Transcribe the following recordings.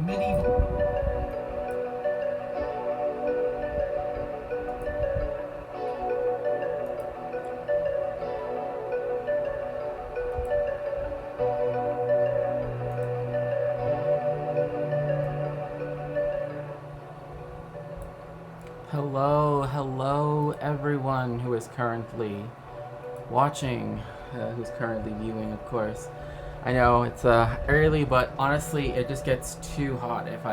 medieval. Hello, everyone who is currently watching, who's currently viewing, of course. I know it's early, but honestly, it just gets too hot if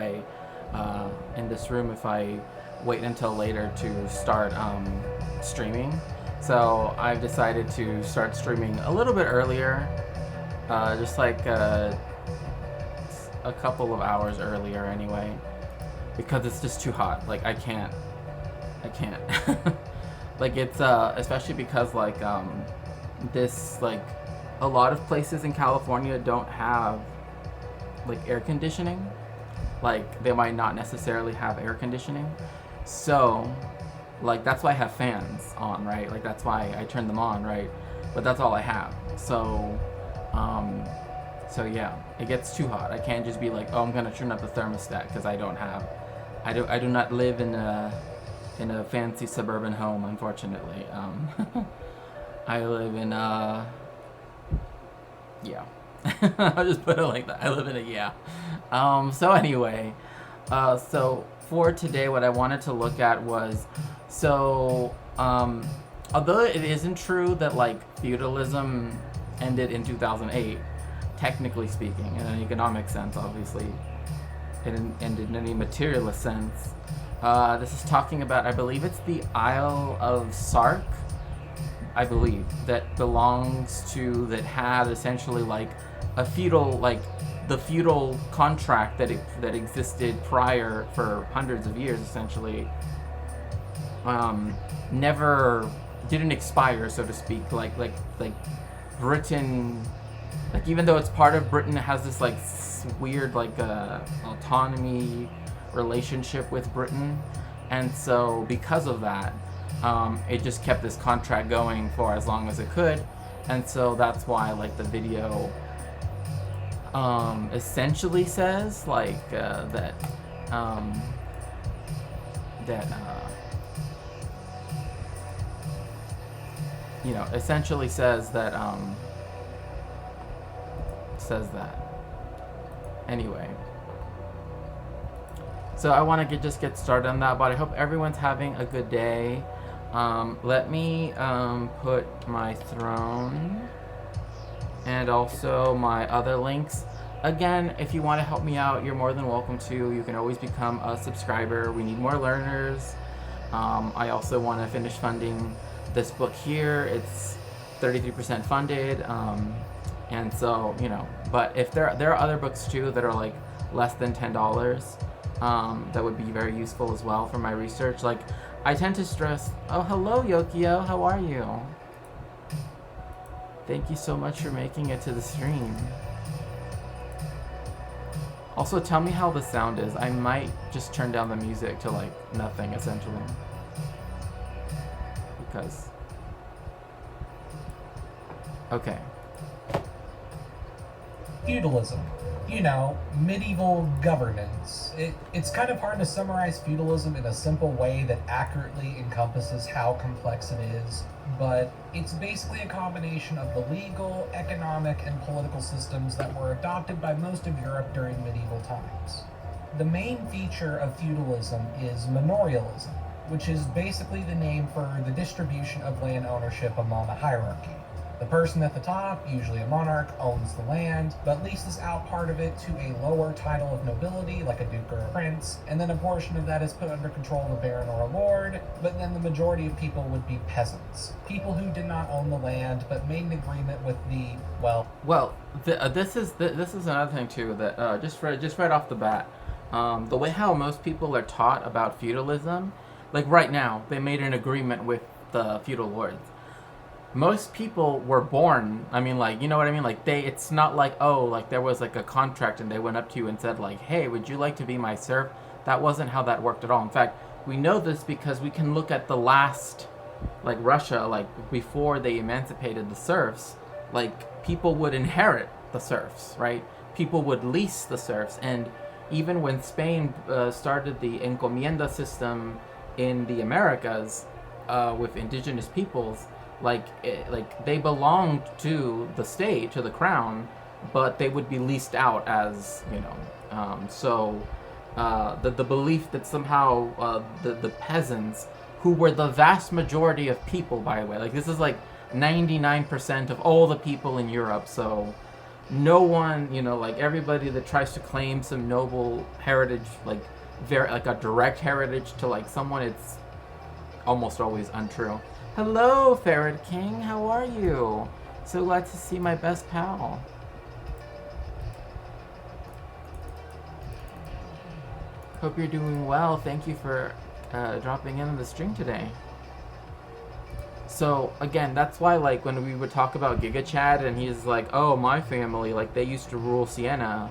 in this room, if I wait until later to start streaming. So I've decided to start streaming a little bit earlier, just like a couple of hours earlier anyway, because it's just too hot. Like I can't. Like it's especially because this like a lot of places in California don't have like air conditioning. Like they might not necessarily have air conditioning. So like that's why I have fans on, right? Like that's why I turn them on, right? But that's all I have. Um so yeah, it gets too hot. I can't just be like, "Oh, I'm going to turn up the thermostat" because I do not live in a fancy suburban home, unfortunately. I live in yeah. I'll just put it like that. I live in a yeah. So anyway, so for today, what I wanted to look at was although it isn't true that like feudalism ended in 2008, technically speaking, in an economic sense, obviously, it didn't end in any materialist sense. This is talking about, I believe it's the Isle of Sark, I believe, that had essentially like a feudal, like the feudal contract that existed prior for hundreds of years, essentially, never didn't expire, so to speak. Like Britain, like even though it's part of Britain, it has this like weird like autonomy relationship with Britain, and so because of that, it just kept this contract going for as long as it could, and so that's why like the video essentially says like that essentially says that anyway. So I want to just get started on that, but I hope everyone's having a good day. Let me put my throne and also my other links. Again, if you want to help me out, you're more than welcome to. You can always become a subscriber. We need more learners. I also want to finish funding this book here. It's 33% funded. And so, but if there are other books too that are like less than $10, that would be very useful as well for my research. Like, I tend to stress. Oh, hello, Yokio. How are you? Thank you so much for making it to the stream. Also, tell me how the sound is. I might just turn down the music to like nothing, essentially. Because. Okay. Feudalism. Medieval governance. It's kind of hard to summarize feudalism in a simple way that accurately encompasses how complex it is, but it's basically a combination of the legal, economic, and political systems that were adopted by most of Europe during medieval times. The main feature of feudalism is manorialism, which is basically the name for the distribution of land ownership among a hierarchy. The person at the top, usually a monarch, owns the land, but leases out part of it to a lower title of nobility, like a duke or a prince, and then a portion of that is put under control of a baron or a lord, but then the majority of people would be peasants. People who did not own the land, but made an agreement with this is another thing too, that just right off the bat, the way how most people are taught about feudalism, like right now, they made an agreement with the feudal lords. Most people were born, I mean, like, you know what I mean? Like, it's not like, oh, like, there was, like, a contract and they went up to you and said, like, hey, would you like to be my serf? That wasn't how that worked at all. In fact, we know this because we can look at the last, like, Russia, like, before they emancipated the serfs, like, people would inherit the serfs, right? People would lease the serfs, and even when Spain started the encomienda system in the Americas with indigenous peoples, like they belonged to the state, to the crown, but they would be leased out as, you know, the belief that somehow the peasants, who were the vast majority of people, by the way, like this is like 99% of all the people in Europe, so no one, you know, like everybody that tries to claim some noble heritage, like very like a direct heritage to like someone, it's almost always untrue. Hello, Ferret King, how are you? So glad to see my best pal. Hope you're doing well. Thank you for dropping in on the stream today. So again, that's why like when we would talk about Giga Chad and he's like, oh, my family, like they used to rule Siena.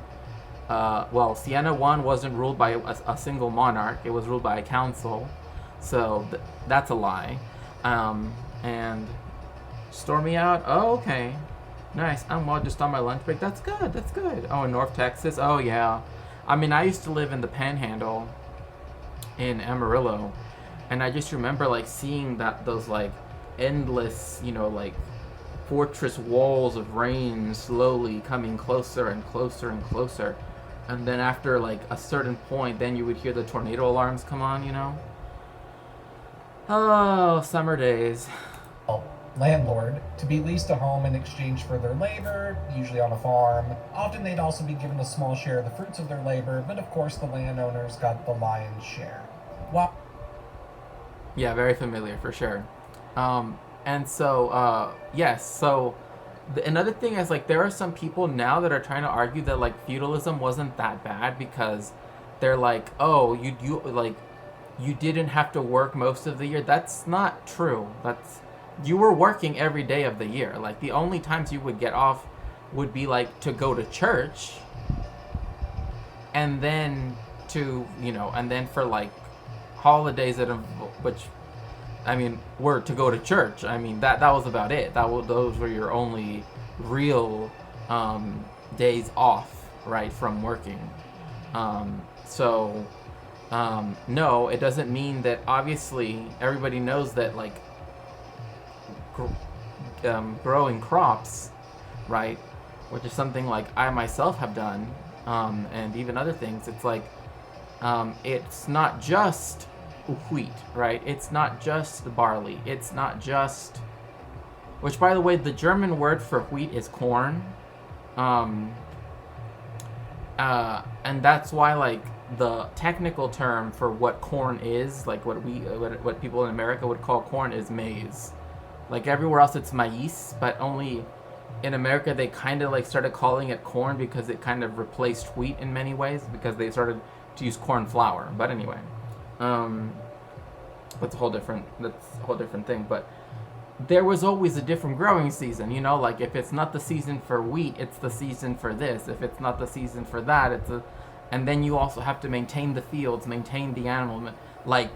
Well, Siena 1 wasn't ruled by a single monarch. It was ruled by a council. So that's a lie. And Stormy out. Oh, okay. Nice. I'm well, just on my lunch break. That's good. That's good. Oh, in North Texas. Oh, yeah. I mean, I used to live in the Panhandle in Amarillo, and I just remember like seeing those like endless, you know, like fortress walls of rain slowly coming closer and closer and closer, and then after like a certain point, then you would hear the tornado alarms come on, you know. Oh, summer days. Landlord to be leased a home in exchange for their labor, usually on a farm. Often they'd also be given a small share of the fruits of their labor, but of course the landowners got the lion's share. Wow. Yeah, very familiar for sure. And so, yes, so another thing is like there are some people now that are trying to argue that like feudalism wasn't that bad because they're like, oh, you like you didn't have to work most of the year. That's not true. You were working every day of the year. Like the only times you would get off would be like to go to church, and then to, you know, and then for like holidays which I mean were to go to church. I mean that was about it. Those were your only real days off, right, from working. No, it doesn't mean that. Obviously everybody knows that like growing crops, right, which is something like I myself have done, and even other things, it's like it's not just wheat, right? It's not just barley. It's not just, which by the way, the German word for wheat is corn, and that's why like the technical term for what corn is, like what people in America would call corn, is maize. Like everywhere else it's maíz, but only in America they kind of like started calling it corn because it kind of replaced wheat in many ways because they started to use corn flour. But anyway, that's a whole different thing. But there was always a different growing season, you know, like if it's not the season for wheat, it's the season for this. If it's not the season for that, and then you also have to maintain the fields, maintain the animal, like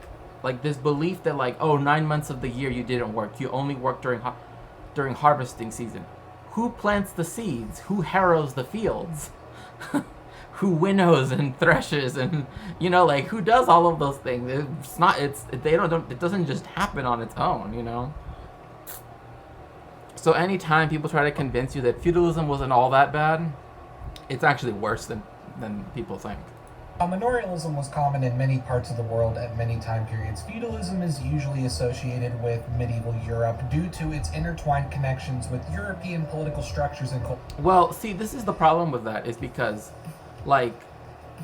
this belief that like, oh, 9 months of the year you didn't work, you only work during harvesting season. Who plants the seeds? Who harrows the fields? Who winnows and threshes, and you know, like who does all of those things? It doesn't just happen on its own, you know. So anytime people try to convince you that feudalism wasn't all that bad, it's actually worse than people think. Manorialism was common in many parts of the world at many time periods. Feudalism is usually associated with medieval Europe due to its intertwined connections with European political structures and culture. Well, see, this is the problem with that, is because, like,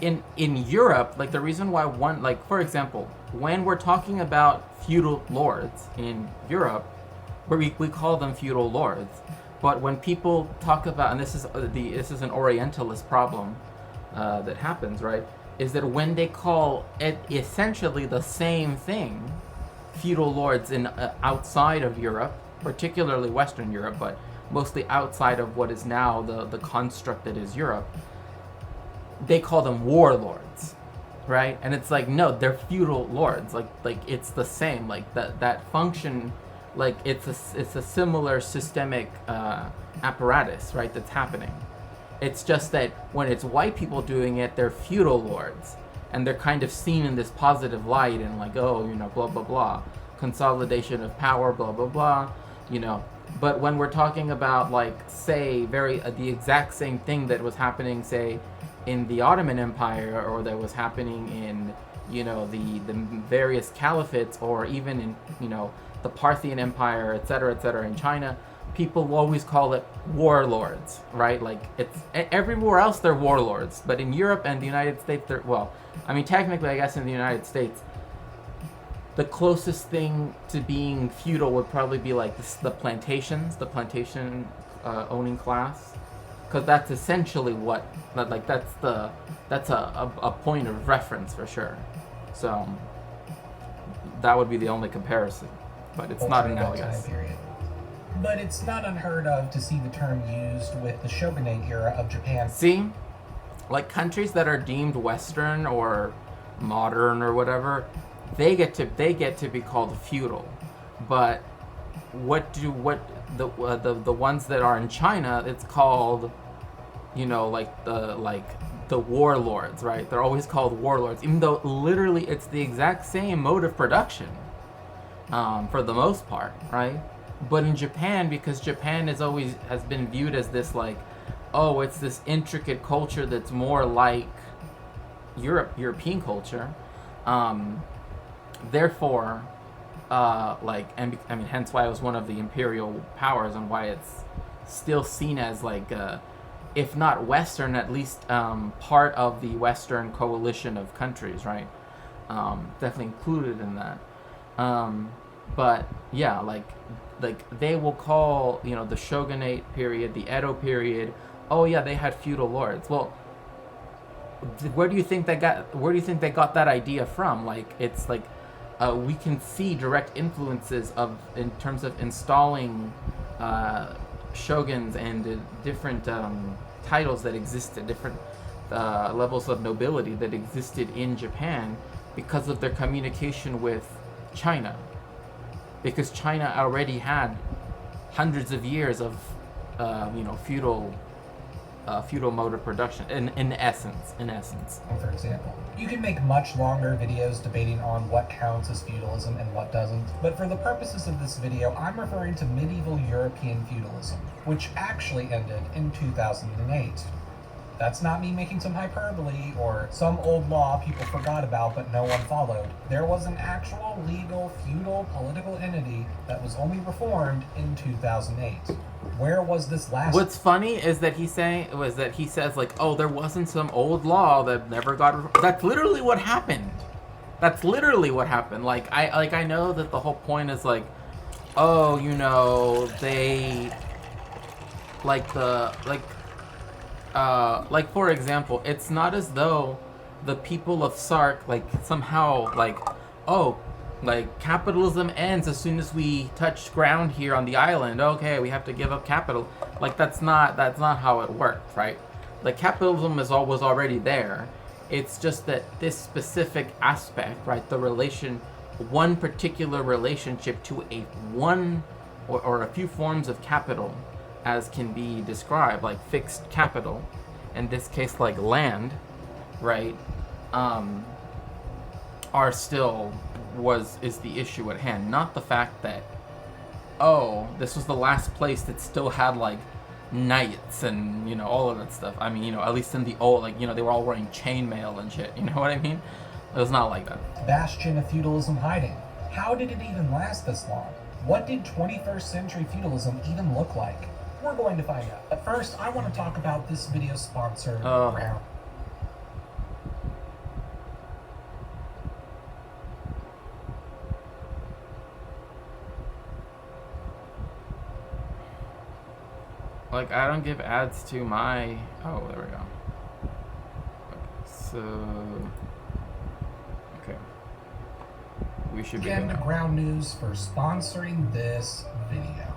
in Europe, like the reason why like for example, when we're talking about feudal lords in Europe, we call them feudal lords, but when people talk about, and this is an Orientalist problem that happens, right? Is that when they call it essentially the same thing, feudal lords in outside of Europe, particularly Western Europe, but mostly outside of what is now the construct that is Europe, they call them warlords, right? And it's like, no, they're feudal lords. Like it's the same. Like that function, like it's a similar systemic apparatus, right? That's happening. It's just that when it's white people doing it, they're feudal lords, and they're kind of seen in this positive light and like, oh, blah blah blah, consolidation of power, blah blah blah. But when we're talking about, like, say, the exact same thing that was happening, say, in the Ottoman Empire, or that was happening in, the various caliphates, or even in, the Parthian Empire, etc., in China, people will always call it warlords, right? Like, it's everywhere else they're warlords, but in Europe and the United States, technically, I guess in the United States, the closest thing to being feudal would probably be like the plantation owning class, because that's essentially that's a point of reference for sure. So that would be the only comparison, but it's not analogous. But it's not unheard of to see the term used with the shogunate era of Japan. See, like countries that are deemed Western or modern or whatever, they get to be called feudal. But the ones that are in China, it's called, the warlords, right? They're always called warlords, even though literally it's the exact same mode of production, for the most part, right? But in Japan, because Japan has been viewed as this, like, oh, it's this intricate culture that's more like European culture, therefore, hence why it was one of the imperial powers, and why it's still seen as, like, if not Western, at least part of the Western coalition of countries, right? Definitely included in that. But yeah, like they will call, the shogunate period, the Edo period, oh yeah, they had feudal lords. Well, where do you think they got that idea from? Like, it's like, we can see direct influences in terms of installing shoguns and different titles that existed, different levels of nobility that existed in Japan, because of their communication with China. Because China already had hundreds of years of feudal mode of production, in essence. For example, you can make much longer videos debating on what counts as feudalism and what doesn't, but for the purposes of this video, I'm referring to medieval European feudalism, which actually ended in 2008. That's not me making some hyperbole or some old law people forgot about but no one followed. There was an actual legal feudal political entity that was only reformed in 2008. Where was this last? What's funny is that he says, like, oh, there wasn't some old law that never got. That's literally what happened. Like, I know that the whole point is, like, oh, they, like, for example, it's not as though the people of Sark, like, somehow, like, oh, like, capitalism ends as soon as we touch ground here on the island. Okay, we have to give up capital. Like, that's not how it worked, right? Like, capitalism was already there. It's just that this specific aspect, right, one particular relationship to one or a few forms of capital, as can be described, like fixed capital, in this case like land, right, is the issue at hand, not the fact that, oh, this was the last place that still had, like, knights and, all of that stuff. I mean, at least in the old, like, they were all wearing chainmail and shit, you know what I mean? It was not like that. Bastion of feudalism hiding. How did it even last this long? What did 21st century feudalism even look like? We're going to find out. But first, I want to talk about this video's sponsor, Ground. Like, I don't give ads to my... Oh, there we go. Okay, so... Okay. We should be Again, Ground News for sponsoring this video.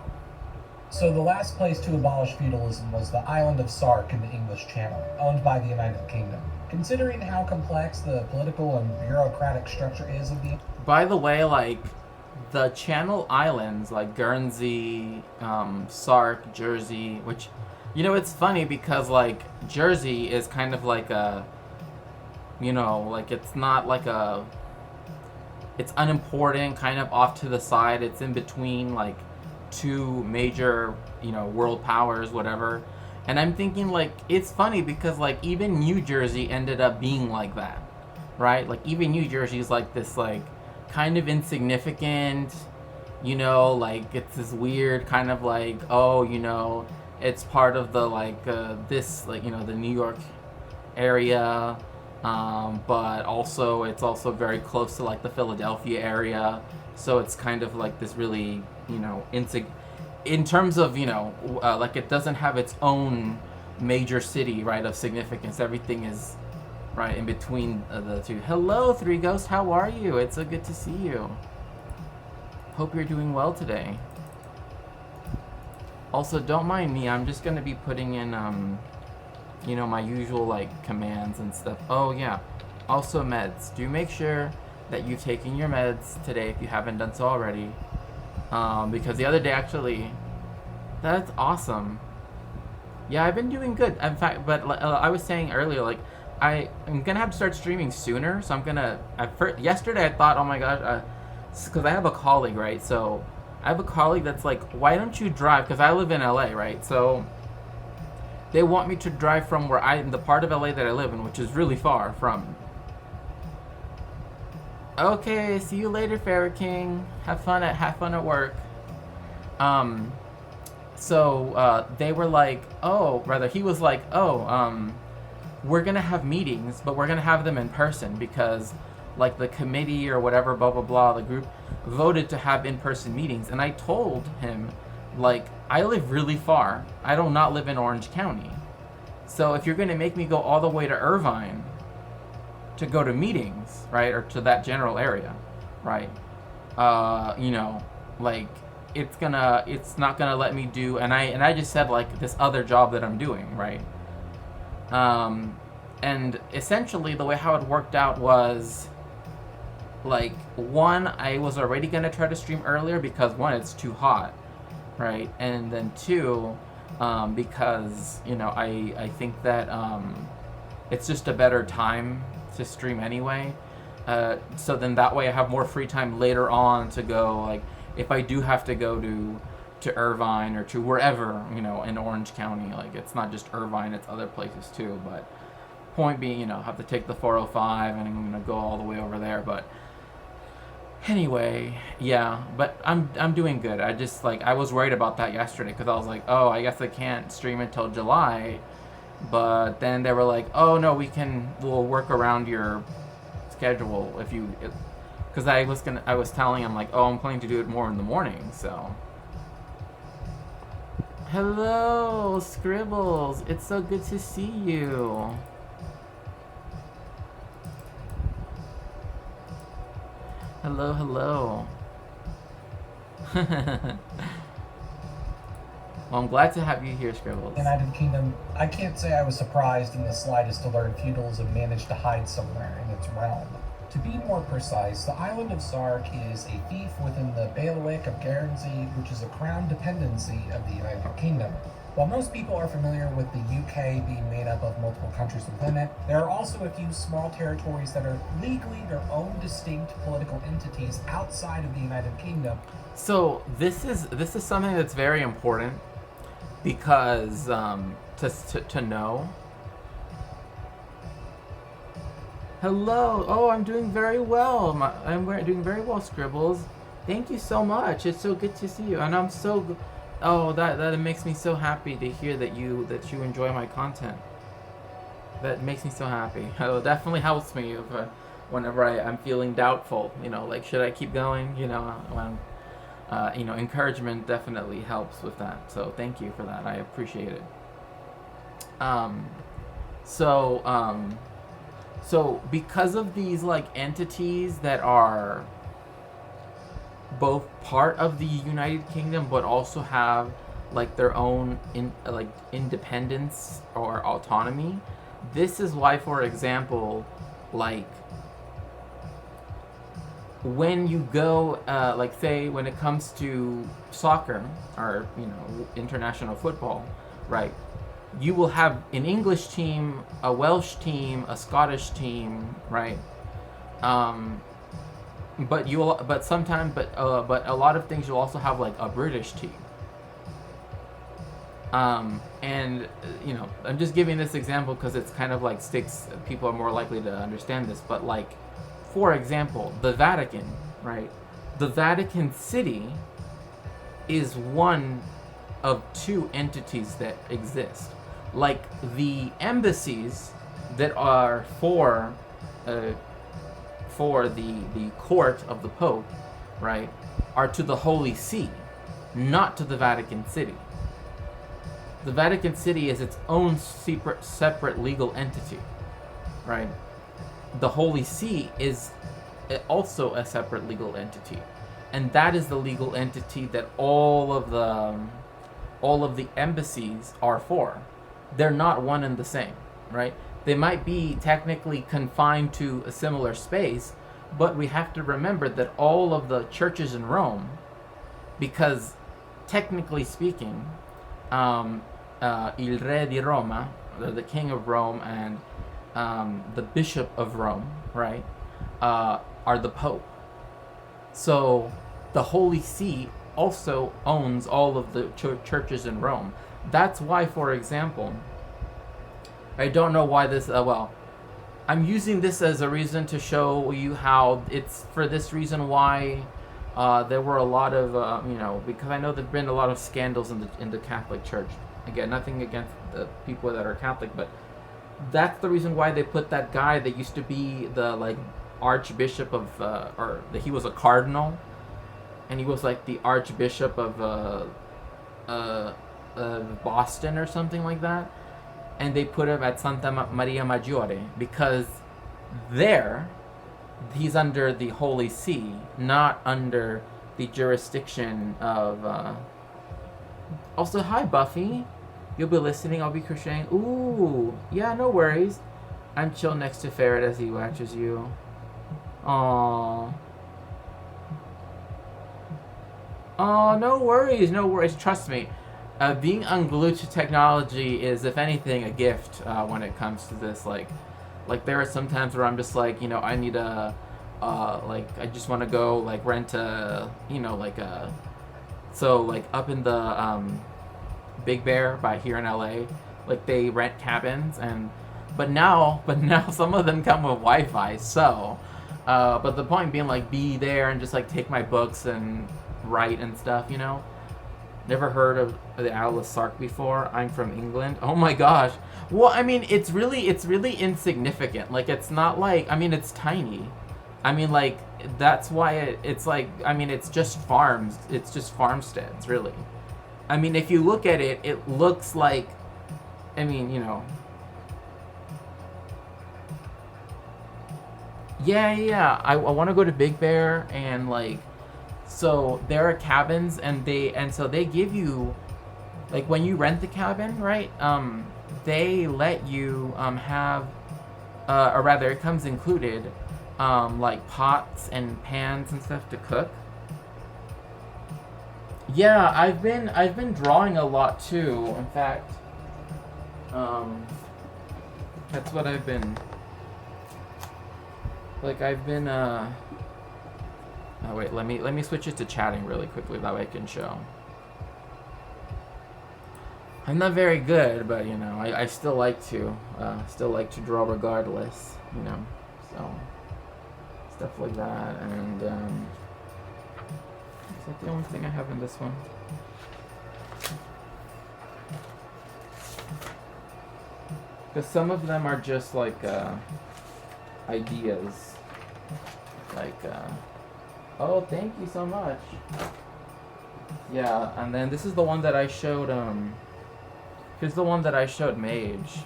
So the last place to abolish feudalism was the island of Sark in the English Channel, owned by the United Kingdom. Considering how complex the political and bureaucratic structure is of the... By the way, like, the Channel Islands, like Guernsey, Sark, Jersey, which You know, it's funny because like Jersey is kind of like a, you know, like it's not like a, it's unimportant, kind of off to the side. It's in between like two major, you know, world powers, whatever. And I'm thinking like it's funny because like even New Jersey ended up being like that, right? Like even New Jersey is like this like kind of insignificant, you know, like it's this weird kind of like, oh, you know, it's part of the like this like, you know, the New York area, but also it's also very close to like the Philadelphia area, so it's kind of like this really, you know, in terms of, you know, like it doesn't have its own major city, right, of significance. Everything is right in between the two. Hello, Three Ghost. How are you? It's so good to see you. Hope you're doing well today. Also, don't mind me. I'm just gonna be putting in, you know, my usual like commands and stuff. Oh yeah. Also meds. Do make sure that you've taken your meds today if you haven't done so already. Because the other day actually, that's awesome. Yeah, I've been doing good. In fact, but I was saying earlier, like I'm gonna have to start streaming sooner. So I'm gonna. Yesterday I thought, oh my gosh, because I have a colleague, right? So I have a colleague that's like, why don't you drive? Because I live in LA, right? So they want me to drive from where the part of LA that I live in, which is really far from. Okay, see you later, Ferret King. Have fun at work. So they were like, oh, rather he was like, oh, we're gonna have meetings, but we're gonna have them in person because, like, the committee or whatever, blah blah blah, the group voted to have in-person meetings, and I told him, like, I live really far. I do not live in Orange County, so if you're gonna make me go all the way to Irvine to go to meetings, right, or to that general area, right, you know, like it's not gonna let me do, and I just said like this other job that I'm doing, right, and essentially the way how it worked out was like, one, I was already gonna try to stream earlier because one, it's too hot, right, and then two, because, you know, I think that it's just a better time to stream anyway. So then that way I have more free time later on to go, like, if I do have to go to Irvine or to wherever, you know, in Orange County, like, it's not just Irvine, it's other places too, but point being, you know, have to take the 405 and I'm gonna go all the way over there, but anyway, yeah, but I'm doing good. I just, like, I was worried about that yesterday because I was like, oh, I guess I can't stream until July, but then they were like, oh no, we'll work around your schedule if you, because I was telling him like, oh, I'm planning to do it more in the morning, so. Hello, Scribbles, it's so good to see you. Hello, hello. Well, I'm glad to have you here, Scribbles. United Kingdom, I can't say I was surprised in the slightest to learn feudalism managed to hide somewhere in its realm. To be more precise, the island of Sark is a fief within the bailiwick of Guernsey, which is a crown dependency of the United Kingdom. While most people are familiar with the UK being made up of multiple countries within it, there are also a few small territories that are legally their own distinct political entities outside of the United Kingdom. So this is something that's very important because to know. Hello. Oh, I'm doing very well. I'm doing very well, Scribbles. Thank you so much. It's so good to see you, and I'm so. Oh, that makes me so happy to hear that you enjoy my content. That makes me so happy. It definitely helps me whenever I'm feeling doubtful. You know, like, should I keep going? You know, when you know, encouragement definitely helps with that. So thank you for that. I appreciate it. So because of these, like, entities that are both part of the United Kingdom but also have, like, their own independence or autonomy, this is why, for example, like, when you go, like, say, when it comes to soccer or, you know, international football, right? you will have an English team, a Welsh team, a Scottish team, right? But but a lot of things you'll also have like a British team. And I'm just giving this example because it's kind of like sticks. People are more likely to understand this. But like, for example, the Vatican, right? The Vatican City is one of two entities that exist. Like the embassies that are for the court of the Pope, right, are to the Holy See, not to the Vatican City. The Vatican City is its own separate legal entity, right? The Holy See is also a separate legal entity, and that is the legal entity that all of the embassies are for. They're not one and the same, right? They might be technically confined to a similar space, but we have to remember that all of the churches in Rome, because technically speaking, Il Re di Roma, the King of Rome, and the Bishop of Rome, right, are the Pope. So the Holy See also owns all of the churches in Rome. That's why, for example, I don't know why this, I'm using this as a reason to show you how it's for this reason why there were a lot of, because I know there've been a lot of scandals in the Catholic Church. Again, nothing against the people that are Catholic, but that's the reason why they put that guy that used to be the like Archbishop of, he was a cardinal, and he was like the Archbishop of Boston or something like that, and they put him at Santa Maria Maggiore because there he's under the Holy See, not under the jurisdiction of. Also, hi Buffy. You'll be listening. I'll be crocheting. Ooh, yeah, no worries. I'm chill next to Ferret as he watches you. Aww. Oh, no worries, no worries. Trust me. Being unglued to technology is, if anything, a gift when it comes to this. Like there are some times where I'm just like, I need a, I just want to go like rent a, so like up in the Big Bear by here in LA, like they rent cabins but now some of them come with Wi-Fi. So, but the point being like be there and just like take my books and write and stuff. Never heard of the Atlas Sark before. I'm from England. Oh my gosh. Well, I mean, it's really insignificant. Like it's not like, I mean, it's tiny. I mean, like that's why it's like, I mean, it's just farms. It's just farmsteads, really. I mean, if you look at it, it looks like, I mean, Yeah. I want to go to Big Bear and like, so there are cabins and so they give you, like when you rent the cabin, right? They let you have, or rather, it comes included, like pots and pans and stuff to cook. Yeah, I've been drawing a lot too. In fact, that's what I've been. Like I've been. Oh wait, let me switch it to chatting really quickly. That way I can show. I'm not very good, but I still like to draw regardless. So stuff like that, and is that the only thing I have in this one? Because some of them are just like ideas. Like, oh, thank you so much. Yeah, and then this is the one that I showed, here's the one that I showed Mage.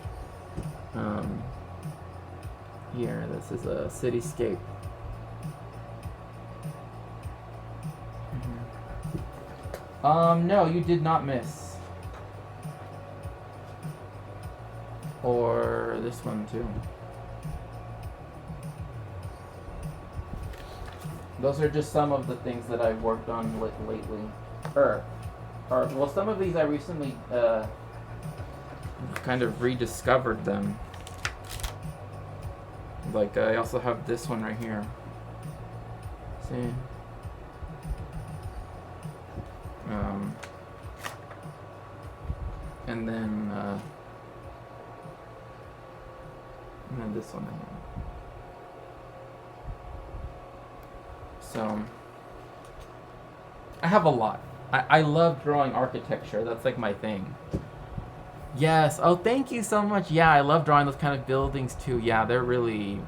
Here, this is a cityscape. No, you did not miss. Or this one too. Those are just some of the things that I've worked on lately. Well, some of these I recently kind of rediscovered them. Like, I also have this one right here. See? And then this one. So, I have a lot. I love drawing architecture. That's like my thing. Yes. Oh, thank you so much. Yeah, I love drawing those kind of buildings too. Yeah, they're really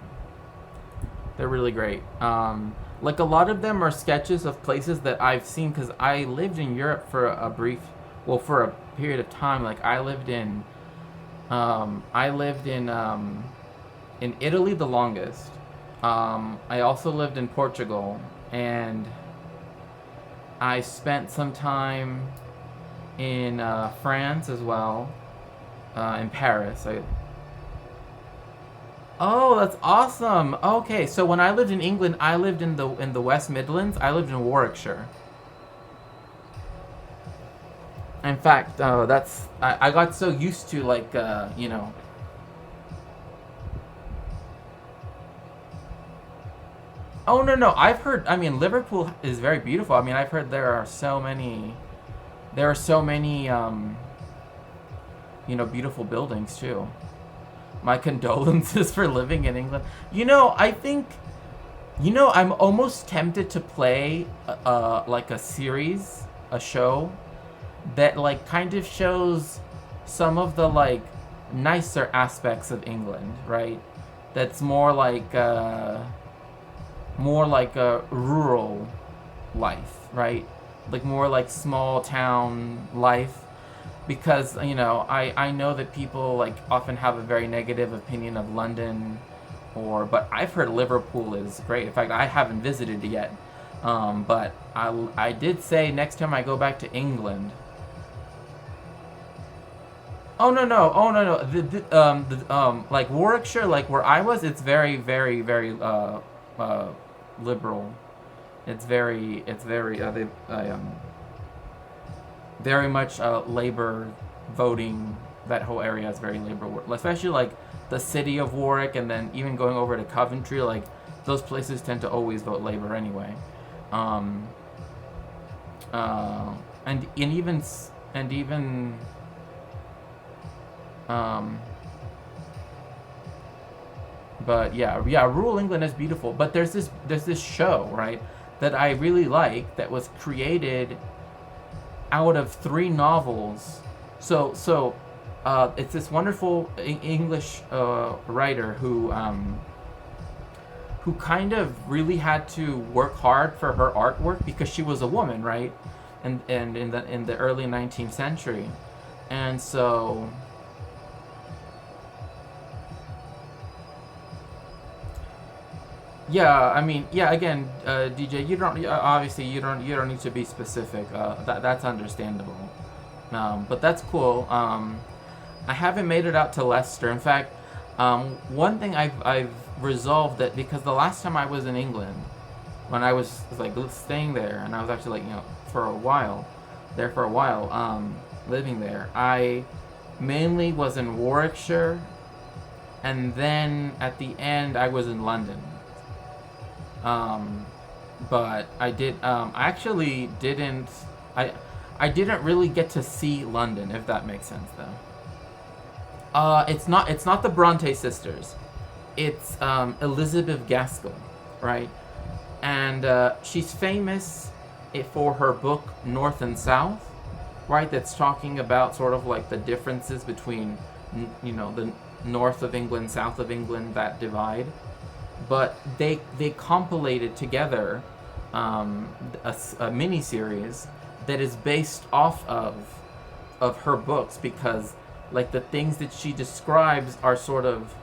great. Like a lot of them are sketches of places that I've seen because I lived in Europe for for a period of time. Like I lived in Italy the longest. I also lived in Portugal, and I spent some time in France as well, in Paris. Oh, that's awesome. Okay, so when I lived in England, I lived in the West Midlands. I lived in Warwickshire. In fact, I got so used to like Oh no, I've heard. I mean, Liverpool is very beautiful. I mean, I've heard there are so many beautiful buildings too. My condolences for living in England. I think, I'm almost tempted to play like a series, a show that like kind of shows some of the like nicer aspects of England, right? That's more like a rural life, right? Like more like small town life. Because I know that people like often have a very negative opinion of London, but I've heard Liverpool is great. In fact, I haven't visited it yet, but I did say next time I go back to England. Oh no. Like Warwickshire, like where I was, it's very very liberal. It's very very much labor voting. That whole area is very labor, especially like the city of Warwick, and then even going over to Coventry. Like those places tend to always vote labor anyway. And even but yeah, rural England is beautiful. But there's this show, right, that I really like, that was created out of 3 novels. So it's this wonderful English writer who kind of really had to work hard for her artwork because she was a woman, right? And in the early 19th century, and so. Yeah, I mean, yeah. Again, DJ, you don't obviously you don't need to be specific. That's understandable, but that's cool. I haven't made it out to Leicester. In fact, one thing I've resolved that because the last time I was in England, when I was like staying there, and I was actually like for a while, living there, I mainly was in Warwickshire, and then at the end I was in London. But I actually didn't. I didn't really get to see London, if that makes sense, though. It's not the Bronte sisters. It's Elizabeth Gaskell, right? And she's famous for her book North and South, right? That's talking about sort of like the differences between, the north of England, south of England, that divide. But they compilated together a mini-series that is based off of her books, because like the things that she describes are sort of.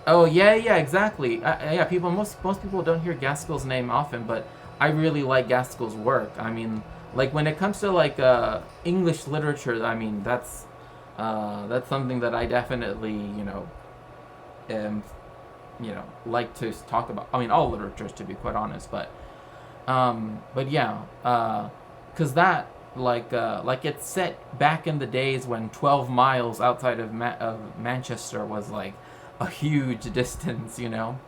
Oh yeah, exactly. Yeah, most people don't hear Gaskell's name often, but I really like Gaskell's work. I mean, like when it comes to like English literature, I mean that's something that I definitely am like to talk about. I mean, all literatures, to be quite honest, but yeah, because that like it's set back in the days when 12 miles outside of Manchester was like a huge distance, you know.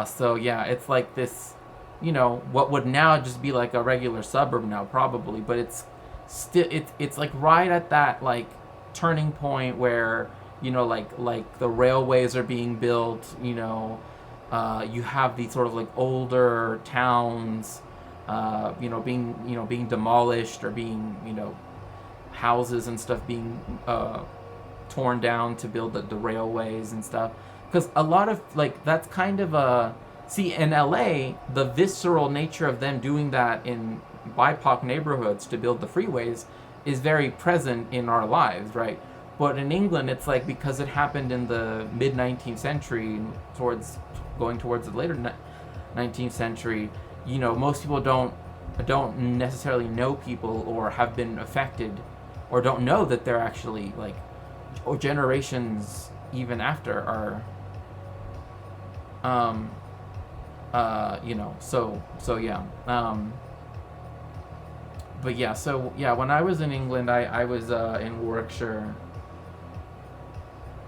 So yeah, it's like this, you know, what would now just be like a regular suburb now probably, but it's still it's like right at that like turning point where, you know, like the railways are being built, you know. You have these sort of like older towns, you know, being demolished, or being, you know, houses and stuff being torn down to build the railways and stuff. Because a lot of like that's kind of a see in LA, the visceral nature of them doing that in BIPOC neighborhoods to build the freeways is very present in our lives, right? But in England, it's like because it happened in the mid 19th century, going towards the later 19th century, you know, most people don't necessarily know people, or have been affected, or don't know that they're actually like, or generations even after are, you know, so yeah, but yeah, so yeah, when I was in England, I was in Warwickshire.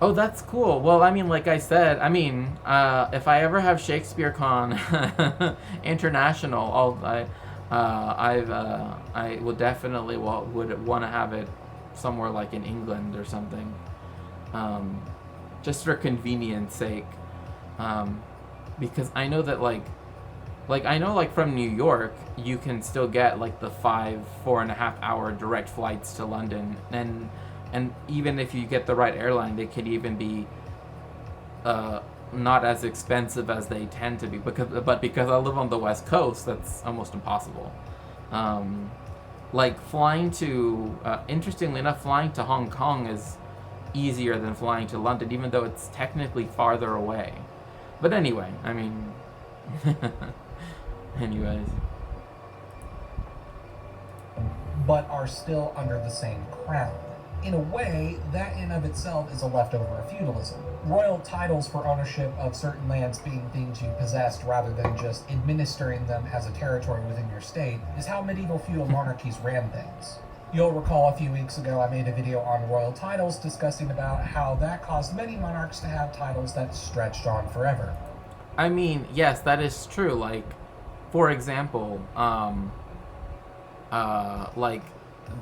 Oh, that's cool. Well, I mean, like I said, I mean, if I ever have Shakespeare Con International, I will definitely would want to have it somewhere like in England or something, just for convenience sake, because I know that like I know like from New York you can still get like the 4.5 hour direct flights to London, and even if you get the right airline, they could even be not as expensive as they tend to be, because I live on the West Coast, that's almost impossible. Like flying to, interestingly enough, flying to Hong Kong is easier than flying to London, even though it's technically farther away. But anyway, I mean, anyways. But are still under the same crown. In a way, that in of itself is a leftover of feudalism. Royal titles for ownership of certain lands being things you possessed rather than just administering them as a territory within your state is how medieval feudal monarchies ran things. You'll recall a few weeks ago I made a video on royal titles discussing about how that caused many monarchs to have titles that stretched on forever. I mean, yes, that is true. Like, for example, like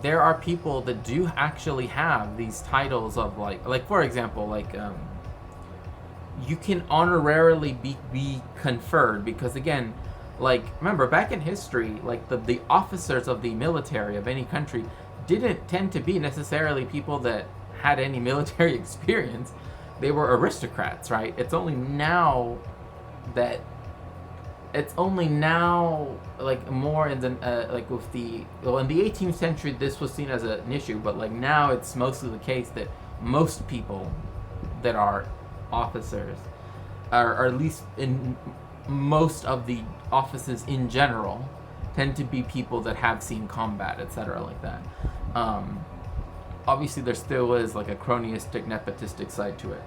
there are people that do actually have these titles of like for example, like you can honorarily be conferred, because again, like remember back in history, like the officers of the military of any country didn't tend to be necessarily people that had any military experience. They were aristocrats, right? It's only now like more in the like with the, well, in the 18th century this was seen as an issue, but like now it's mostly the case that most people that are officers, or at least in most of the offices in general, tend to be people that have seen combat, etc., like that. Obviously there still is like a cronyistic, nepotistic side to it,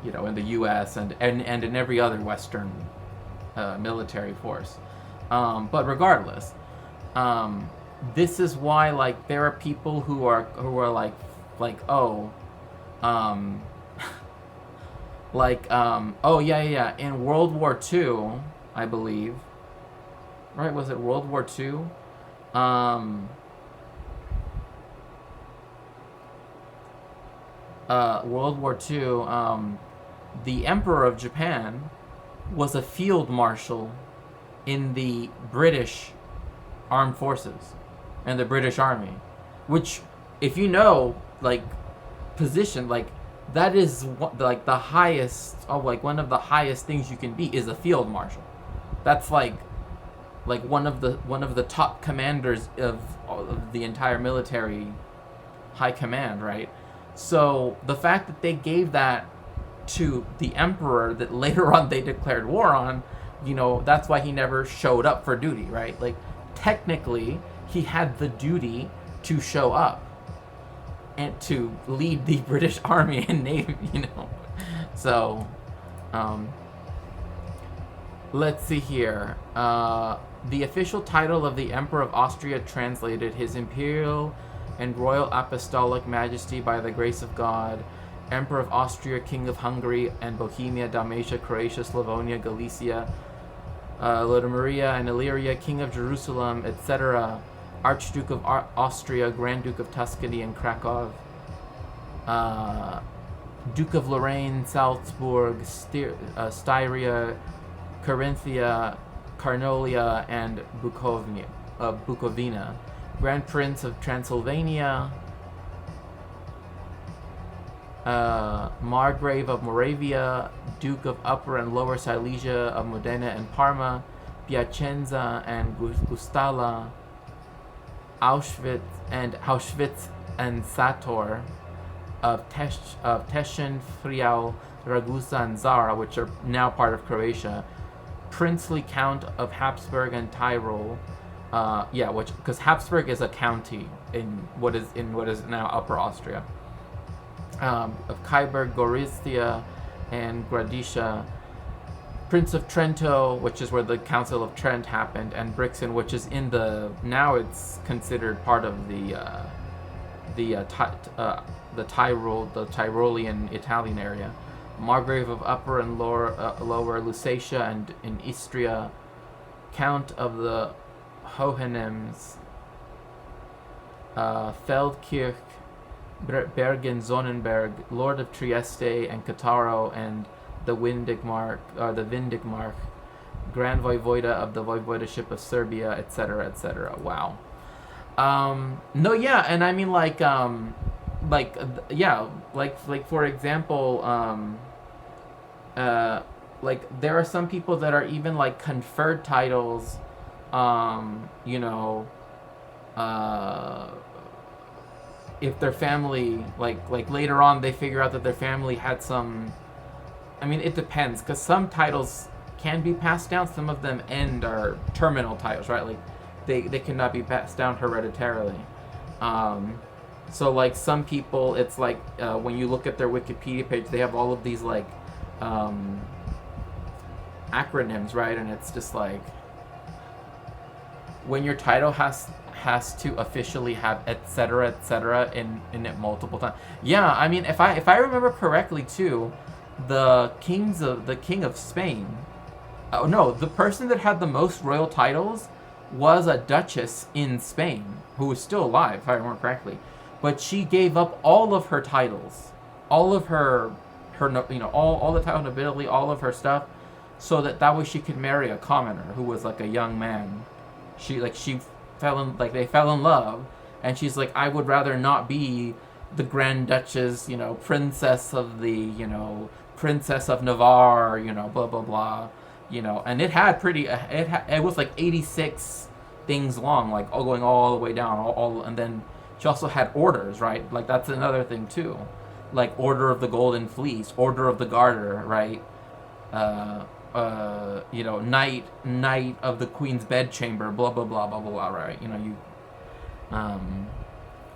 you know, in the US and in every other Western military force, but regardless, this is why like there are people who are like oh, oh yeah, in World War II, I believe, right? Was it World War II? World War II, the Emperor of Japan was a field marshal in the British armed forces and the British Army, which, if you know, like, position, like, that is like the highest, like one of the highest things you can be is a field marshal. That's like one of the top commanders of the entire military high command, right? So the fact that they gave that to the emperor that later on they declared war on, you know, that's why he never showed up for duty, right? Like, technically, he had the duty to show up and to lead the British Army and Navy, you know. So, let's see here. The official title of the Emperor of Austria translated His Imperial and Royal Apostolic Majesty by the grace of God, Emperor of Austria, King of Hungary and Bohemia, Dalmatia, Croatia, Slavonia, Galicia, Lodomeria and Illyria, King of Jerusalem, etc., Archduke of Austria, Grand Duke of Tuscany and Krakow, Duke of Lorraine, Salzburg, Styria, Carinthia, Carnolia, and Bukovina, Grand Prince of Transylvania, Margrave of Moravia, Duke of Upper and Lower Silesia, of Modena and Parma, Piacenza and Gustala, Auschwitz and Sator, of Teschen, Friaul, Ragusa, and Zara, which are now part of Croatia, Princely Count of Habsburg and Tyrol, because Habsburg is a county in what is now Upper Austria, of Kyburg, Gorizia, and Gradisha, Prince of Trento, which is where the Council of Trent happened, and Brixen, which is now it's considered part of the Tyrolean Italian area, Margrave of Upper and Lower Lusatia and in Istria, Count of the Hohenems, Feldkirch, Bergen-Sonnenberg, Lord of Trieste and Cattaro and the Vindicmark, Grand Voivoda of the Voivodeship of Serbia, etc., etc. Wow. No, yeah, and I mean like for example, like there are some people that are even like conferred titles, if their family like later on they figure out that their family had some. I mean, it depends, because some titles can be passed down. Some of them are terminal titles, right? Like they cannot be passed down hereditarily. So like some people, it's like when you look at their Wikipedia page, they have all of these like acronyms, right? And it's just like when your title has to officially have etc in it multiple times. Yeah, I mean, if I remember correctly too, the king of Spain. Oh no, the person that had the most royal titles was a duchess in Spain who was still alive, if I remember correctly. But she gave up all of her titles, all of her all the title nobility, all of her stuff, so that way she could marry a commoner who was like a young man. They fell in love, and she's like, I would rather not be the Grand Duchess, Princess of Princess of Navarre, blah blah blah, and it had it was like 86 things long, like all going all the way down, and then she also had orders, right? Like that's another thing too, like Order of the Golden Fleece, Order of the Garter, right? Knight of the Queen's Bedchamber, blah blah blah blah blah, right?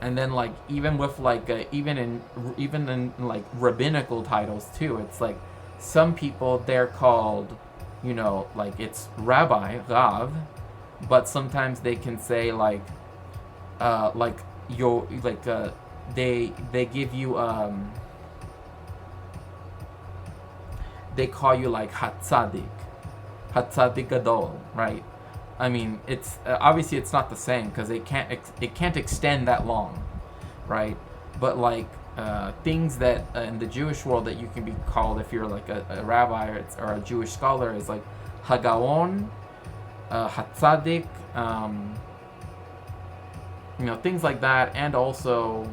And then like even with like even in like rabbinical titles too, it's like some people they're called, like it's Rabbi Rav, but sometimes they can say like they give you they call you like Hatzadik Gadol, right? I mean, it's obviously it's not the same because it can't extend that long, right? But like things that in the Jewish world that you can be called if you're like a rabbi or a Jewish scholar is like Hagaon, Hatzadik, things like that, and also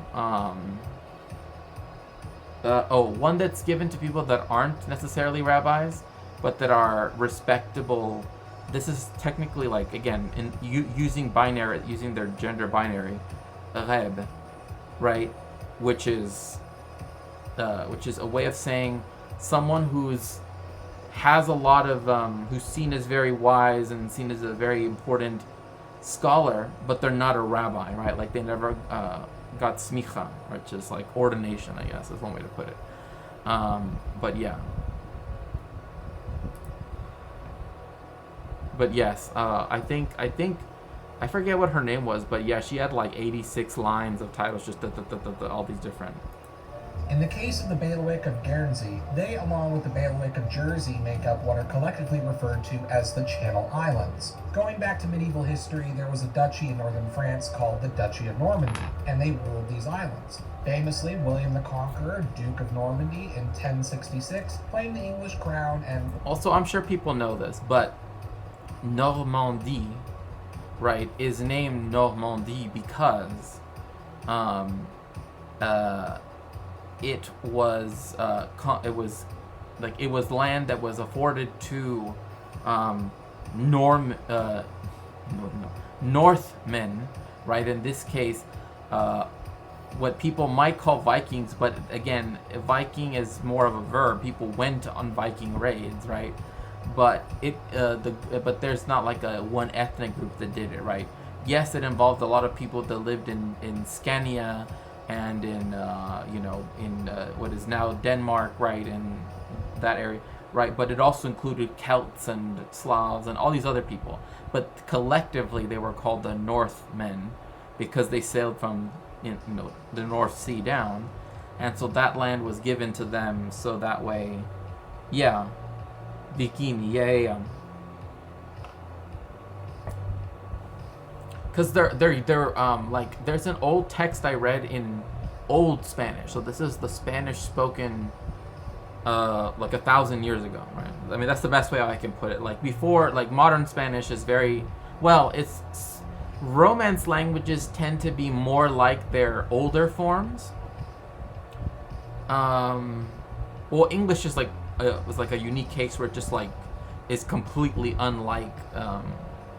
one that's given to people that aren't necessarily rabbis, but that are respectable. This is technically like, again, using their gender binary, Reb, right, which is a way of saying someone who's seen as very wise and seen as a very important scholar, but they're not a rabbi, right? Like they never got smicha, which is like ordination, I guess is one way to put it. But yeah. but yes, I forget what her name was, but yeah, she had like 86 lines of titles, just all these different. In the case of the bailiwick of Guernsey, they, along with the bailiwick of Jersey, make up what are collectively referred to as the Channel Islands. Going back to medieval history, there was a duchy in northern France called the Duchy of Normandy, and they ruled these islands. Famously, William the Conqueror, Duke of Normandy, in 1066, claimed the English crown and... Also, I'm sure people know this, but Normandy, right, is named Normandy because it was land that was afforded to Northmen, right? In this case, what people might call Vikings, but again, Viking is more of a verb. People went on Viking raids, right? But but there's not like a one ethnic group that did it, right? Yes, it involved a lot of people that lived in Scania and in what is now Denmark, right, in that area, right? But it also included Celts and Slavs and all these other people. But collectively, they were called the Northmen because they sailed from the North Sea down, and so that land was given to them. So that way, yeah, bikini, yeah. Because they're like, there's an old text I read in Old Spanish. So this is the Spanish spoken like 1,000 years ago, right? I mean, that's the best way I can put it. Like before, like modern Spanish is very, well, it's Romance languages tend to be more like their older forms. Well, English is like was like a unique case where it just like is completely unlike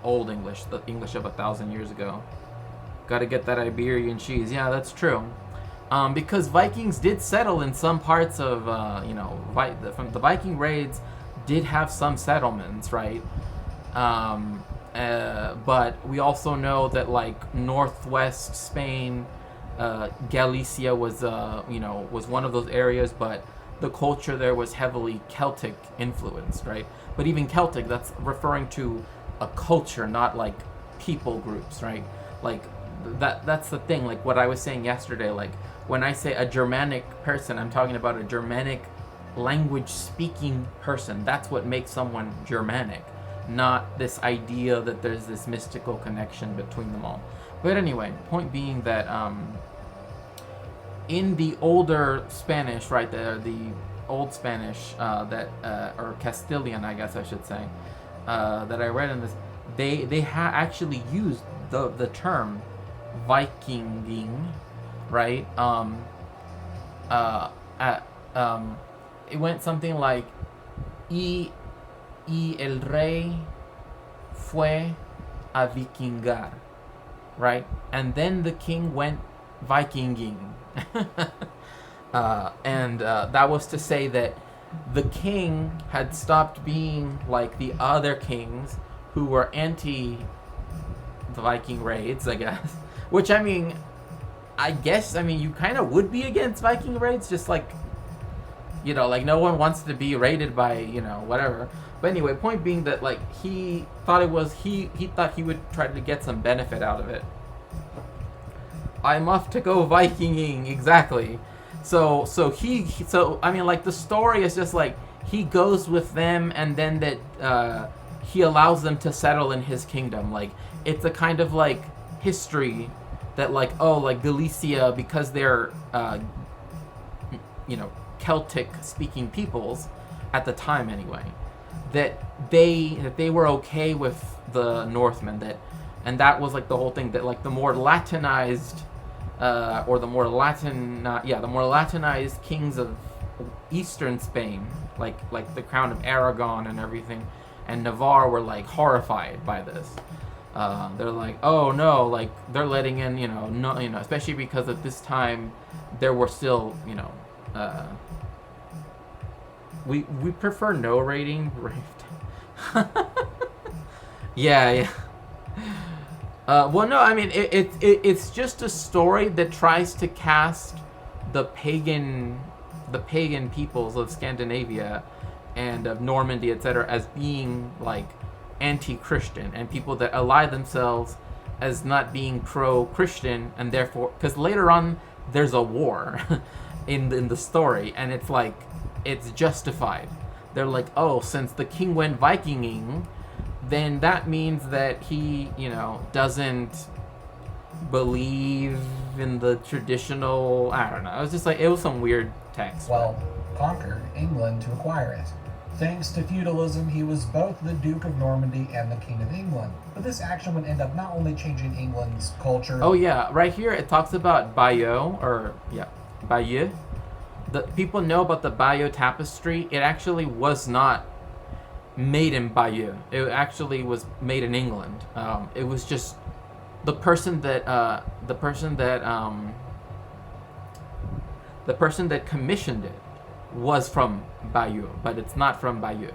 Old English, the English of 1,000 years ago. Got to get that Iberian cheese. Yeah, that's true. Because Vikings did settle in some parts of from the Viking raids did have some settlements, right? But we also know that like northwest Spain, Galicia was was one of those areas, but the culture there was heavily Celtic influenced, right? But even Celtic, that's referring to a culture, not like people groups, right? Like that's the thing. Like what I was saying yesterday, like when I say a Germanic person, I'm talking about a Germanic language speaking person. That's what makes someone Germanic, not this idea that there's this mystical connection between them all. But anyway, point being that in the older Spanish, right, the old Spanish or Castilian, I guess I should say, that I read in this, they actually used the term Vikinging, right? It went something like y el rey fue a vikingar, right? And then the king went Vikinging. And that was to say that the king had stopped being like the other kings who were anti the Viking raids, I guess. Which, I mean, you kind of would be against Viking raids, just like, like no one wants to be raided by, whatever. But anyway, point being that, like, he thought he thought he would try to get some benefit out of it. I'm off to go Vikinging, exactly. So I mean, like, the story is just like he goes with them, and then that he allows them to settle in his kingdom. Like, it's a kind of like history that, like, like Galicia, because they're Celtic speaking peoples at the time anyway, that they were okay with the Northmen, and that was like the whole thing, that like the more Latinized the more Latinized kings of eastern Spain, like the crown of Aragon and everything, and Navarre, were like horrified by this. They're like, oh no, like they're letting in, especially because at this time there were still, we prefer no rating. Yeah. Well, no, I mean it's just a story that tries to cast the pagan peoples of Scandinavia and of Normandy, etc., as being like anti-Christian, and people that ally themselves as not being pro-Christian, and therefore, because later on there's a war in the story, and it's like it's justified. They're like, oh, since the king went Vikinging, then that means that he, doesn't believe in the traditional. I don't know. It was just like, it was some weird text. Well, conquered England to acquire it. Thanks to feudalism, he was both the Duke of Normandy and the King of England. But this action would end up not only changing England's culture. Oh yeah, right here it talks about Bayeux, Bayeux. The people know about the Bayeux tapestry. It actually was not made in Bayeux. It actually was made in England. It was just the person that commissioned it was from Bayeux, but it's not from Bayeux.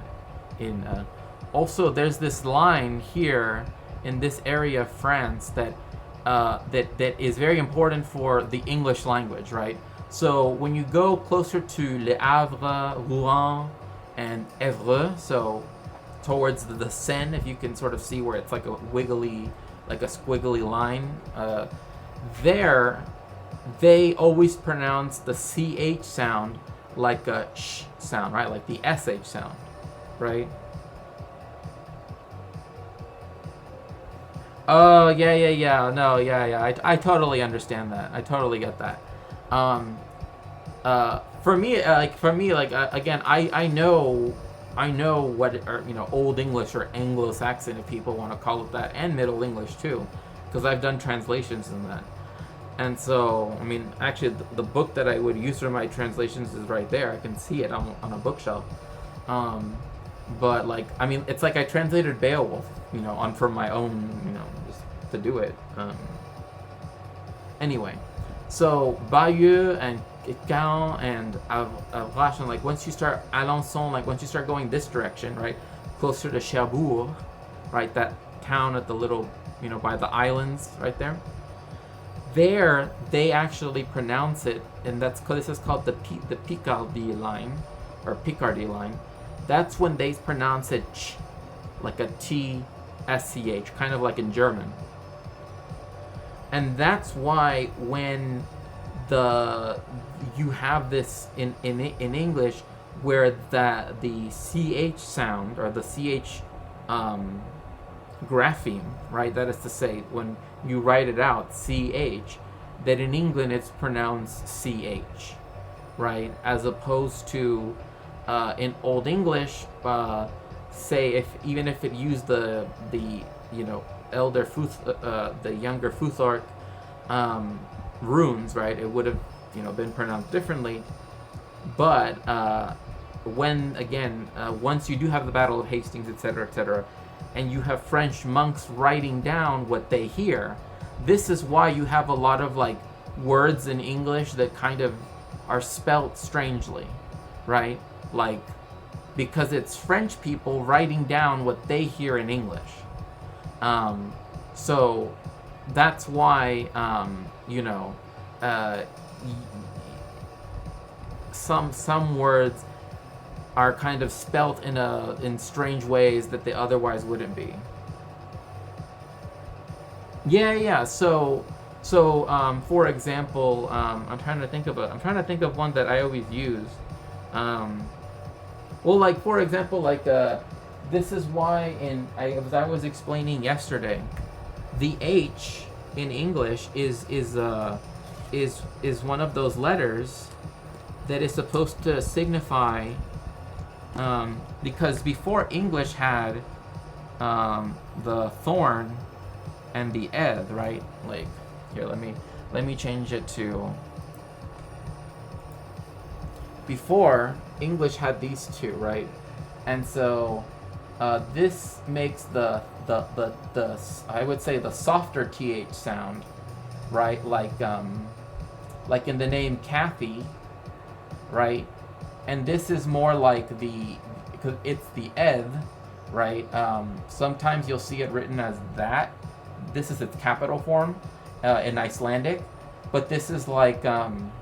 Also, there's this line here in this area of France that is very important for the English language, right? So when you go closer to Le Havre, Rouen, and Évreux, so towards the Seine, if you can sort of see where it's like a squiggly line, there they always pronounce the CH sound like a sh sound, right? Like the SH sound, right? Oh, yeah. No, yeah. I totally understand that. I totally get that. For me, again, I know what, Old English or Anglo-Saxon, if people want to call it that, and Middle English too, because I've done translations in that. And so, I mean, actually, the book that I would use for my translations is right there. I can see it on a bookshelf. But it's like I translated Beowulf, from my own, just to do it. Anyway, so Bayeux and Caen and Avrache, and once you start Alençon, once you start going this direction, right, closer to Cherbourg, right, that town at the little, by the islands right there. There, they actually pronounce it, and this is called the Picardy line, or Picardy line. That's when they pronounce it ch, like a T-S-C-H, kind of like in German. And that's why when you have this in English, where the CH sound, or the CH grapheme, right, that is to say, when you write it out, CH, that in England it's pronounced CH, right? As opposed to in Old English, say even if it used the elder the younger Futhark runes, right? It would have been pronounced differently. But once you do have the Battle of Hastings, etc., and you have French monks writing down what they hear, this is why you have a lot of words in English that kind of are spelt strangely, right? Because it's French people writing down what they hear in English. So that's why some words are kind of spelt in strange ways that they otherwise wouldn't be. Yeah. So for example, I'm trying to think of one that I always use. For example, this is why as I was explaining yesterday, the H in English is one of those letters that is supposed to signify, because before English had the thorn and the eth, right? Here, let me change it to. Before English had these two, right? And so this makes the I would say the softer th sound, right? Like in the name Kathy, right? And this is more like because it's the eth, right? Sometimes you'll see it written as that. This is its capital form in Icelandic, but this is what am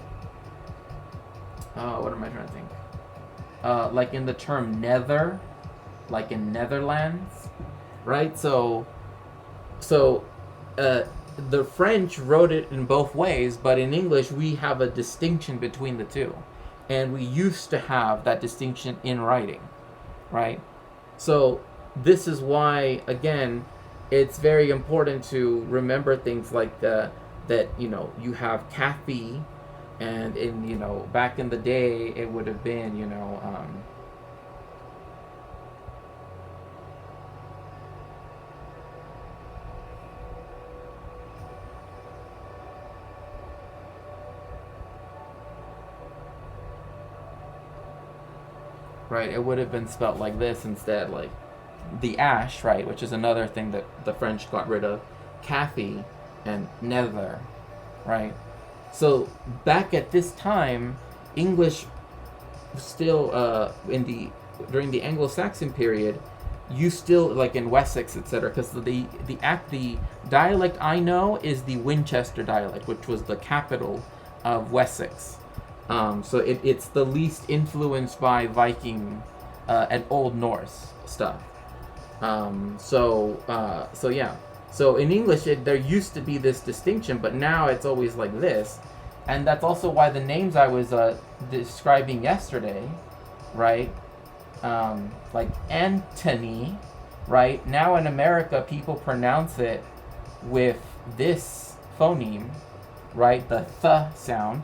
I trying to think? In the term nether, like in Netherlands, right? So the French wrote it in both ways, but in English we have a distinction between the two, and we used to have that distinction in writing, right? So this is why, again, it's very important to remember things like that you have Kathy, and in back in the day it would have been right, it would have been spelt like this instead, like the ash, right, which is another thing that the French got rid of, Kathy and nether, right? So back at this time, English still during the Anglo-Saxon period, you still, like in Wessex, etc., because the dialect I know is the Winchester dialect, which was the capital of Wessex. So it's the least influenced by Viking and Old Norse stuff. So yeah. So in English, there used to be this distinction, but now it's always like this. And that's also why the names I was describing yesterday, right? Like Anthony, right? Now in America, people pronounce it with this phoneme, right? The th sound,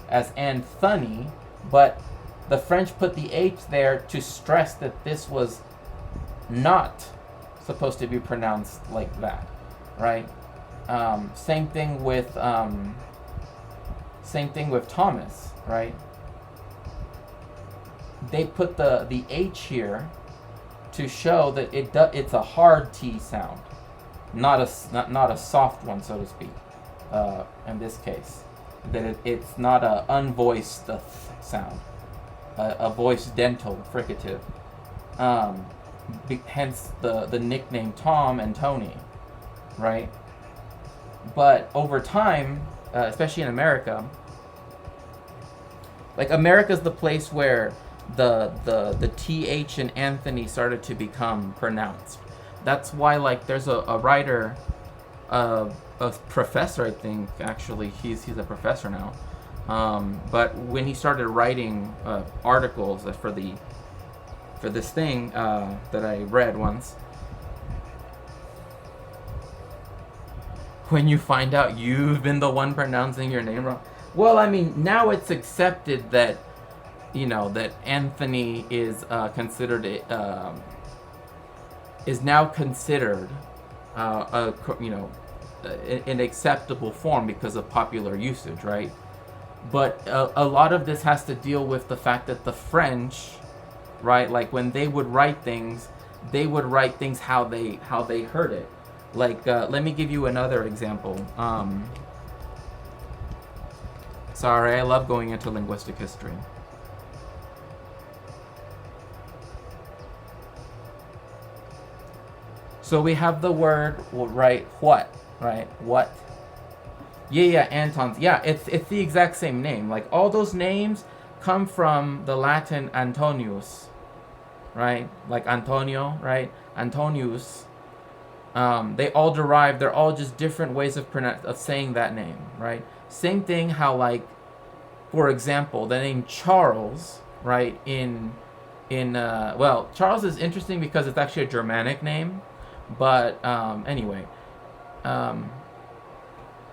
as Anthony, but the French put the H there to stress that this was not supposed to be pronounced like that, right? Same thing with Thomas, right? They put the H here to show that it's a hard T sound, not a soft one, so to speak. In this case, that it's not a unvoiced th sound, a voiced dental fricative. Hence the nickname Tom and Tony, right? But over time, especially in America, like America's the place where the TH in Anthony started to become pronounced. That's why, like, there's a writer, a professor, I think, actually, he's a professor now. But when he started writing articles for this thing that I read once, when you find out you've been the one pronouncing your name wrong. Well, I mean, now it's accepted that that Anthony is considered is now considered an acceptable form because of popular usage, right? But a lot of this has to deal with the fact that the French, right, like when they would write things how they heard it. Like, let me give you another example. Sorry, I love going into linguistic history. So we have the word, right, what, right, what? Yeah, Anton's. Yeah, it's the exact same name. Like, all those names come from the Latin Antonius, right? Like Antonio, right? Antonius. They all derive. They're all just different ways of saying that name, right? Same thing. How, like, for example, the name Charles, right? Well, Charles is interesting because it's actually a Germanic name, but anyway,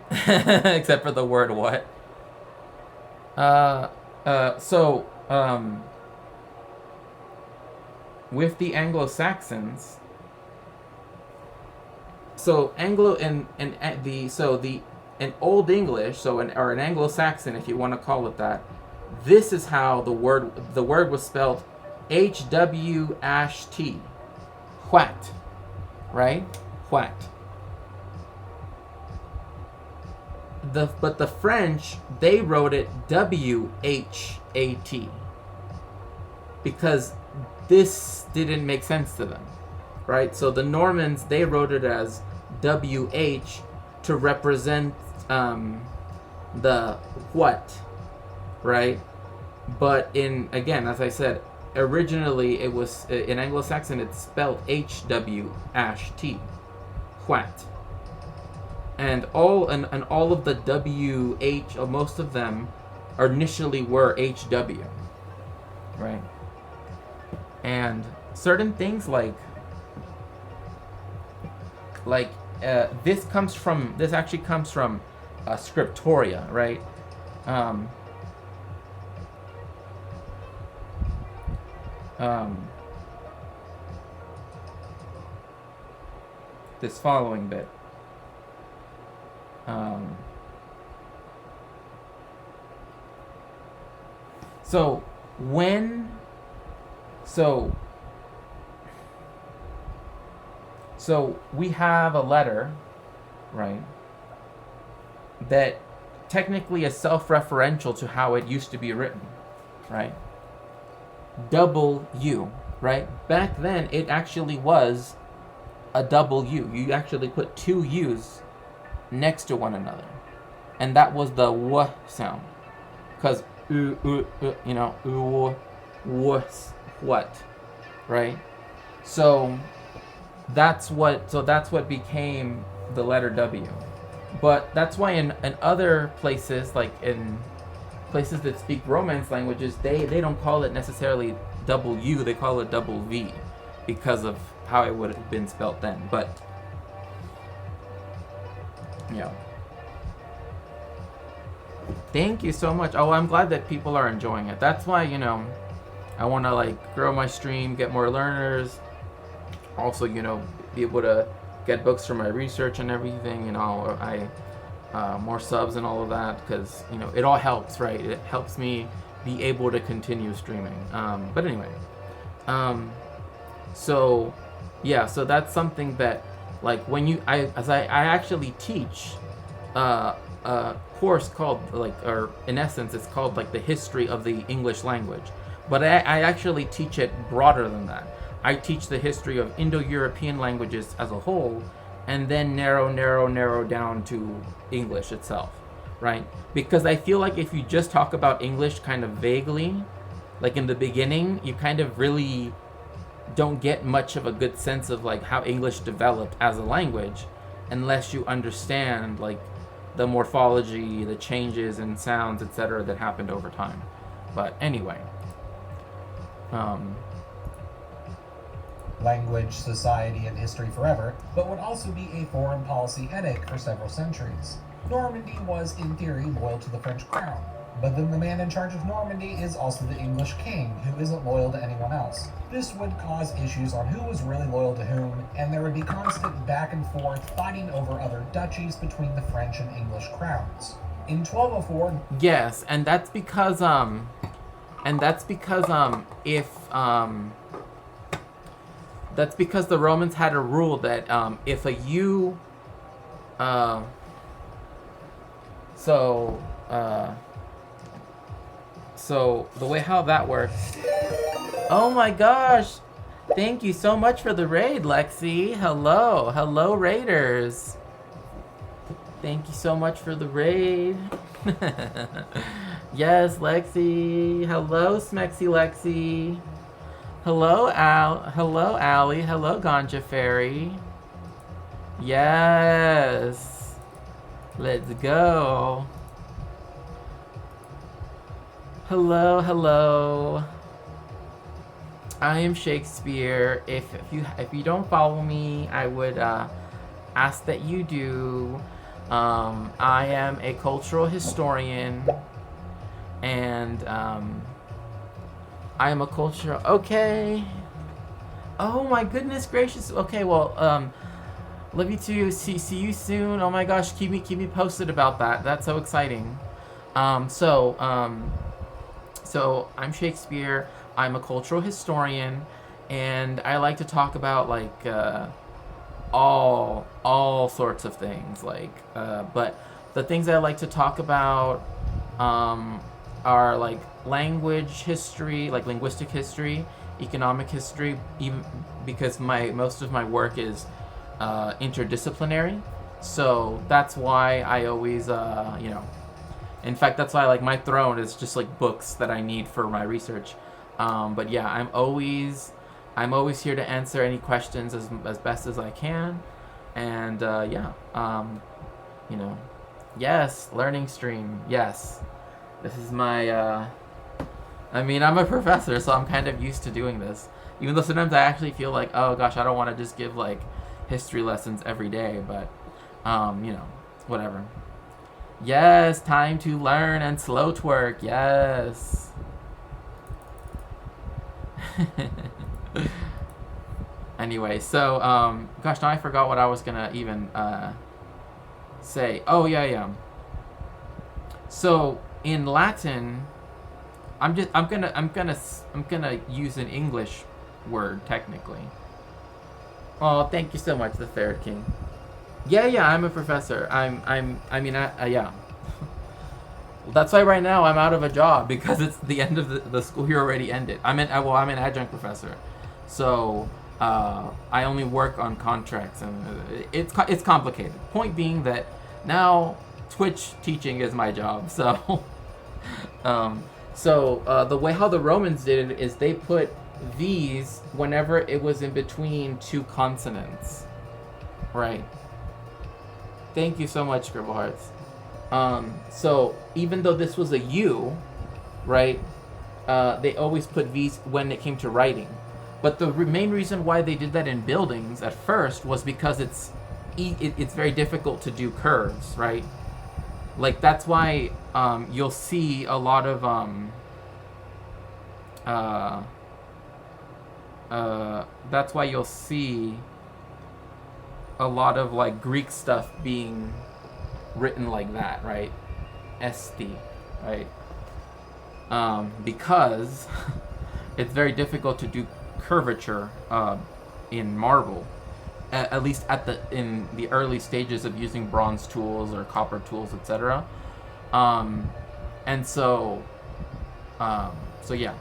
except for the word what. With the Anglo-Saxons. So in Old English, or an Anglo-Saxon, if you want to call it that, this is how the word was spelled, HW-T, what, right? What. But the French, they wrote it WHAT because this didn't make sense to them, right? So the Normans, they wrote it as WH to represent the what, right? But again, as I said, originally it was in Anglo-Saxon. It's spelled HW-T, Hwat. And all of the WH, or most of them, initially were HW, right? And certain things like this actually comes from Scriptoria, right? This following bit. So we have a letter, right, that technically is self-referential to how it used to be written, right? Double U, right? Back then, it actually was a double U. You actually put two U's next to one another, and that was the W sound, because what, right? So that's what became the letter W. But that's why in other places, like in places that speak Romance languages, they don't call it necessarily double U, they call it double V, because of how it would have been spelt then. But yeah. Thank you so much. Oh, I'm glad that people are enjoying it. That's why, I want to like grow my stream, get more learners. Also, be able to get books for my research and everything, more subs and all of that, because, it all helps, right? It helps me be able to continue streaming. But anyway, so that's something that, like, when I actually teach a course called, or in essence, it's called like the history of the English language. But I actually teach it broader than that. I teach the history of Indo-European languages as a whole, and then narrow down to English itself, right? Because I feel like if you just talk about English kind of vaguely, like in the beginning, you kind of really don't get much of a good sense of like how English developed as a language, unless you understand like the morphology, the changes in sounds, etc., that happened over time. But anyway, language, society, and history forever, but would also be a foreign policy headache for several centuries. Normandy was, in theory, loyal to the French crown, but then the man in charge of Normandy is also the English king, who isn't loyal to anyone else. This would cause issues on who was really loyal to whom, and there would be constant back and forth fighting over other duchies between the French and English crowns. In 1204... Yes, and that's because that's because the Romans had a rule that if a U, so the way how that works. Oh my gosh! Thank you so much for the raid, Lexi. Hello raiders. Thank you so much for the raid. Yes, Lexi. Hello, Smexy Lexi. Hello, Allie. Hello, Ganja Fairy. Yes. Let's go. Hello. I am Shakespeare. If you don't follow me, I would ask that you do. I am a cultural historian, and I am a cultural... Okay. Oh my goodness gracious. Okay, well, love you too. See you soon. Oh my gosh, keep me posted about that. That's so exciting. So I'm Shakespeare. I'm a cultural historian, and I like to talk about like all sorts of things. Like, but the things I like to talk about are like language history, like linguistic history, economic history, even because most of my work is interdisciplinary. So that's why I always, in fact, that's why like my throne is just like books that I need for my research. But yeah, I'm always here to answer any questions as best as I can. And yeah, you know, yes, learning stream, yes. This is my, I mean, I'm a professor, so I'm kind of used to doing this. Even though sometimes I actually feel like, oh gosh, I don't want to just give like history lessons every day, but, whatever. Yes, time to learn and slow twerk, yes. Anyway, so, gosh, now I forgot what I was gonna even, say. Oh, yeah. So, in Latin, I'm gonna use an English word technically. Oh, thank you so much, the Third King. Yeah, I'm a professor. Yeah. Well, that's why right now I'm out of a job because it's the end of the school year already ended. I'm an adjunct professor, so I only work on contracts and it's complicated. Point being that now Twitch teaching is my job. So the way how the Romans did it is they put V's whenever it was in between two consonants, right? Thank you so much, Scribble Hearts. So even though this was a U, right, they always put V's when it came to writing. But the main reason why they did that in buildings at first was because it's very difficult to do curves, right? Like that's why you'll see a lot of that's why you'll see a lot of like Greek stuff being written like that, right? Esti, right? Because it's very difficult to do curvature in marble, at least in the early stages of using bronze tools or copper tools, etc. So yeah,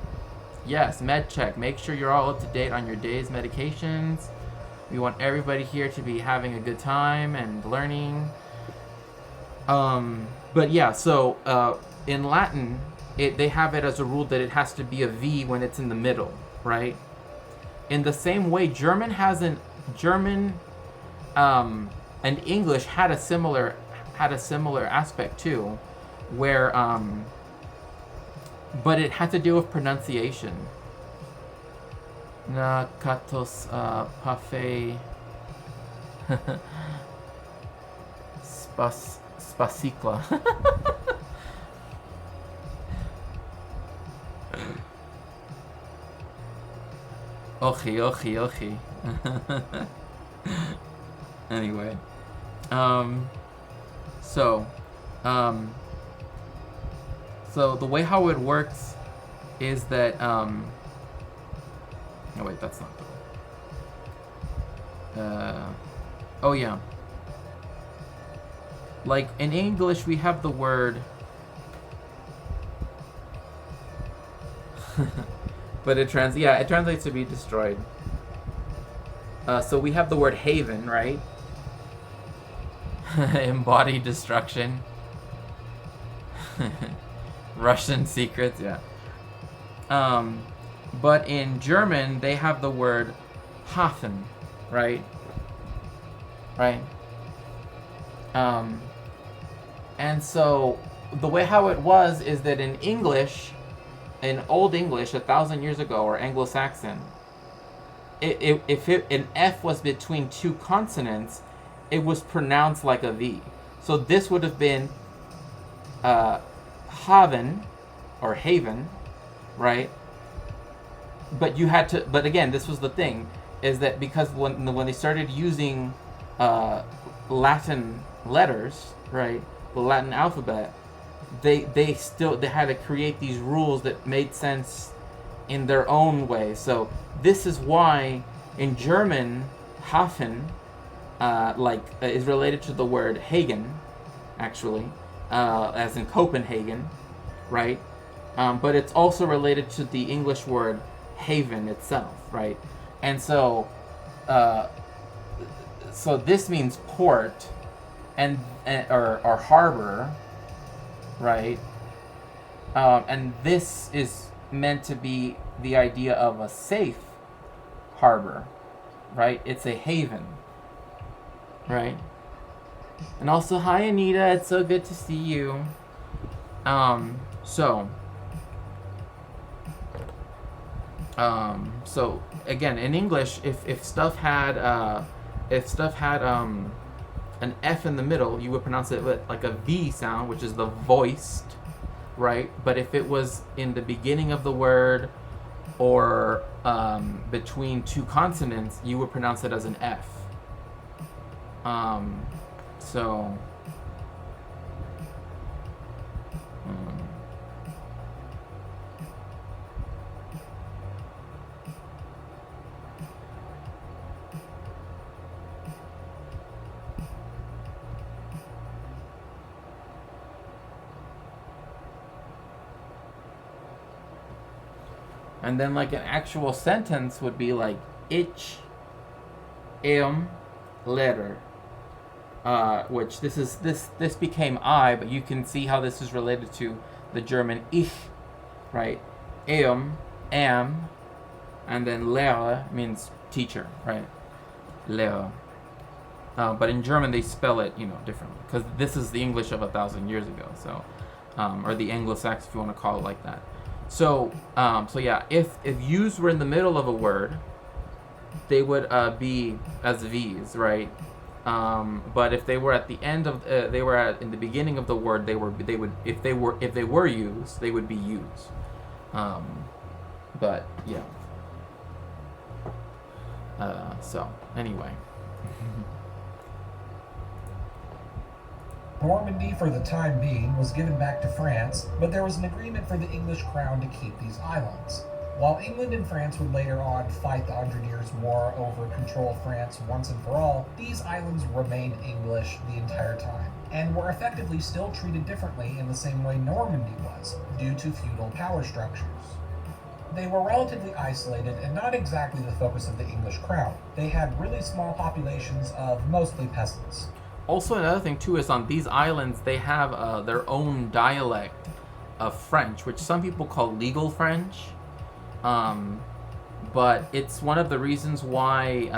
yes, med check. Make sure you're all up to date on your day's medications. We want everybody here to be having a good time and learning. But yeah, so in Latin, they have it as a rule that it has to be a V when it's in the middle, right? In the same way, German and English had a similar aspect too, where but it had to do with pronunciation. Na katos pafe spasicla. Ochi. Anyway, so the way how it works is that oh wait, that's not the. Oh yeah. Like in English, we have the word. But it translates to be destroyed. So we have the word haven, right? Embodied destruction. Russian secrets, yeah. But in German, they have the word Hafen, right? Right? And so the way how it was is that in English, in Old English, 1,000 years ago, or Anglo-Saxon, if an F was between two consonants, it was pronounced like a V. So this would have been Haven, or Haven, right? But you had to. But again, this was the thing, is that because when they started using Latin letters, right, the Latin alphabet, they had to create these rules that made sense in their own way. So this is why in German, Hafen, is related to the word Hagen, actually, as in Copenhagen, right? But it's also related to the English word haven itself, right? And so, so this means port, or harbor, right? And this is meant to be the idea of a safe harbor, right? It's a haven, right? And also, hi Anita, it's so good to see you. So again, in English, if stuff had an F in the middle, you would pronounce it like a V sound, which is the voiced, right? But if it was in the beginning of the word or between two consonants, you would pronounce it as an F. So. And then like an actual sentence would be like ich am letter, which this became I, but you can see how this is related to the German ich, right? Am, and then Lehrer means teacher, right? Lehrer. But in German they spell it, differently, because this is the English of 1,000 years ago. So, or the Anglo-Saxon, if you want to call it like that. So yeah, if U's were in the middle of a word, they would be as V's, right? But if they were at the end of, in the beginning of the word, they would if they were U's, they would be U's. But yeah. So anyway. Normandy, for the time being, was given back to France, but there was an agreement for the English crown to keep these islands. While England and France would later on fight the 100 Years' War over control of France once and for all, these islands remained English the entire time, and were effectively still treated differently in the same way Normandy was, due to feudal power structures. They were relatively isolated and not exactly the focus of the English crown. They had really small populations of mostly peasants. Also, another thing too is on these islands they have their own dialect of French, which some people call legal French. But it's one of the reasons why.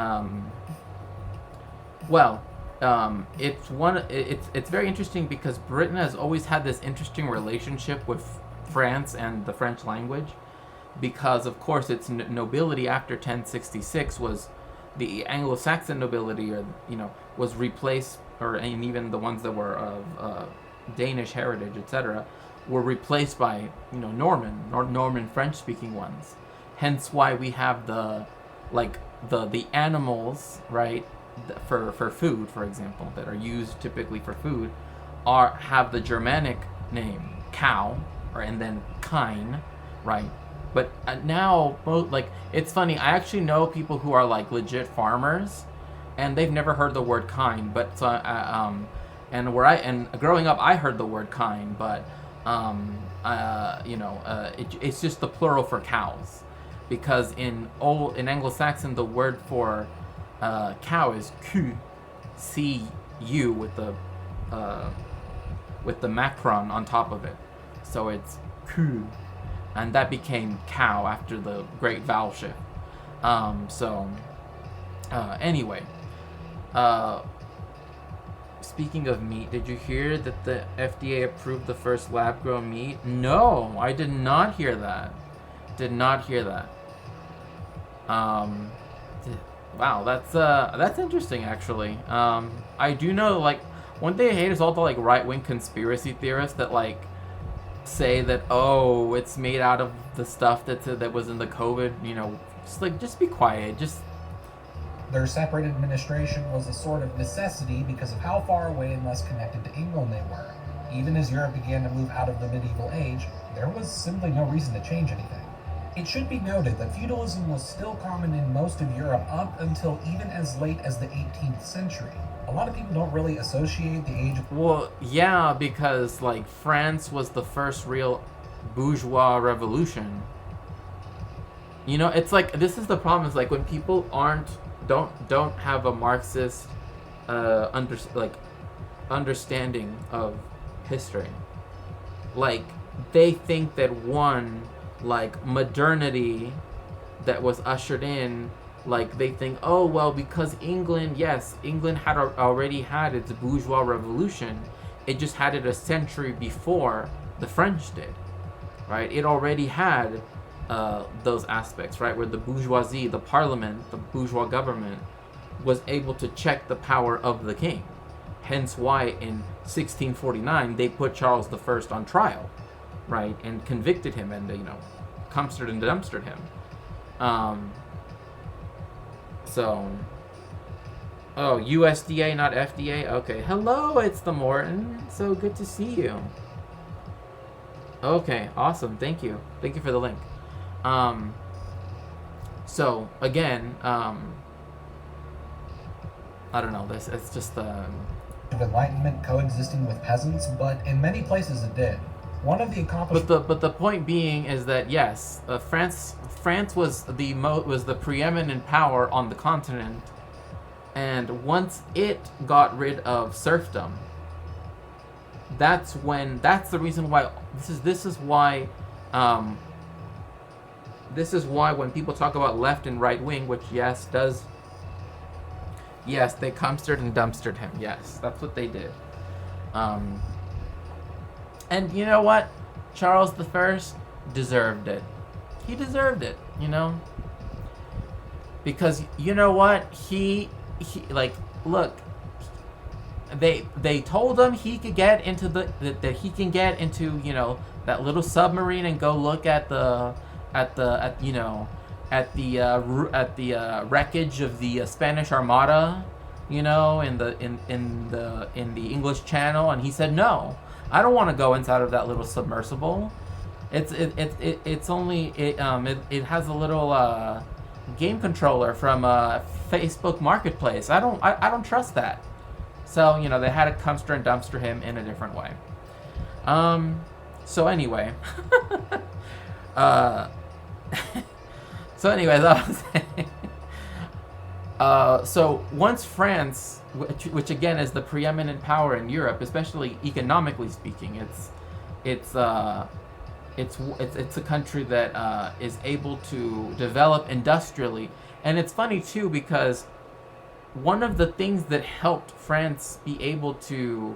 It's very interesting because Britain has always had this interesting relationship with France and the French language, because of course its nobility after 1066 was the Anglo-Saxon nobility, or was replaced, and even the ones that were of Danish heritage, etc., were replaced by Norman French-speaking ones. Hence why we have the animals, right, for food, for example, that are used typically for food, have the Germanic name cow, and then kine, right? But now, it's funny. I actually know people who are legit farmers, and they've never heard the word kine. But and growing up, I heard the word kine, but it's just the plural for cows, because in Anglo-Saxon the word for cow is cu, cu with the macron on top of it, so it's cu. And that became cow after the Great Vowel Shift. Anyway. Speaking of meat, did you hear that the FDA approved the first lab-grown meat? No, I did not hear that. Wow, that's interesting, actually. I do know, one thing I hate is all the, right-wing conspiracy theorists that, say that it's made out of the stuff that was in the COVID, just be quiet. Their separate administration was a sort of necessity because of how far away and less connected to England they were. Even as Europe began to move out of the medieval age, there was simply no reason to change anything. It should be noted that feudalism was still common in most of Europe up until even as late as the 18th century. A lot of people don't really associate the age of... Well, yeah, because, France was the first real bourgeois revolution. It's this is the problem, is, when people don't have a Marxist, understanding of history. They think that one like modernity that was ushered in. Like they think, oh well, because England, yes, England had already had its bourgeois revolution. It just had it a century before the French did, right? It already had those aspects, right, where the bourgeoisie, the parliament, the bourgeois government was able to check the power of the king. Hence why in 1649 they put Charles I on trial, right, and convicted him and cumstered and dumpstered him. So, oh, USDA, not FDA? Okay. Hello, it's the Morton. So good to see you. Okay, awesome. Thank you. Thank you for the link. So, again, I don't know, it's just... of Enlightenment coexisting with peasants, but in many places it did. One of the accomplishments... But the point being is that, yes, France was the preeminent power on the continent, and once it got rid of serfdom, that's the reason why this is why when people talk about left and right wing, which yes, they cumstered and dumpstered him. Yes, that's what they did. And you know what? Charles I deserved it. He deserved it, because you know what? He like, look, they told him he could get into that he can get into that little submarine and go look at the wreckage of the Spanish Armada, in the English Channel, and he said no, I don't want to go inside of that little submersible. It has a little game controller from Facebook Marketplace. I don't trust that. So they had to cumster and dumpster him in a different way. So anyway, so once France, which again is the preeminent power in Europe, especially economically speaking, it's a country that is able to develop industrially. And it's funny too, because one of the things that helped France be able to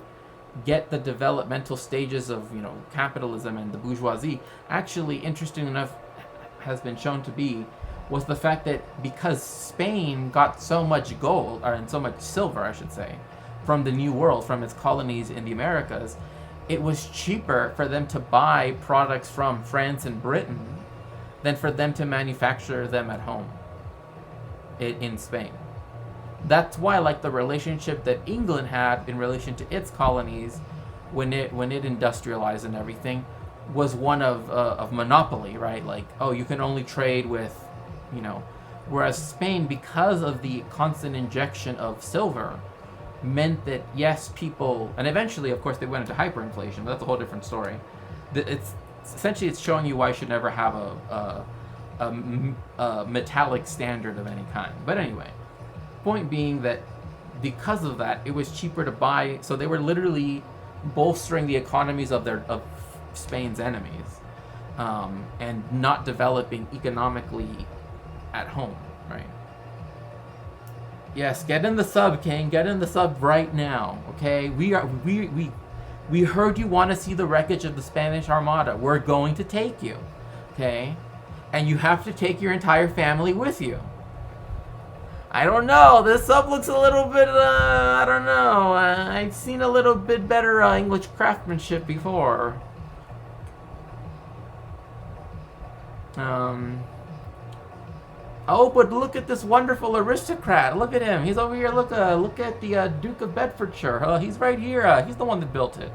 get the developmental stages of capitalism and the bourgeoisie, actually, interesting enough, has been shown to be, was the fact that because Spain got so much gold, or so much silver, I should say, from the New World, from its colonies in the Americas, it was cheaper for them to buy products from France and Britain than for them to manufacture them at home in Spain. That's why, like, the relationship that England had in relation to its colonies when it industrialized and everything was one of monopoly, right? Like, oh, you can only trade with, whereas Spain, because of the constant injection of silver, meant that, yes, people, and eventually, of course, they went into hyperinflation, but that's a whole different story. It's showing you why you should never have a metallic standard of any kind. But anyway, point being that because of that, it was cheaper to buy, so they were literally bolstering the economies of Spain's enemies, and not developing economically at home, right? Yes, get in the sub, King. Get in the sub right now, okay? We heard you want to see the wreckage of the Spanish Armada. We're going to take you, okay? And you have to take your entire family with you. I don't know. This sub looks a little bit, I don't know. I've seen a little bit better English craftsmanship before. Oh, but look at this wonderful aristocrat. Look at him. He's over here. Look at the Duke of Bedfordshire. He's right here. He's the one that built it.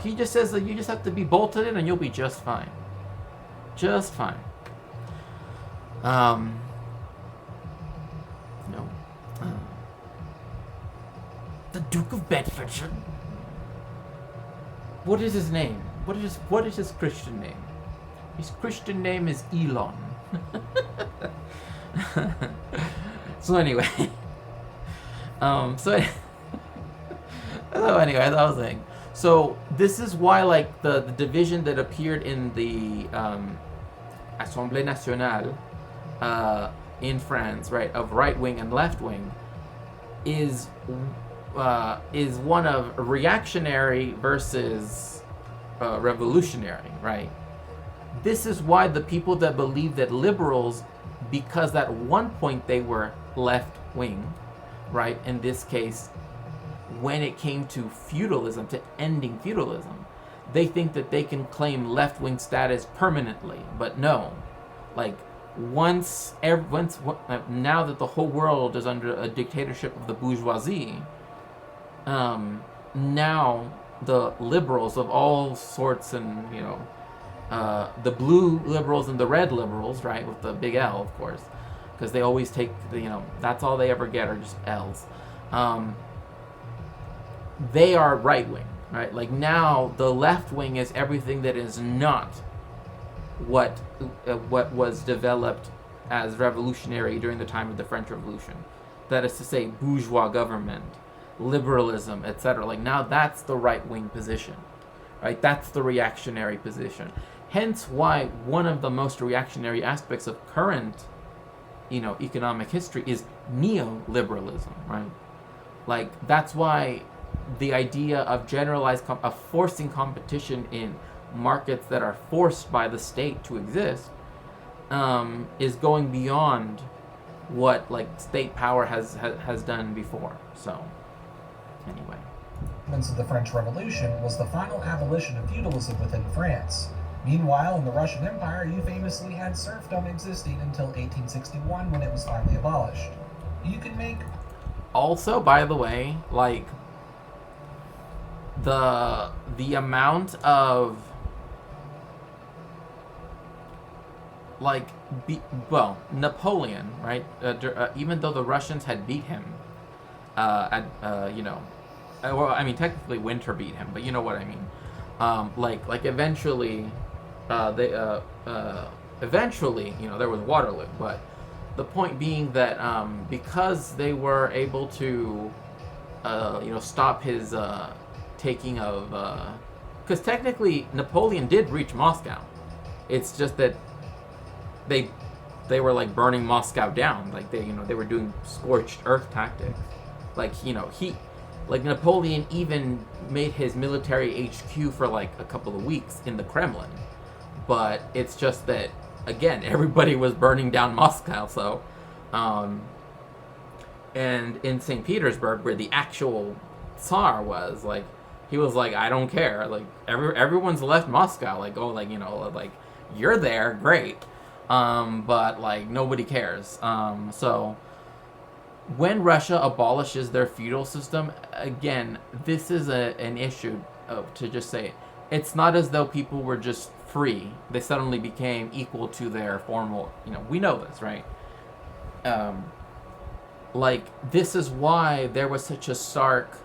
He just says that you just have to be bolted in and you'll be just fine. Just fine. The Duke of Bedfordshire. What is his name? What is his Christian name? His Christian name is Elon. So anyway, so anyway, as I was saying, so this is why, like, the division that appeared in the Assemblée Nationale in France, right, of right wing and left wing, is one of reactionary versus revolutionary, right? This is why the people that believe that liberals, because at one point they were left wing, right? In this case, when it came to feudalism, to ending feudalism, they think that they can claim left wing status permanently. But no, like once now that the whole world is under a dictatorship of the bourgeoisie, now the liberals of all sorts, and the blue liberals and the red liberals, right, with the big L, of course, because they always take that's all they ever get are just L's. They are right wing, right? Like now the left wing is everything that is not what was developed as revolutionary during the time of the French Revolution. That is to say, bourgeois government, liberalism, etc. Like now that's the right wing position, right? That's the reactionary position. Hence why one of the most reactionary aspects of current, economic history is neoliberalism, right? Like that's why the idea of of forcing competition in markets that are forced by the state to exist is going beyond what like state power has done before. So anyway, of the French Revolution was the final abolition of feudalism within France. Meanwhile, in the Russian Empire, you famously had serfdom existing until 1861 when it was finally abolished. You can make... Also, by the way, like, the amount of, like, Napoleon, right? Even though the Russians had beat him, well, I mean, technically Winter beat him, but you know what I mean. Like eventually, eventually, there was Waterloo, but the point being that because they were able to, stop his taking of, because technically Napoleon did reach Moscow. It's just that they were like burning Moscow down, like they were doing scorched earth tactics, like like Napoleon even made his military HQ for like a couple of weeks in the Kremlin. But it's just that, again, everybody was burning down Moscow. So, and in St. Petersburg, where the actual Tsar was, like, he was like, I don't care. Like, everyone's left Moscow. Like, oh, like, like, you're there, great. But, like, nobody cares. So... when Russia abolishes their feudal system, again, this is an issue to just say. It's not as though people were just free. They suddenly became equal to their formal, we know this, right? Like, this is why there was such a stark,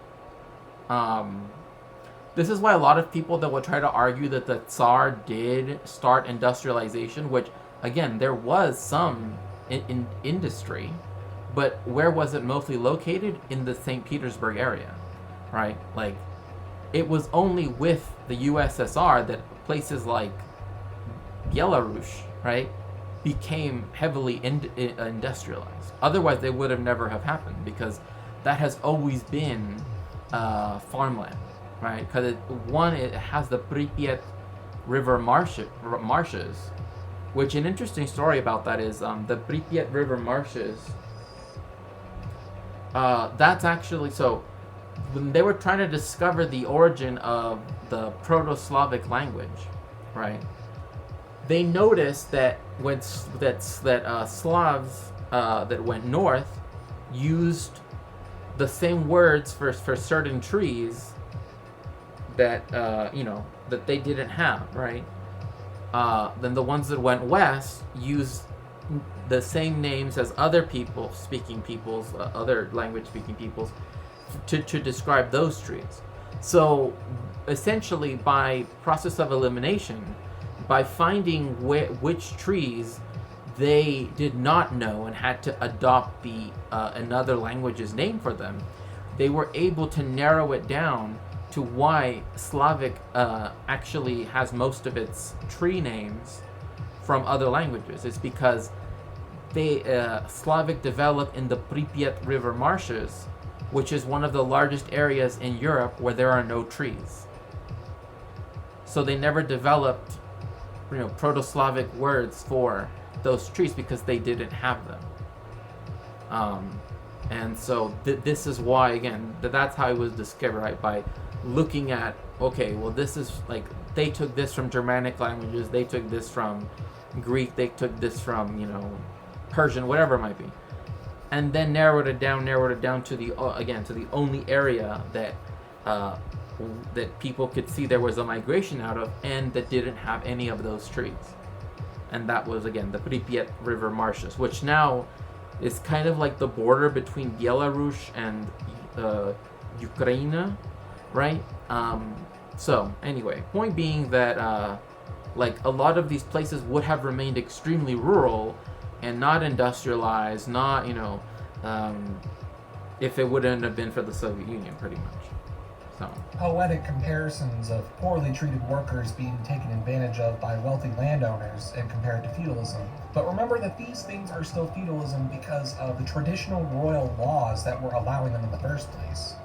this is why a lot of people that would try to argue that the Tsar did start industrialization, which, again, there was some in industry, but where was it mostly located? In the St. Petersburg area, right? Like, it was only with the USSR that places like Belarus, right, became heavily industrialized. Otherwise, they would have never have happened, because that has always been farmland, right? Because it has the Pripyat River marshes, which an interesting story about that is the Pripyat River marshes. That's actually, so when they were trying to discover the origin of the Proto-Slavic language, right? They noticed that Slavs that went north used the same words for certain trees that that they didn't have, right? Then the ones that went west used the same names as other other language speaking peoples, to describe those trees. So essentially, by process of elimination, by finding which trees they did not know and had to adopt the another language's name for them, they were able to narrow it down to why Slavic actually has most of its tree names from other languages. It's because Slavic developed in the Pripyat River marshes, which is one of the largest areas in Europe where there are no trees. So they never developed, Proto-Slavic words for those trees because they didn't have them. And so this is why, again, that's how it was discovered, right? By looking at, okay, well, this is like, they took this from Germanic languages, they took this from Greek, they took this from, Persian, whatever it might be. And then narrowed it down to the only area that that people could see there was a migration out of, and that didn't have any of those trees. And that was, again, the Pripyat River marshes, which now is kind of like the border between Belarus and Ukraine, right? So anyway, point being that like a lot of these places would have remained extremely rural and not industrialized, not if it wouldn't have been for the Soviet Union, pretty much. So poetic comparisons of poorly treated workers being taken advantage of by wealthy landowners and compared to feudalism. But remember that these things are still feudalism because of the traditional royal laws that were allowing them in the first place.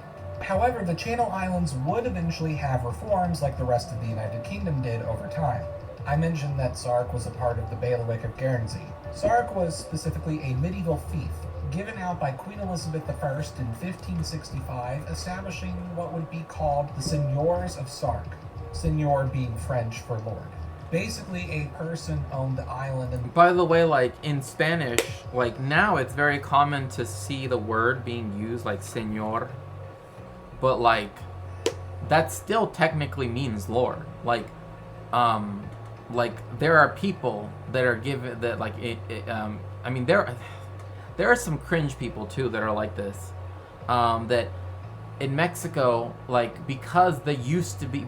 However, the Channel Islands would eventually have reforms like the rest of the United Kingdom did over time. I mentioned that Sark was a part of the bailiwick of Guernsey. Sark was specifically a medieval fief given out by Queen Elizabeth I in 1565, establishing what would be called the Seigneurs of Sark, seigneur being French for lord. Basically, a person owned the island. And by the way, like in Spanish, like now it's very common to see the word being used like señor, but like that still technically means lord. Like there are people that are given that like I mean there are some cringe people too that are like this, that in Mexico, like because they used to be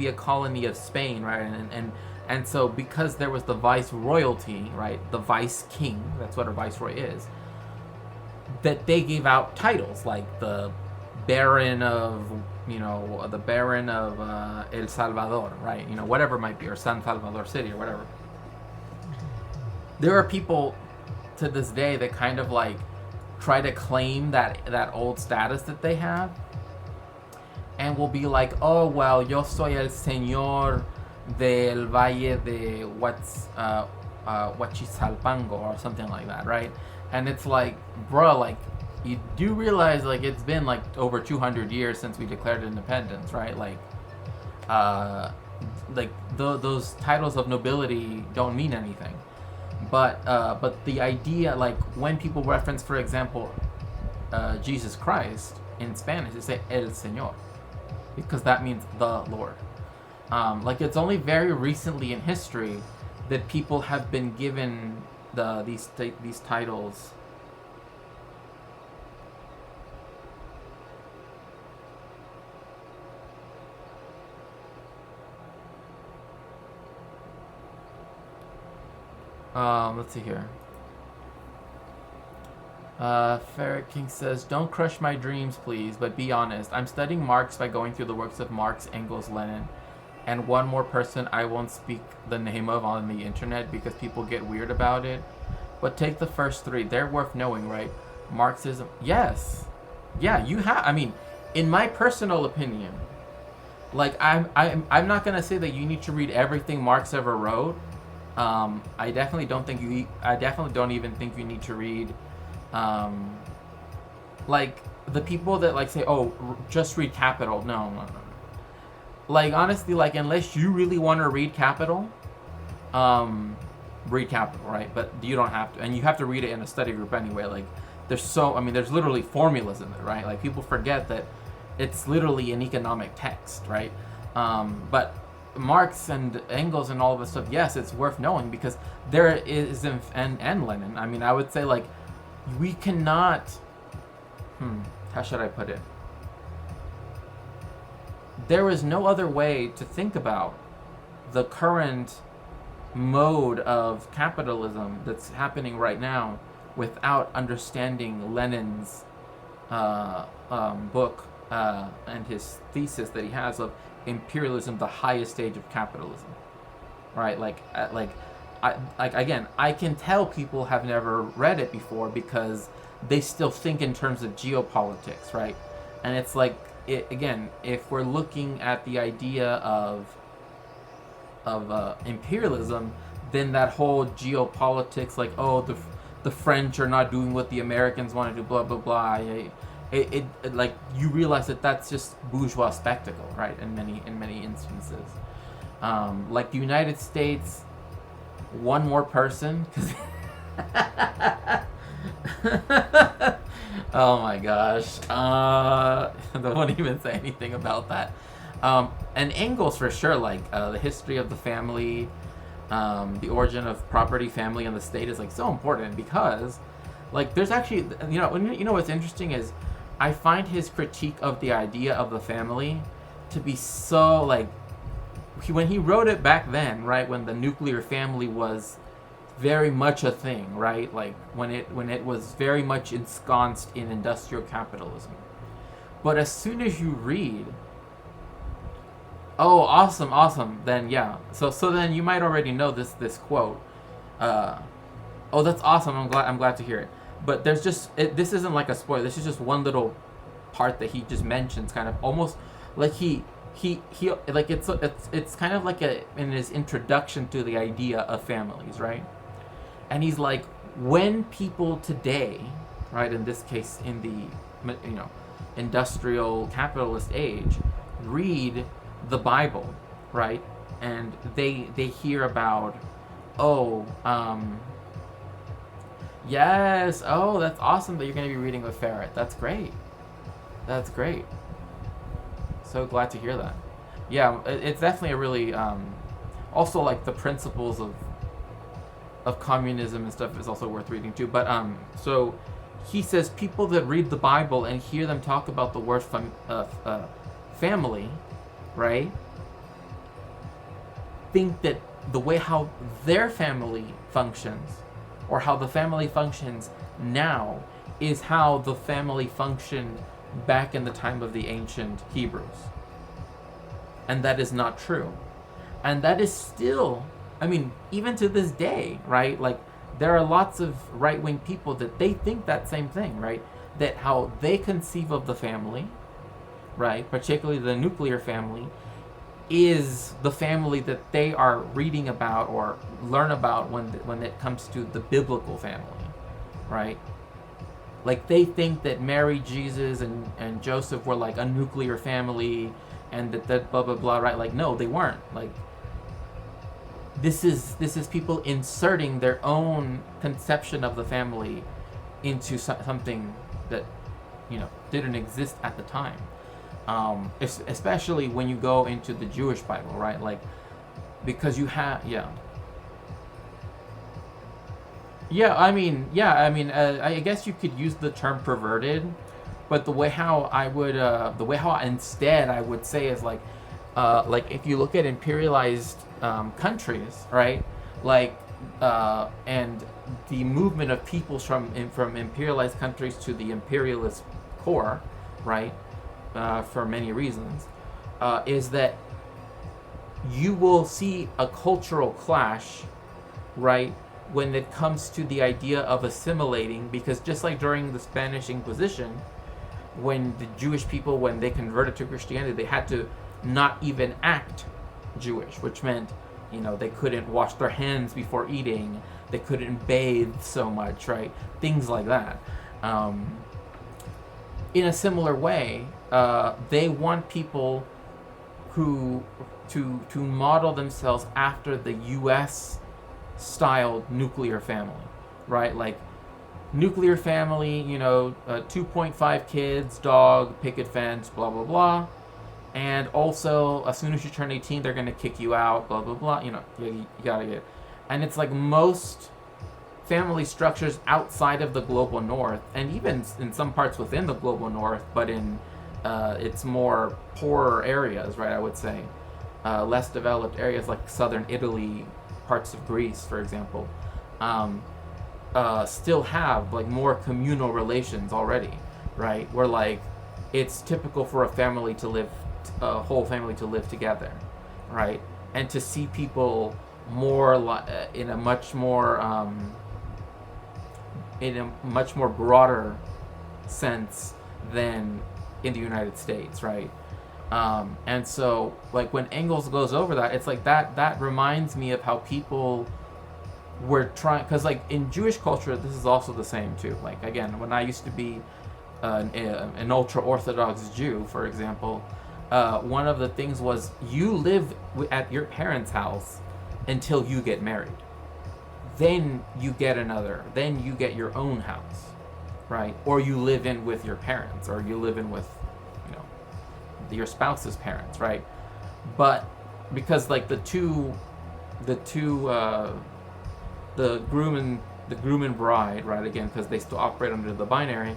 a colony of Spain, right? And so because there was the vice royalty, right, the vice king, that's what a viceroy is, that they gave out titles like the Baron of El Salvador, right? Whatever it might be, or San Salvador City or whatever. There are people to this day that kind of like try to claim that old status that they have, and will be like, oh well, yo soy el señor del valle de Huachisalpango or something like that, right? And it's like, bruh, like you do realize like it's been like over 200 years since we declared independence, right? Those titles of nobility don't mean anything. But the idea, like when people reference, for example, Jesus Christ in Spanish, they say El Señor, because that means the Lord. Like it's only very recently in history that people have been given these titles. Let's see here. Ferret King says, don't crush my dreams, please, but be honest. I'm studying Marx by going through the works of Marx, Engels, Lenin, and one more person I won't speak the name of on the internet because people get weird about it. But take the first three. They're worth knowing, right? Marxism. Yes. Yeah, you have. I mean, in my personal opinion, like I'm not gonna say that you need to read everything Marx ever wrote. I definitely don't even think you need to read, like the people that like say, oh, just read Capital. No. Like honestly, like unless you really want to read Capital, read Capital, right? But you don't have to, and you have to read it in a study group anyway. Like there's literally formulas in it, right? Like people forget that it's literally an economic text, right? But Marx and Engels and all of this stuff, yes, it's worth knowing because there is and Lenin. I mean, I would say like we cannot. How should I put it? There is no other way to think about the current mode of capitalism that's happening right now without understanding Lenin's book and his thesis that he has of imperialism, the highest stage of capitalism, right? Like I can tell people have never read it before because they still think in terms of geopolitics, right? And it's like, again, if we're looking at the idea of imperialism, then that whole geopolitics, like, oh, the French are not doing what the Americans want to do, blah blah blah. It like, you realize that that's just bourgeois spectacle, right? In many instances, like the United States, one more person, because oh my gosh, I won't even say anything about that. And Engels for sure, like, the history of the family, the origin of property, family, and the state is like so important because, like, there's actually, what's interesting is I find his critique of the idea of the family to be so, like, when he wrote it back then, right, when the nuclear family was very much a thing, right, like when it was very much ensconced in industrial capitalism. But as soon as you read, oh, awesome, then yeah, so then you might already know this quote. Oh, that's awesome. I'm glad to hear it. But there's just this isn't like a spoiler. This is just one little part that he just mentions, kind of almost like he like, it's kind of like in his introduction to the idea of families, right? And he's like, when people today, right, in this case in the industrial capitalist age, read the Bible, right, and they hear about, oh, yes, oh, that's awesome that you're going to be reading with Ferret. That's great. So glad to hear that. Yeah, it's definitely a really, also, like, the principles of communism and stuff is also worth reading too. But so he says people that read the Bible and hear them talk about the word family, right, think that the way how their family functions, or how the family functions now, is how the family functioned back in the time of the ancient Hebrews. And that is not true. And that is still, I mean, even to this day, right? Like, there are lots of right-wing people that they think that same thing, right? That how they conceive of the family, right, particularly the nuclear family, is the family that they are reading about or learn about when it comes to the biblical family, right? Like, they think that Mary, Jesus, and Joseph were like a nuclear family, and that blah blah blah, right? Like, no, they weren't. Like, this is people inserting their own conception of the family into something that didn't exist at the time. Especially when you go into the Jewish Bible, right? Like, because you have, I guess you could use the term perverted, but the way how instead I would say is like if you look at imperialized countries, right? Like, and the movement of peoples from imperialized countries to the imperialist core, right? For many reasons, is that you will see a cultural clash, right, when it comes to the idea of assimilating, because just like during the Spanish Inquisition, when the Jewish people, when they converted to Christianity, they had to not even act Jewish, which meant, they couldn't wash their hands before eating, they couldn't bathe so much, right, things like that. In a similar way, they want people who to model themselves after the U.S. styled nuclear family, right? Like, nuclear family, 2.5 kids, dog, picket fence, blah blah blah, and also as soon as you turn 18, they're gonna kick you out, blah blah blah. You gotta get, and it's like most family structures outside of the global north, and even in some parts within the global north, but in its more poorer areas, right, I would say, less developed areas like southern Italy, parts of Greece, for example, still have like more communal relations already, right, where like it's typical for a whole family to live together, right, and to see people more in a much more broader sense than in the United States, right? And so, like, when Engels goes over that, it's like that reminds me of how people were trying, because like in Jewish culture, this is also the same too. Like, again, when I used to be an ultra Orthodox Jew, for example, one of the things was you live at your parents' house until you get married. Then you get then you get your own house, right? Or you live in with your parents, or you live in with, you know, your spouse's parents, right? But because like the groom and bride, right? Again, because they still operate under the binary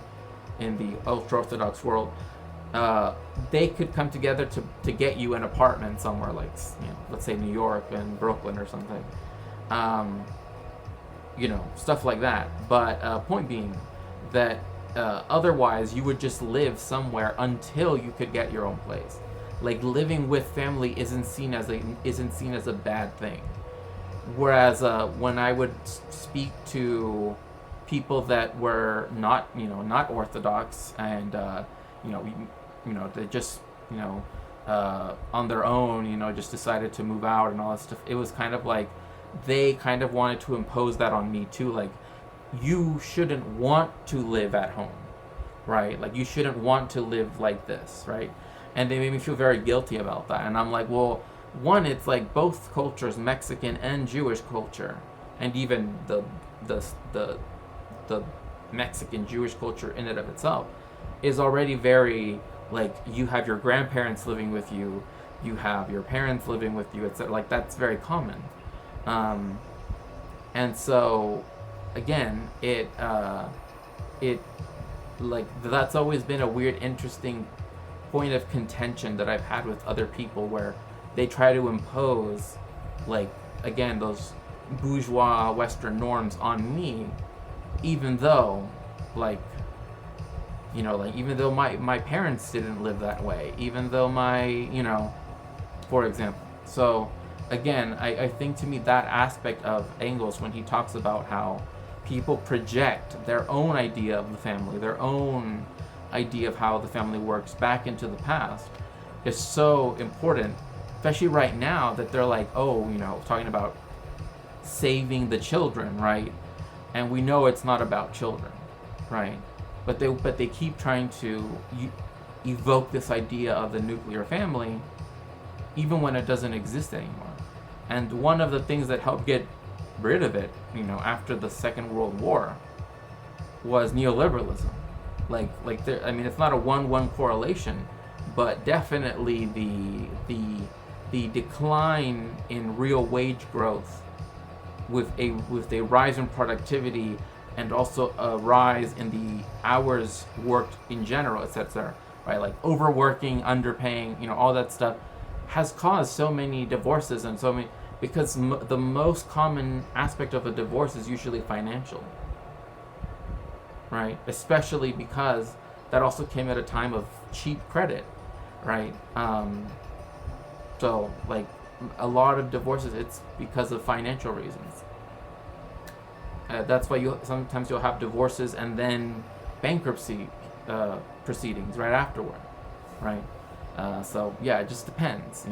in the ultra Orthodox world, they could come together to get you an apartment somewhere, like, you know, let's say New York and Brooklyn or something, you know, stuff like that. But point being that otherwise you would just live somewhere until you could get your own place. Like, living with family isn't seen as a bad thing. Whereas when I would speak to people that were not Orthodox, and they just, on their own, just decided to move out and all that stuff, it was kind of like they kind of wanted to impose that on me too. Like, you shouldn't want to live at home, right? Like, you shouldn't want to live like this, right? And they made me feel very guilty about that. And I'm like, well, one, it's like both cultures, Mexican and Jewish culture, and even the Mexican Jewish culture in and of itself is already very, like, you have your grandparents living with you, you have your parents living with you, etc. Like, that's very common. And so, again, it like, that's always been a weird, interesting point of contention that I've had with other people, where they try to impose, like, again, those bourgeois Western norms on me, even though, like, even though my parents didn't live that way, even though for example. So, again, I think, to me, that aspect of Engels, when he talks about how people project their own idea of the family, their own idea of how the family works back into the past, is so important, especially right now, that they're like, talking about saving the children, right? And we know it's not about children, right? But they keep trying to evoke this idea of the nuclear family, even when it doesn't exist anymore. And one of the things that helped get rid of it, after the Second World War, was neoliberalism. Like there, I mean, it's not a 1-1 correlation, but definitely the decline in real wage growth, with a rise in productivity, and also a rise in the hours worked in general, etc. Right, like overworking, underpaying, all that stuff, has caused so many divorces, and so many, because the most common aspect of a divorce is usually financial, right? Especially because that also came at a time of cheap credit, right? So, like, a lot of divorces, it's because of financial reasons. That's why sometimes you'll have divorces and then bankruptcy proceedings right afterward, right? So yeah, it just depends,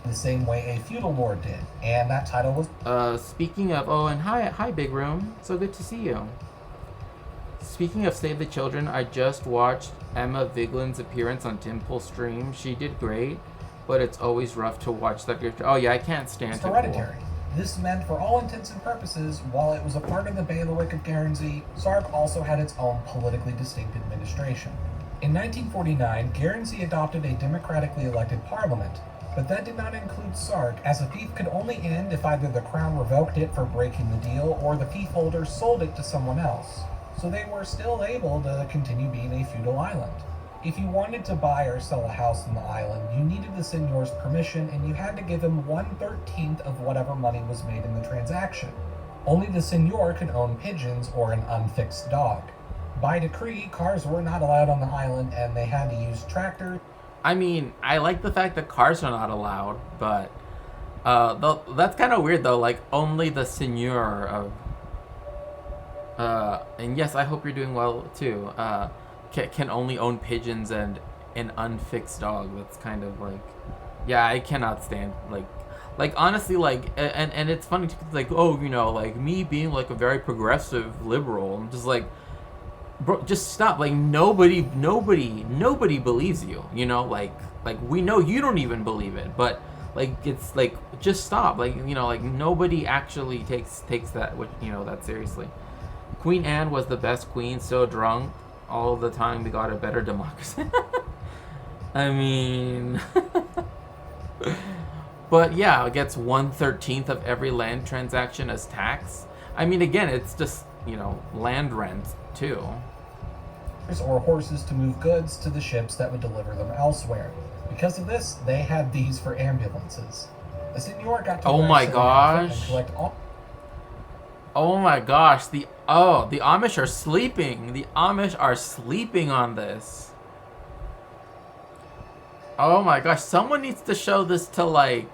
The same way a feudal lord did, and that title was. Speaking of, and hi, Big Room. So good to see you. Speaking of Save the Children, I just watched Emma Viglin's appearance on Timple's stream. She did great, but it's always rough to watch that character. Oh yeah, I can't stand Temple. Hereditary. This meant, for all intents and purposes, while it was a part of the bailiwick of Guernsey, Sark also had its own politically distinct administration. In 1949, Guernsey adopted a democratically elected parliament, but that did not include Sark, as a fief could only end if either the crown revoked it for breaking the deal or the fief holder sold it to someone else. So they were still able to continue being a feudal island. If you wanted to buy or sell a house on the island, you needed the seigneur's permission, and you had to give him 1/13 of whatever money was made in the transaction. Only the seigneur could own pigeons or an unfixed dog. By decree, cars were not allowed on the island, and they had to use tractors. I mean, I like the fact that cars are not allowed, but that's kind of weird though. Like only the seigneur of and yes, I hope you're doing well too. Can only own pigeons and an unfixed dog. That's kind of like, yeah, I cannot stand like honestly like and it's funny too, 'cause, like, oh, you know, like me being like a very progressive liberal. I'm just like, bro, just stop. Like nobody believes you. You know, like we know you don't even believe it, but like it's like just stop. Like, you know, like nobody actually takes that, you know, that seriously. Queen Anne was the best queen, so drunk all the time we got a better democracy. I mean, but yeah, it gets 1/13 of every land transaction as tax. I mean, again, it's just, you know, land rent too. Or horses to move goods to the ships that would deliver them elsewhere. Because of this, they had these for ambulances. The seigneur got to Oh wear a my silly outfit gosh. and collect all. Oh my gosh, the Amish are sleeping. The Amish are sleeping on this. Oh my gosh, someone needs to show this to like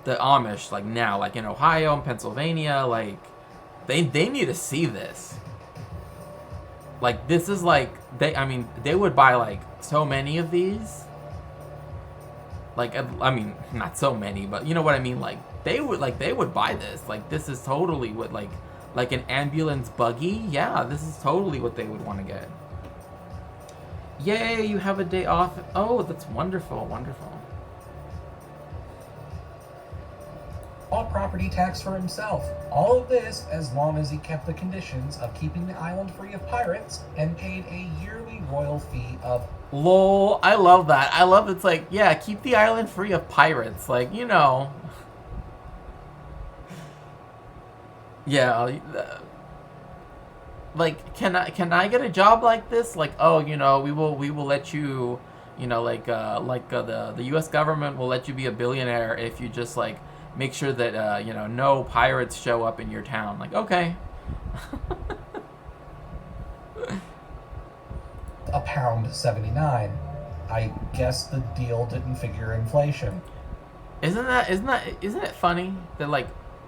the Amish, like now, like in Ohio and Pennsylvania, like they need to see this. Like this is like I mean, they would buy like so many of these. Like, I mean, not so many, but you know what I mean. Like they would buy this. Like this is totally what like an ambulance buggy. Yeah, this is totally what they would want to get. Yay, you have a day off. Oh, that's wonderful, wonderful. All property tax for himself. All of this as long as he kept the conditions of keeping the island free of pirates and paid a yearly royal fee of. Lol, I love that. I love it's like, yeah, keep the island free of pirates. Like, you know. Yeah. Like, can I get a job like this? Like, oh, you know, we will let you, you know, the U.S. government will let you be a billionaire if you just like make sure that you know, no pirates show up in your town. Like, okay. £1.79. I guess the deal didn't figure inflation. Isn't it funny that like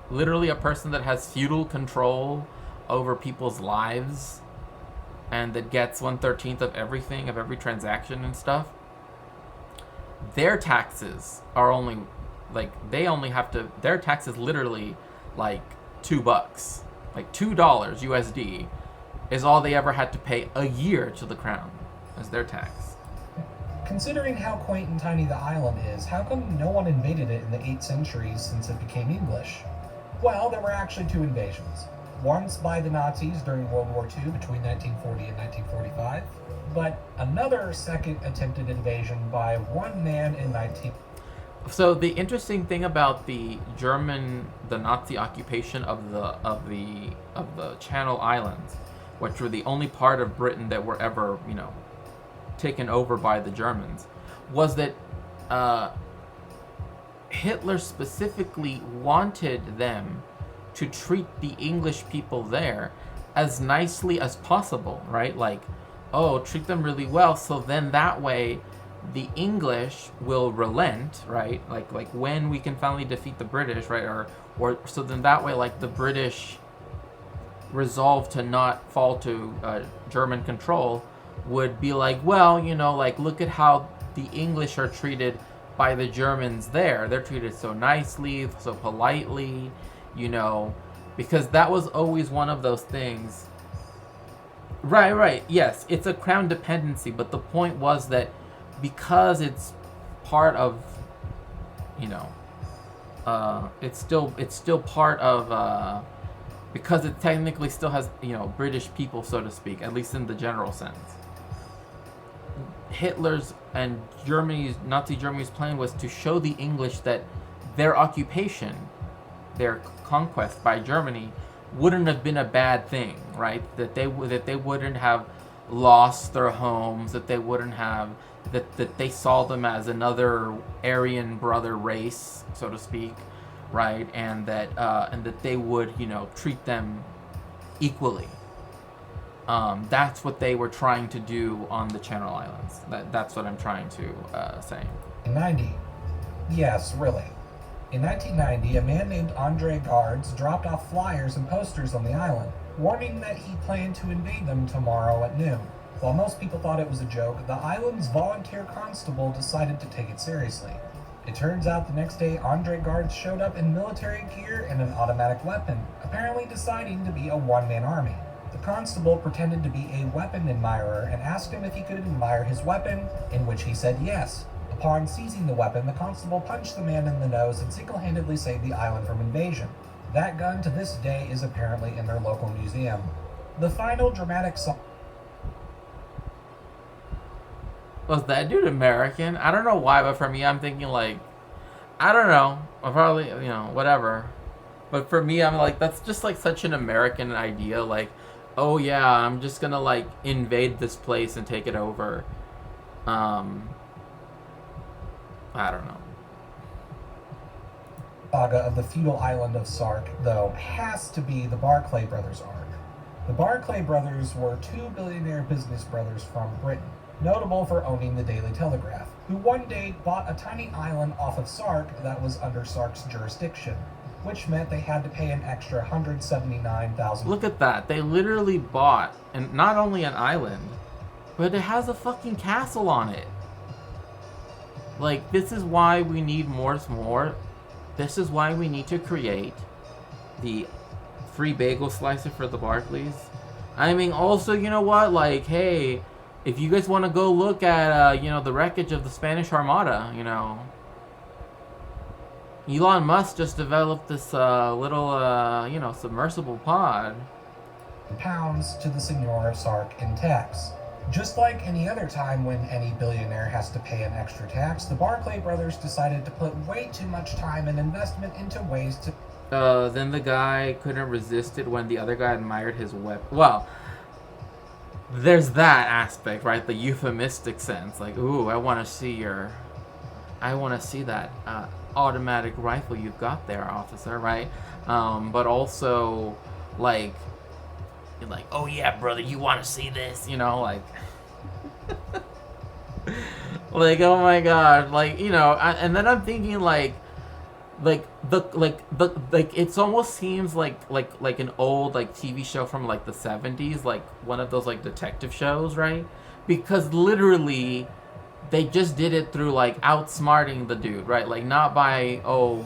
literally a person that has feudal control over people's lives and that gets 1/13 of everything, of every transaction and stuff, their taxes are only like their tax is literally like $2, like $2 USD is all they ever had to pay a year to the crown as their tax. Considering how quaint and tiny the island is, how come no one invaded it in the 8th centuries since it became English? Well, there were actually 2 invasions. Once by the Nazis during World War II between 1940 and 1945, but another second attempted invasion by one man in 19... So the interesting thing about the Nazi occupation of the Channel Islands, which were the only part of Britain that were ever, you know, taken over by the Germans, was that Hitler specifically wanted them to treat the English people there as nicely as possible, right? Like, oh, treat them really well, so then that way the English will relent, right? Like when we can finally defeat the British, right? Or so then that way, like the British resolve to not fall to German control would be like, well, you know, like look at how the English are treated by the Germans there. They're treated so nicely, so politely, you know, because that was always one of those things. Right. Yes, it's a crown dependency, but the point was that because it's part of, you know, it's still part of, because it technically still has, you know, British people, so to speak, at least in the general sense. Hitler's and Nazi Germany's plan was to show the English that their occupation, their conquest by Germany, wouldn't have been a bad thing, right? That they wouldn't have lost their homes, that they wouldn't have that they saw them as another Aryan brother race, so to speak, right? And that they would, you know, treat them equally. That's what they were trying to do on the Channel Islands. That's what I'm trying to say. In 90. Yes, really. In 1990, a man named Andre Guards dropped off flyers and posters on the island, warning that he planned to invade them tomorrow at noon. While most people thought it was a joke, the island's volunteer constable decided to take it seriously. It turns out the next day, Andre Guards showed up in military gear and an automatic weapon, apparently deciding to be a one-man army. The constable pretended to be a weapon admirer and asked him if he could admire his weapon, in which he said yes. Upon seizing the weapon, the constable punched the man in the nose and single-handedly saved the island from invasion. That gun to this day is apparently in their local museum. The final dramatic song... Was that dude American? I don't know why, but for me, I'm thinking like, I don't know. I probably, whatever. But for me, I'm like, that's just like such an American idea. Like, oh yeah, I'm just gonna like invade this place and take it over. I don't know. Saga of the feudal island of Sark, though, has to be the Barclay Brothers arc. The Barclay Brothers were two billionaire business brothers from Britain, notable for owning the Daily Telegraph, who one day bought a tiny island off of Sark that was under Sark's jurisdiction, which meant they had to pay an extra $179,000. Look at that. They literally bought, and not only an island, but it has a fucking castle on it. Like, this is why we need more. This is why we need to create the free bagel slicer for the Barclays. I mean, also, you know what? Like, hey, if you guys want to go look at, the wreckage of the Spanish Armada, Elon Musk just developed this little, submersible pod. Pounds to the Seigneur of Sark in tax. Just like any other time when any billionaire has to pay an extra tax, the Barclay brothers decided to put way too much time and investment into ways to... Then the guy couldn't resist it when the other guy admired his weapon. Well, there's that aspect, right? The euphemistic sense. Like, ooh, I want to see that automatic rifle you've got there, officer, right? But also, like, you're like, oh yeah, brother, you want to see this? Like, like, oh my god, like, and then I'm thinking like it almost seems like an old like TV show from like the 70s, like one of those like detective shows, right? Because literally they just did it through like outsmarting the dude, right? Like not by oh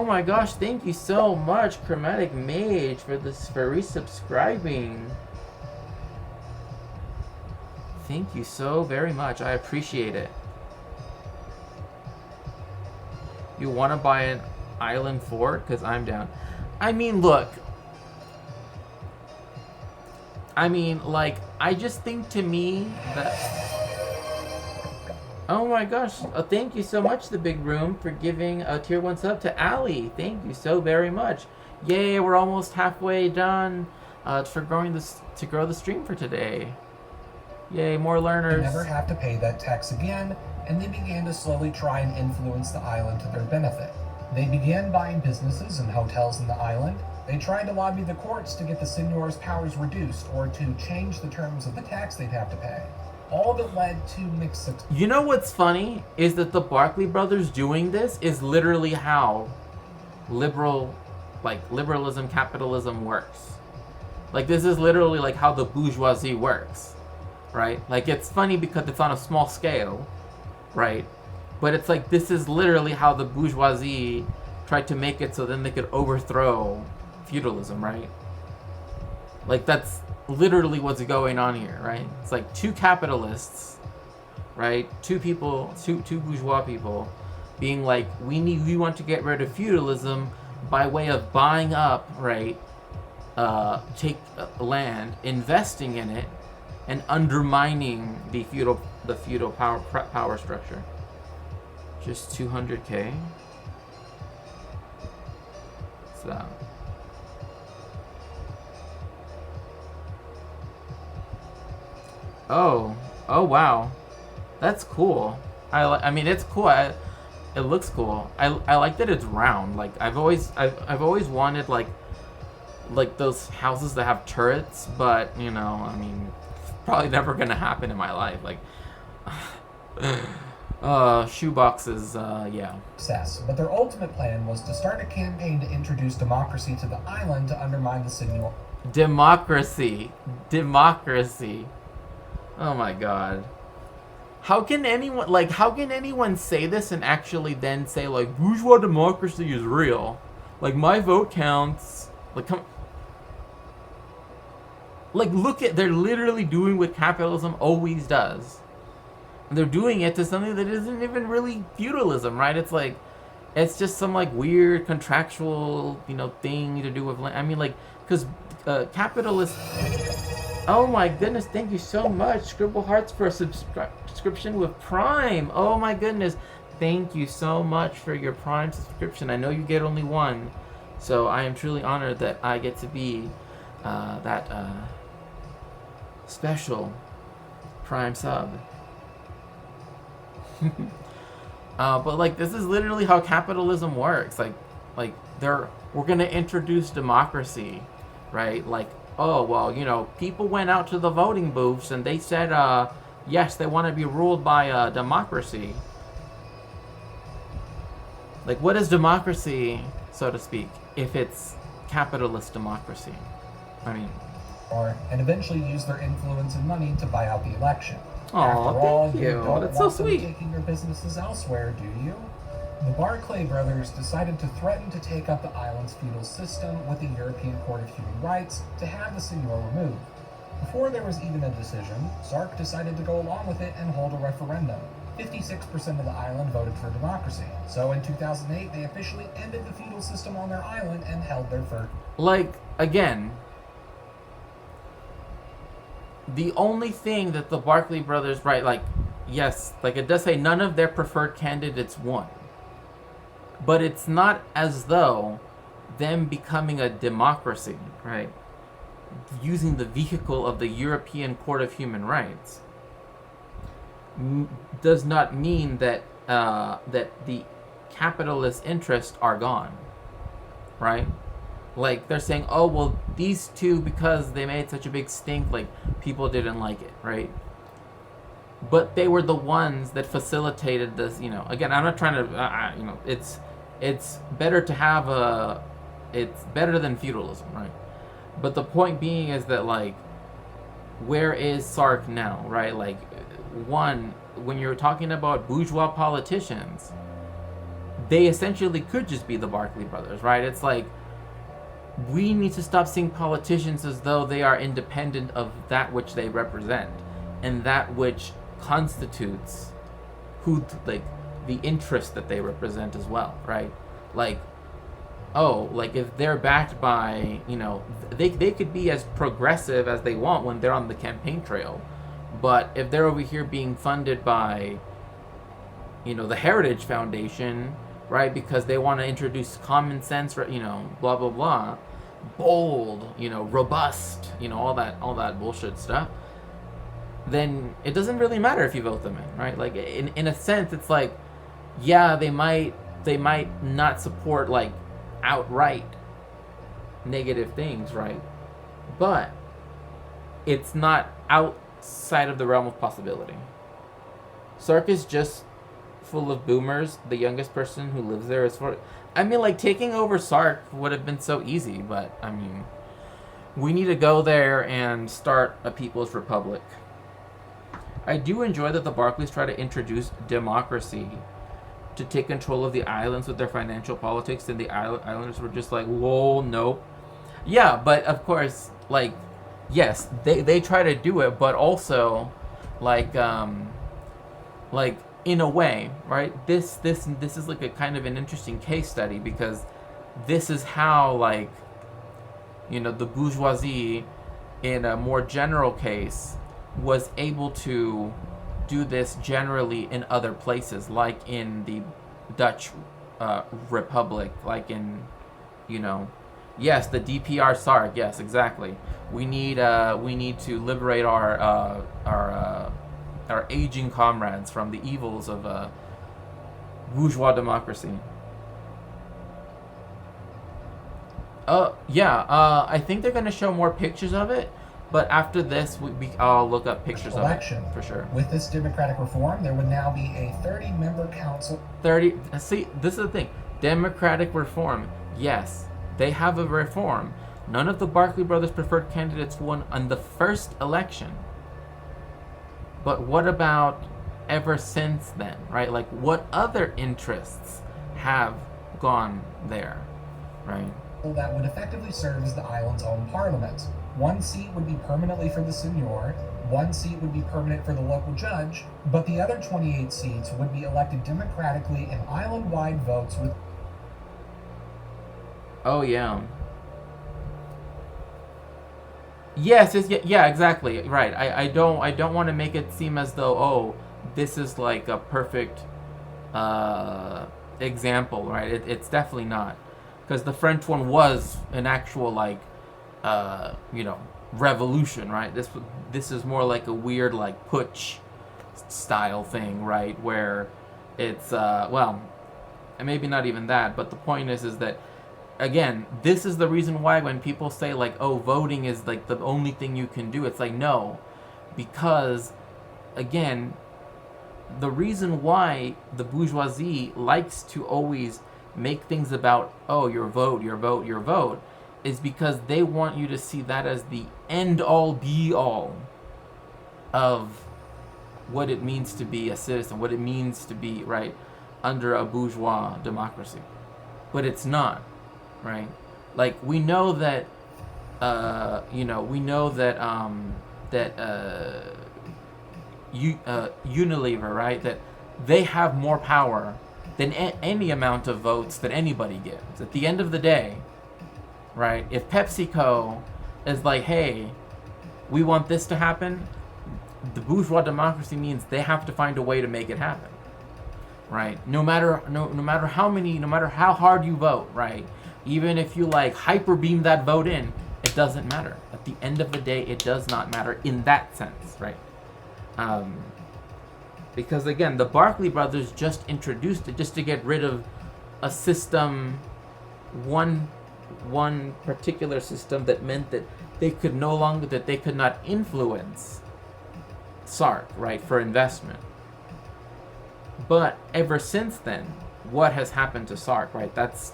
my gosh, thank you so much, Chromatic Mage, for resubscribing. Thank you so very much. I appreciate it. You want to buy an island fort? Because I'm down. I mean, look. I just think to me that... Oh my gosh. Thank you so much, The Big Room, for giving a tier 1 sub to Ali. Thank you so very much. Yay, we're almost halfway done to grow the stream for today. Yay, more learners. They never have to pay that tax again, and they began to slowly try and influence the island to their benefit. They began buying businesses and hotels in the island. They tried to lobby the courts to get the seigneur's powers reduced or to change the terms of the tax they'd have to pay. All that led to mixed success. You know what's funny is that the Barclay brothers doing this is literally how liberalism, capitalism works. Like, this is literally like how the bourgeoisie works, right? Like, it's funny because it's on a small scale, right? But it's like, this is literally how the bourgeoisie tried to make it so then they could overthrow feudalism, right? Like, that's literally what's going on here, right? It's like two capitalists, right? Two bourgeois people being like, we want to get rid of feudalism by way of buying up, right? Take land, investing in it, and undermining the feudal power structure. Just 200k. What's that? Oh wow, that's cool. I mean, it's cool. It looks cool. I like that it's round. Like I've always wanted like like those houses that have turrets, but you know, I mean, probably never gonna happen in my life. Like, shoeboxes, yeah. Success, but their ultimate plan was to start a campaign to introduce democracy to the island to undermine the seigneur. Democracy. Oh my god. How can anyone say this and actually then say, like, bourgeois democracy is real? Like, my vote counts. Like, come. Like, they're literally doing what capitalism always does. And they're doing it to something that isn't even really feudalism, right? It's like, it's just some, like, weird contractual, thing to do with land. I mean, like, because capitalist. Oh my goodness, thank you so much, Scribble Hearts, for a subscription with Prime. Oh my goodness, thank you so much for your Prime subscription. I know you get only one, so I am truly honored that I get to be that special Prime sub. But like, this is literally how capitalism works. Like we're gonna introduce democracy, right? Like, oh, well, people went out to the voting booths and they said, yes, they want to be ruled by democracy. Like, what is democracy, so to speak, if it's capitalist democracy? I mean... And eventually use their influence and money to buy out the election. Oh, thank you. That's so sweet. Taking your businesses elsewhere, do you? The Barclay brothers decided to threaten to take up the island's feudal system with the European Court of Human Rights to have the seigneur removed. Before there was even a decision, Sark decided to go along with it and hold a referendum. 56% of the island voted for democracy. So in 2008, they officially ended the feudal system on their island and held their first... Like, again, the only thing that the Barclay brothers, right, like, yes, like it does say none of their preferred candidates won. But it's not as though them becoming a democracy, right, using the vehicle of the European Court of Human Rights, does not mean that that the capitalist interests are gone, right? Like, they're saying, oh, well, these two, because they made such a big stink, like, people didn't like it, right? But they were the ones that facilitated this, Again, I'm not trying to, it's better to have it's better than feudalism, right? But the point being is that, like, where is Sark now, right? Like, one, when you're talking about bourgeois politicians, they essentially could just be the Barclay brothers, right? It's like, we need to stop seeing politicians as though they are independent of that which they represent and that which constitutes the interest that they represent as well, right? Like, oh, like if they're backed by, they could be as progressive as they want when they're on the campaign trail, but if they're over here being funded by, the Heritage Foundation, right, because they want to introduce common sense, blah blah blah, bold, robust, all that bullshit stuff, then it doesn't really matter if you vote them in, right? Like, in a sense, it's like, yeah, they might not support, like, outright negative things, right? But it's not outside of the realm of possibility. Sark is just full of boomers. The youngest person who lives there is like, taking over Sark would have been so easy, but I mean, we need to go there and start a People's Republic. I do enjoy that the Barclays try to introduce democracy to take control of the islands with their financial politics, and the islanders were just like, whoa, nope. Yeah, but of course, like, yes, they try to do it, but also, like in a way, right? This is like a kind of an interesting case study, because this is how, like, the bourgeoisie, in a more general case, was able to do this generally in other places, like in the Dutch Republic, like in, yes, the DPR Sark, yes, exactly. We need to liberate our aging comrades from the evils of bourgeois democracy. Yeah. I think they're gonna show more pictures of it, but after this, I'll look up pictures of it for sure. With this democratic reform, there would now be a 30-member council. 30. See, this is the thing. Democratic reform. Yes, they have a reform. None of the Barclay brothers' preferred candidates won on the first election. But what about ever since then, right? Like, what other interests have gone there, right? That would effectively serve as the island's own parliament. One seat would be permanently for the seigneur, one seat would be permanent for the local judge, but the other 28 seats would be elected democratically in island-wide votes with... Oh, yeah. Yes, yeah, exactly. Right. I don't want to make it seem as though, oh, this is like a perfect example, right? It's definitely not. Because the French one was an actual, like, revolution, right? This is more like a weird, like, putsch style thing, right? Where it's, well, and maybe not even that, but the point is that, again, this is the reason why when people say, like, oh, voting is, like, the only thing you can do, it's like, no. Because, again, the reason why the bourgeoisie likes to always make things about, oh, your vote, your vote, your vote, is because they want you to see that as the end-all, be-all of what it means to be a citizen, what it means to be, right, under a bourgeois democracy. But it's not, right? Like, we know that, Unilever, right, that they have more power than any amount of votes that anybody gives. At the end of the day, right, if PepsiCo is like, hey, we want this to happen, the bourgeois democracy means they have to find a way to make it happen, right? No matter how hard you vote, right? Even if you, like, hyper beam that vote in, it doesn't matter. At the end of the day, it does not matter in that sense, right? Because, again, the Barclay brothers just introduced it just to get rid of a system, one particular system that meant that they could not influence SARC, right, for investment. But ever since then, what has happened to SARC, right? That's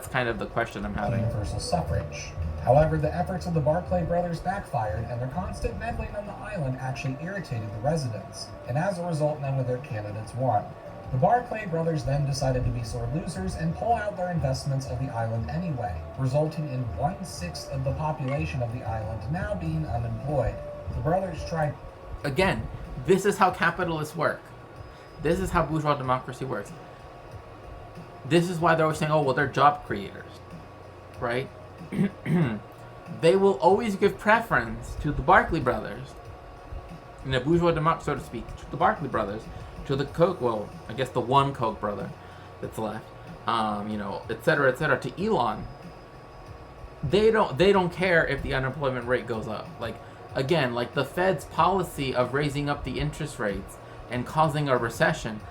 kind of the question I'm having. Universal suffrage. However, the efforts of the Barclay brothers backfired, and their constant meddling on the island actually irritated the residents, and as a result, none of their candidates won. The Barclay brothers then decided to be sore losers and pull out their investments of the island anyway, resulting in 1/6 of the population of the island now being unemployed. The brothers tried... Again, this is how capitalists work. This is how bourgeois democracy works. This is why they're always saying, oh, well, they're job creators, right? They will always give preference to the Barclay brothers, in a bourgeois democracy, so to speak, to the Barclay brothers, to the Koch, well, I guess the one Koch brother that's left, et cetera, to Elon. They don't care if the unemployment rate goes up. Like, again, like the Fed's policy of raising up the interest rates and causing a recession,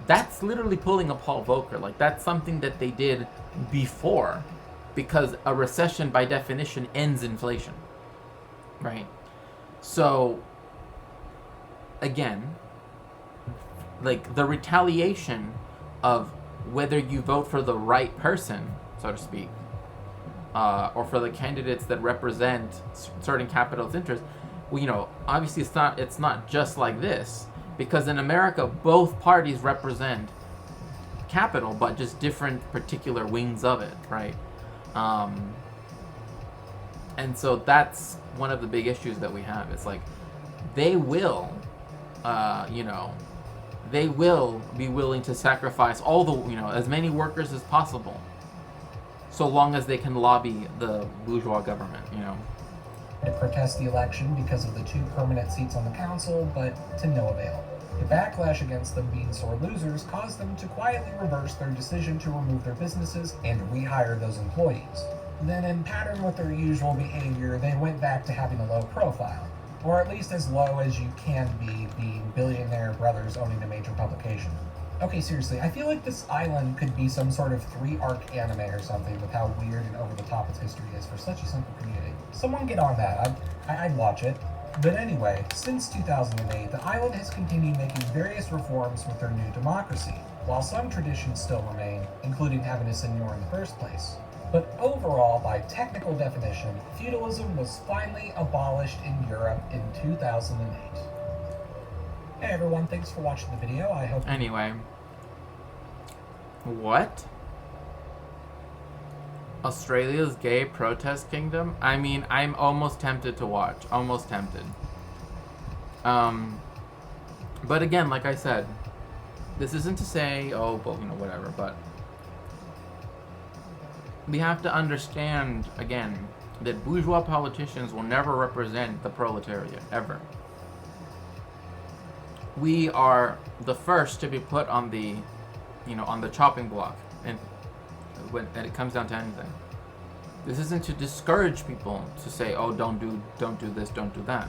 that's literally pulling a Paul Volcker. Like, that's something that they did before, because a recession by definition ends inflation, right? So, again, like, the retaliation of whether you vote for the right person, so to speak, or for the candidates that represent certain capitalist interests, well, obviously it's not just like this, because in America both parties represent capital, but just different particular wings of it, right? And so that's one of the big issues that we have. It's like they will be willing to sacrifice all the, as many workers as possible, so long as they can lobby the bourgeois government, to protest the election because of the 2 permanent seats on the council, but to no avail. The backlash against them being sore losers caused them to quietly reverse their decision to remove their businesses and rehire those employees. Then, in pattern with their usual behavior, they went back to having a low profile, or at least as low as you can be, being billionaire brothers owning a major publication. Okay, seriously, I feel like this island could be some sort of 3-arc anime or something with how weird and over the top its history is for such a simple community. Someone get on that. I'd watch it. But anyway, since 2008, the island has continued making various reforms with their new democracy, while some traditions still remain, including having a seigneur in the first place. But overall, by technical definition, feudalism was finally abolished in Europe in 2008. Hey everyone, thanks for watching the video. I hope. Anyway. What? Australia's gay protest kingdom? I mean, I'm almost tempted to watch. Almost tempted. But again, like I said, this isn't to say, oh, well, whatever, but we have to understand, again, that bourgeois politicians will never represent the proletariat, ever. We are the first to be put on the, on the chopping block, and when it comes down to anything. This isn't to discourage people to say, oh, don't do this, don't do that.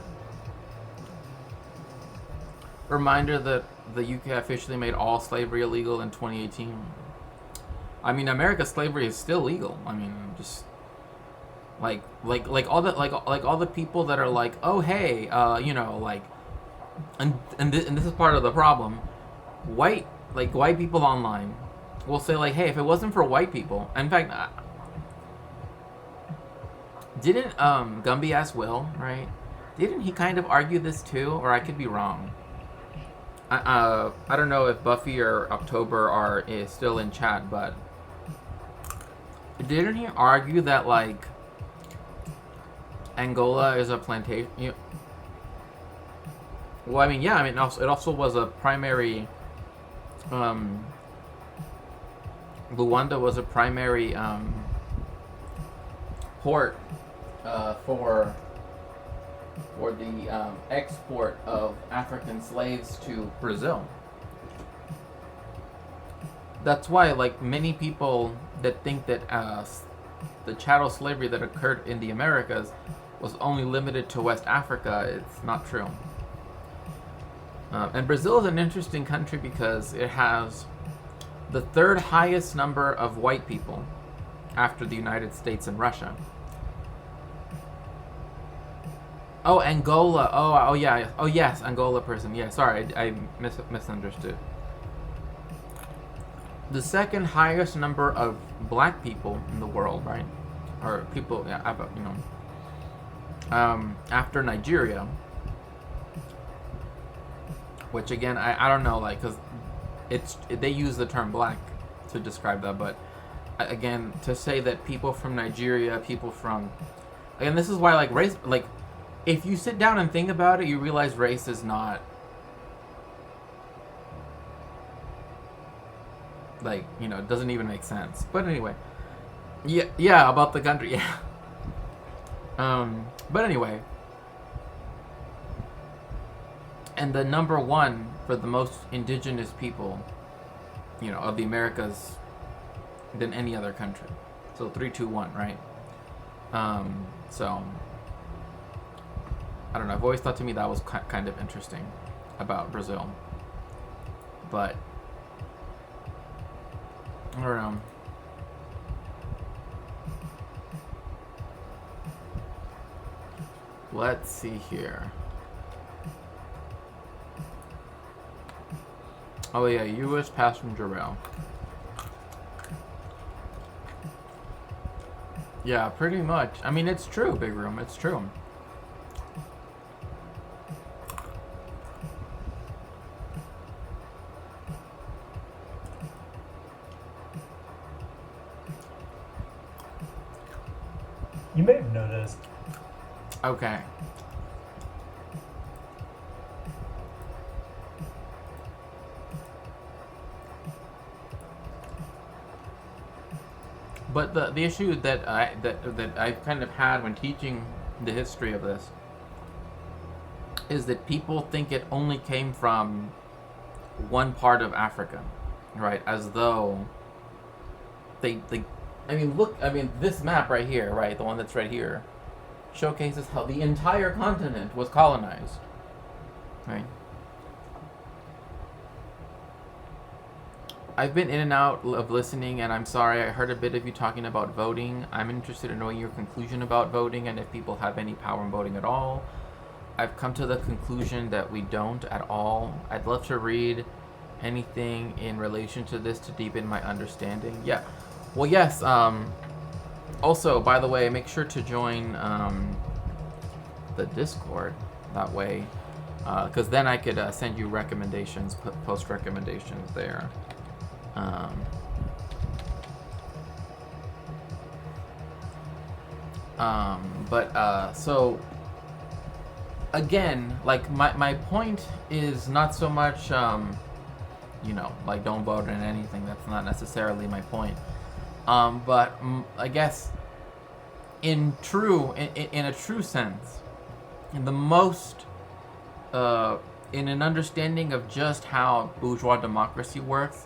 Reminder that the UK officially made all slavery illegal in 2018. I mean, America's slavery is still legal. I mean, just like all the people that are like, oh hey, and this is part of the problem. White people online will say like, hey, if it wasn't for white people, in fact, didn't Gumby ask Will, right? Didn't he kind of argue this too, or I could be wrong? I don't know if Buffy or October is still in chat, but didn't he argue that like Angola is a plantation? Well, I mean, yeah. I mean, it also was a primary. Luanda was a primary port for the export of African slaves to Brazil. That's why, like, many people that think that the chattel slavery that occurred in the Americas was only limited to West Africa, it's not true. And Brazil is an interesting country because it has the third highest number of white people after the United States and Russia. Oh, Angola. Oh yeah. Oh yes, Angola person. Yeah, sorry, I misunderstood. The second highest number of black people in the world, right? Or people, yeah, after Nigeria. Which again, I don't know, like, cause they use the term black to describe that, but again, to say that people from Nigeria, people from, again, this is why, like, race, like, if you sit down and think about it, you realize race is not, like, it doesn't even make sense. But anyway, yeah, about the country, yeah. But anyway, and the number one for the most indigenous people, of the Americas than any other country. So 3, 2, 1, right? So I don't know. I've always thought to me that was kind of interesting about Brazil, but I don't know. Let's see here. Oh yeah, U.S. passenger rail. Yeah, pretty much. I mean, it's true, Big Room. It's true. You may have noticed. Okay. But the issue that I've kind of had when teaching the history of this is that people think it only came from one part of Africa, right? As though they I mean, this map right here, right, the one that's right here, showcases how the entire continent was colonized, right? I've been in and out of listening, and I'm sorry, I heard a bit of you talking about voting. I'm interested in knowing your conclusion about voting and if people have any power in voting at all. I've come to the conclusion that we don't at all. I'd love to read anything in relation to this to deepen my understanding. Yeah. Well, yes. Also, by the way, make sure to join the Discord. That way, because then I could send you recommendations, post recommendations there. So again, like my point is not so much like don't vote in anything. That's not necessarily my point. But I guess in a true sense, in the most in an understanding of just how bourgeois democracy works,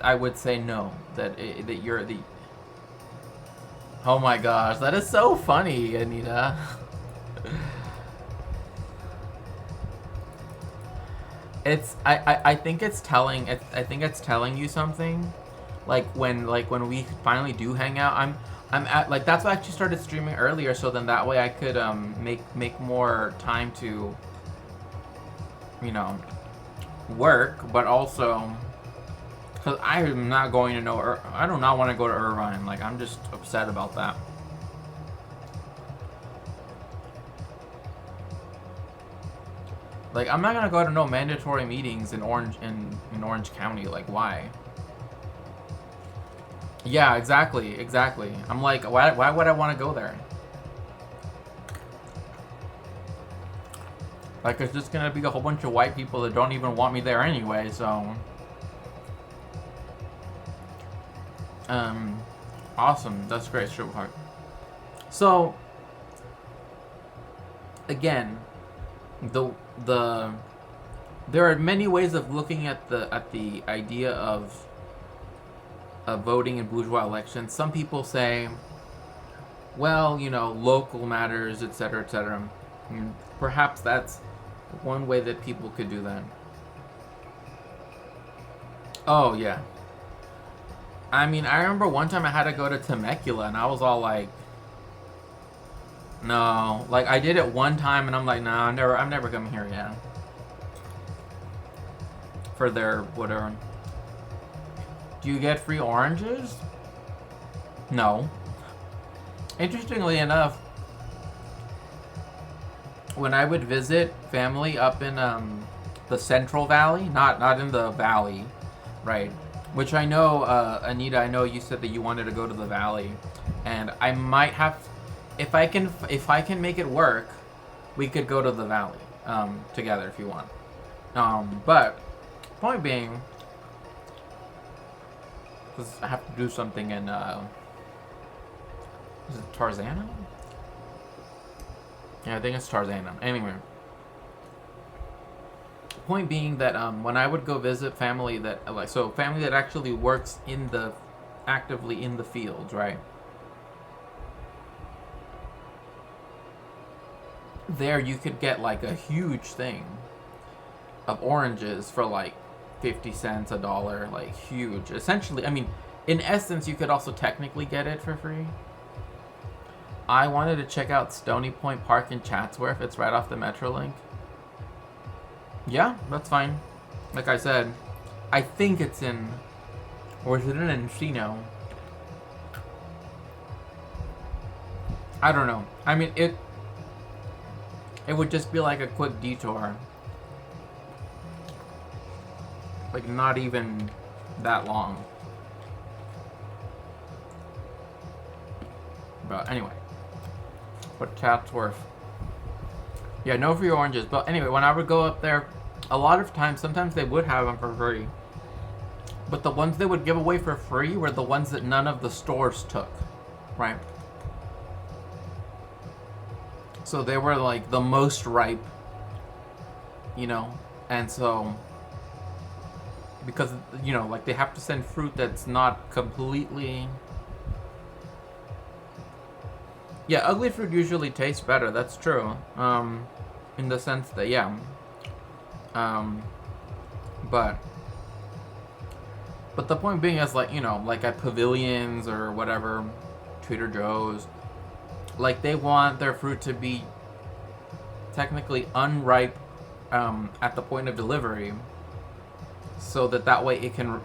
I would say no. That you're the. Oh my gosh, that is so funny, Anita. I think it's telling. I think it's telling you something. Like when we finally do hang out, I'm at like that's why I actually started streaming earlier, so then that way I could make more time to work, but also because I am not going to I do not want to go to Irvine. Like I'm just upset about that. Like I'm not gonna go to no mandatory meetings in Orange County. Like why? Yeah, exactly. I'm like, why would I want to go there? Like, it's just gonna be a whole bunch of white people that don't even want me there anyway, so. Awesome. That's great, Stripheart. So, again, there are many ways of looking at the idea of voting in bourgeois elections. Some people say, well, local matters, etc., etc. Perhaps that's one way that people could do that. Oh, yeah. I mean, I remember one time I had to go to Temecula, and I was all like, no. Like, I did it one time, and I'm like, no, I'm never coming here again. For their whatever. Do you get free oranges? No. Interestingly enough, when I would visit family up in the Central Valley, not in the valley, right? Which I know, Anita, I know you said that you wanted to go to the valley, and I might have, if I can make it work, we could go to the valley together if you want. But point being, because I have to do something in is it Tarzana? Yeah, I think it's Tarzana. Anyway. Point being that when I would go visit family that family that actually works actively in the fields, right? There you could get like a huge thing of oranges for like 50 cents, $1, like huge. Essentially, I mean, in essence, you could also technically get it for free. I wanted to check out Stony Point Park in Chatsworth. It's right off the Metrolink. Yeah, that's fine. Like I said, I think it's in, or is it in Encino? I don't know. I mean, it would just be like a quick detour. Like, not even that long. But anyway. But Chatsworth. Yeah, no free oranges. But anyway, when I would go up there, a lot of times, sometimes they would have them for free. But the ones they would give away for free were the ones that none of the stores took. Right? So they were like the most ripe. And so, because, like they have to send fruit that's not completely... Yeah, ugly fruit usually tastes better, that's true. In the sense that, yeah. But But the point being is, like, you know, like at pavilions or whatever, Trader Joe's, like, they want their fruit to be technically unripe at the point of delivery, so that way it can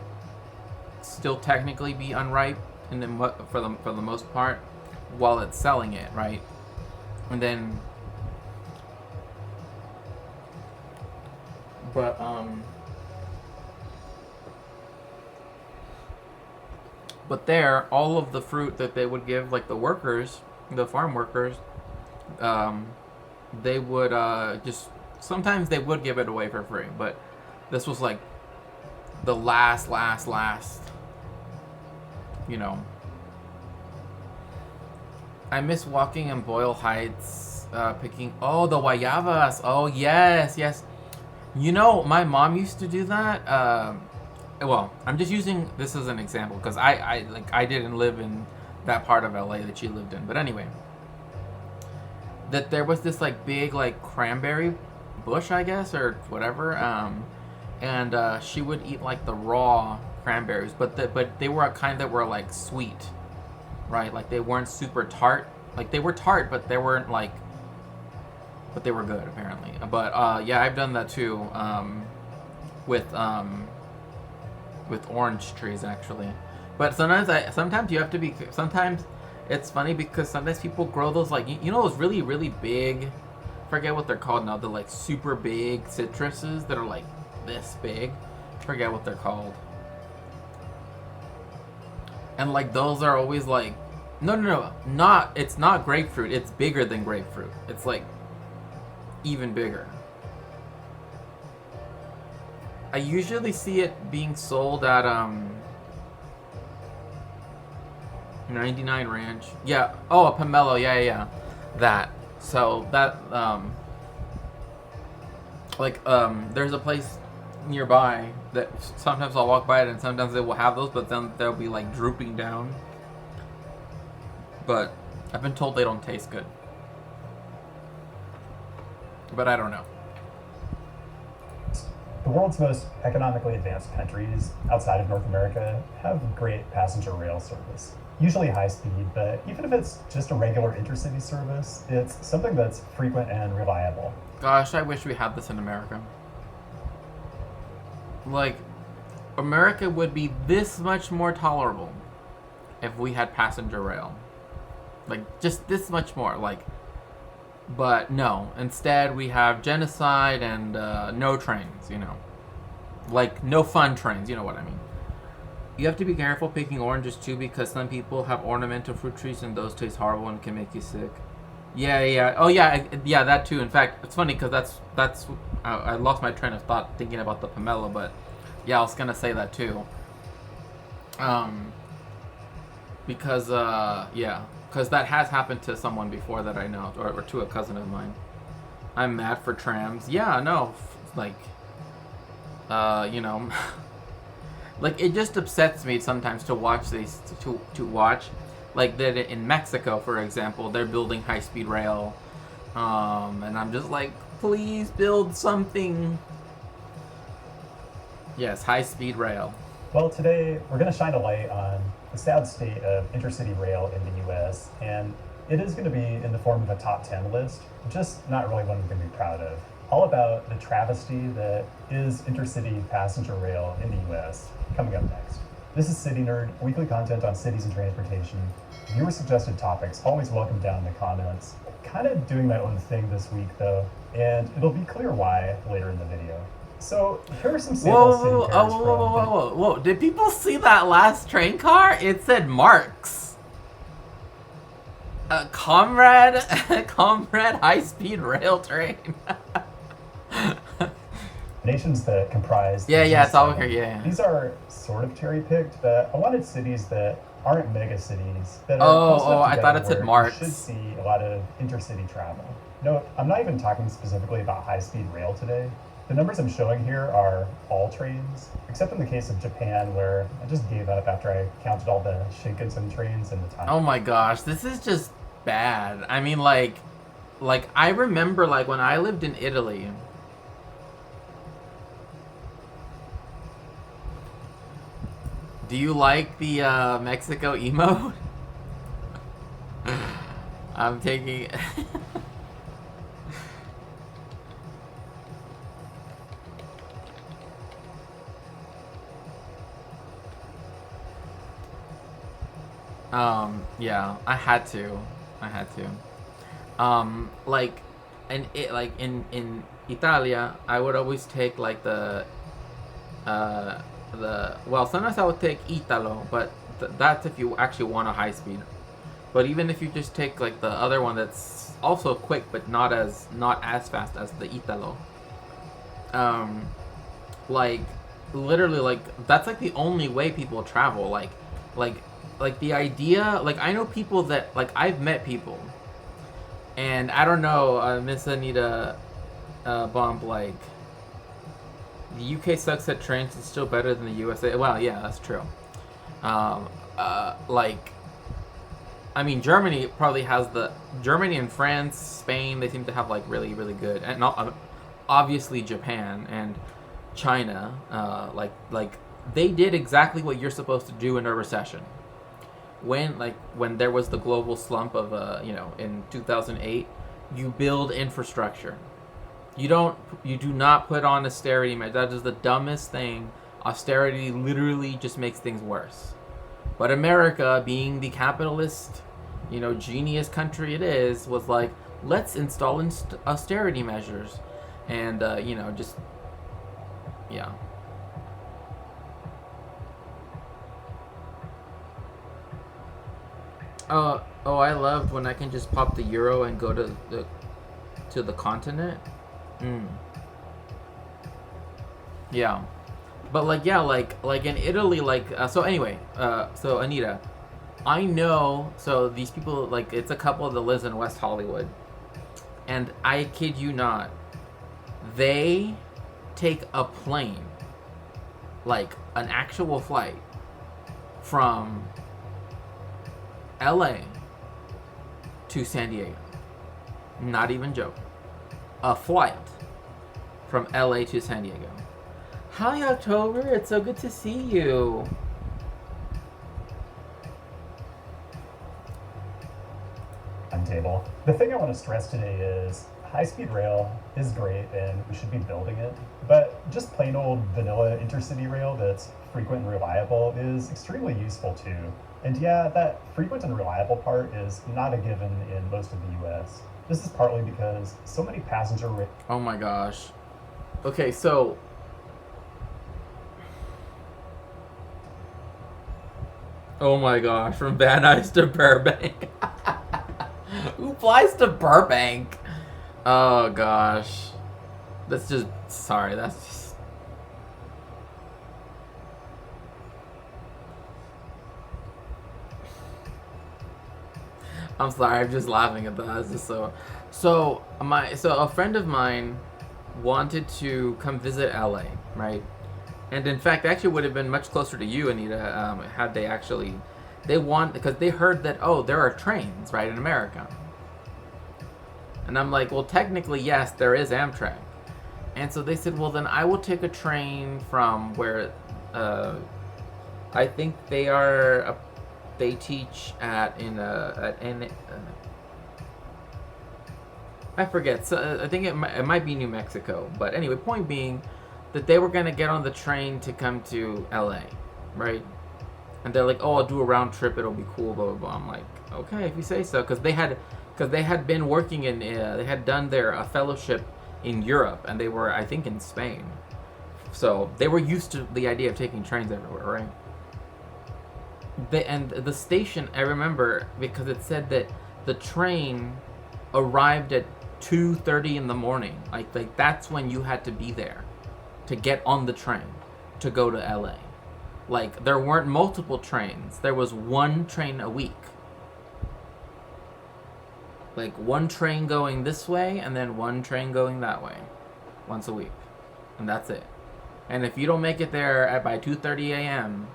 still technically be unripe, and then for the most part, while it's selling it, right? And then, but there, all of the fruit that they would give, like the workers, the farm workers, they would just, sometimes they would give it away for free, but this was like the last, you know. I miss walking in Boyle Heights, picking, the guayabas. Oh, yes. You know, my mom used to do that. Well, I'm just using this as an example because I didn't live in that part of LA that she lived in. But anyway, that there was this like big like cranberry bush, I guess, or whatever. And she would eat like the raw cranberries, but they were a kind that were like sweet, right? Like they weren't super tart. Like they were tart, but they weren't like. But they were good apparently. But yeah, I've done that too. With orange trees actually. But sometimes you have to be. Sometimes it's funny because sometimes people grow those like you know those really really big. Forget what they're called now. They're like super big citruses that are like this big. Forget what they're called. And like those are always like, no, it's not grapefruit. It's bigger than grapefruit. It's like even bigger. I usually see it being sold at 99 Ranch. Yeah. Oh, a pomelo. Yeah. That. So that there's a place nearby that sometimes I'll walk by it and sometimes they will have those, but then they'll be like drooping down. But I've been told they don't taste good. But I don't know. The world's most economically advanced countries outside of North America have great passenger rail service. Usually high speed, but even if it's just a regular intercity service, it's something that's frequent and reliable. Gosh, I wish we had this in America. Like, America would be this much more tolerable if we had passenger rail. Like, just this much more. Like, but no. Instead, we have genocide and no trains, you know. Like, no fun trains, you know what I mean. You have to be careful picking oranges, too, because some people have ornamental fruit trees and those taste horrible and can make you sick. Yeah. Oh, yeah, that, too. In fact, it's funny because that's I lost my train of thought thinking about the pomelo, but yeah, I was going to say that, too. Because that has happened to someone before that I know, or to a cousin of mine. I'm mad for trams. Yeah, no, like, you know, like it just upsets me sometimes to watch these, to watch, like that in Mexico, for example, they're building high-speed rail, and I'm just like, please build something. Yes, high-speed rail. Well, today we're going to shine a light on the sad state of intercity rail in the U.S., and it is going to be in the form of a top 10 list, just not really one we're going to be proud of. All about the travesty that is intercity passenger rail in the U.S. Coming up next. This is City Nerd, weekly content on cities and transportation. Viewer suggested topics, always welcome down in the comments. Kind of doing my own thing this week though, and it'll be clear why later in the video. So here are some sample city pairs from... Whoa! Did people see that last train car? It said Marks. Comrade high-speed rail train. Nations that comprise... Yeah, it's all here, yeah. These are sort of cherry-picked, but I wanted cities that aren't mega cities. That are I thought it said Marks. You should see a lot of intercity travel. No, I'm not even talking specifically about high-speed rail today. The numbers I'm showing here are all trains, except in the case of Japan, where I just gave up after I counted all the Shinkansen trains and the time. Oh my gosh, this is just bad. I mean, like I remember, like, when I lived in Italy, Do you like the Mexico emote? I'm taking. Yeah, I had to. Like, like in Italia, I would always take like well, sometimes I would take Italo, but that's if you actually want a high speed. But even if you just take like the other one that's also quick but not as fast as the Italo, um, like literally like that's like the only way people travel. Like like the idea, like I know people that like I've met people, and I don't know, Miss Anita, Bump, like the UK sucks at trains. It's still better than the USA. Well, yeah, that's true. Like, I mean, Germany probably has Germany and France, Spain. They seem to have like really, really good, and not obviously Japan and China. Like they did exactly what you're supposed to do in a recession. When there was the global slump of in 2008, you build infrastructure. You do not put on austerity measures. That is the dumbest thing. Austerity literally just makes things worse. But America, being the capitalist, genius country it is, was like, let's install austerity measures, and just yeah. Oh, I loved when I can just pop the euro and go to the continent. Yeah, but like in Italy, so anyway, so Anita, I know, so these people, like, it's a couple that lives in West Hollywood, and I kid you not, they take a plane, like an actual flight, from LA to San Diego. Not even joking. A flight from LA to San Diego. Hi, October. It's so good to see you. Table. The thing I want to stress today is high-speed rail is great and we should be building it, but just plain old vanilla intercity rail that's frequent and reliable is extremely useful too. And yeah, that frequent and reliable part is not a given in most of the US. This is partly because so many passenger Oh my gosh. Okay, so oh my gosh, from Van Nuys to Burbank. Who flies to Burbank? Oh gosh. That's just I'm sorry, I'm just laughing at that. It's just so a friend of mine wanted to come visit LA, right? And in fact, actually would have been much closer to you, Anita, had because they heard that, oh, there are trains, right, in America. And I'm like, well, technically, yes, there is Amtrak. And so they said, well, then I will take a train from where, I think they teach I forget. So I think it might be New Mexico. But anyway, point being that they were going to get on the train to come to LA, right? And they're like, oh, I'll do a round trip. It'll be cool, blah, blah, blah. I'm like, okay, if you say so. Because they had been working they had done their fellowship in Europe. And they were, I think, in Spain. So they were used to the idea of taking trains everywhere, right? And the station, I remember, because it said that the train arrived at 2:30 in the morning. Like that's when you had to be there to get on the train to go to LA. Like there weren't multiple trains. There was one train a week. Like one train going this way and then one train going that way once a week. And that's it. And if you don't make it there by 2:30 a.m.,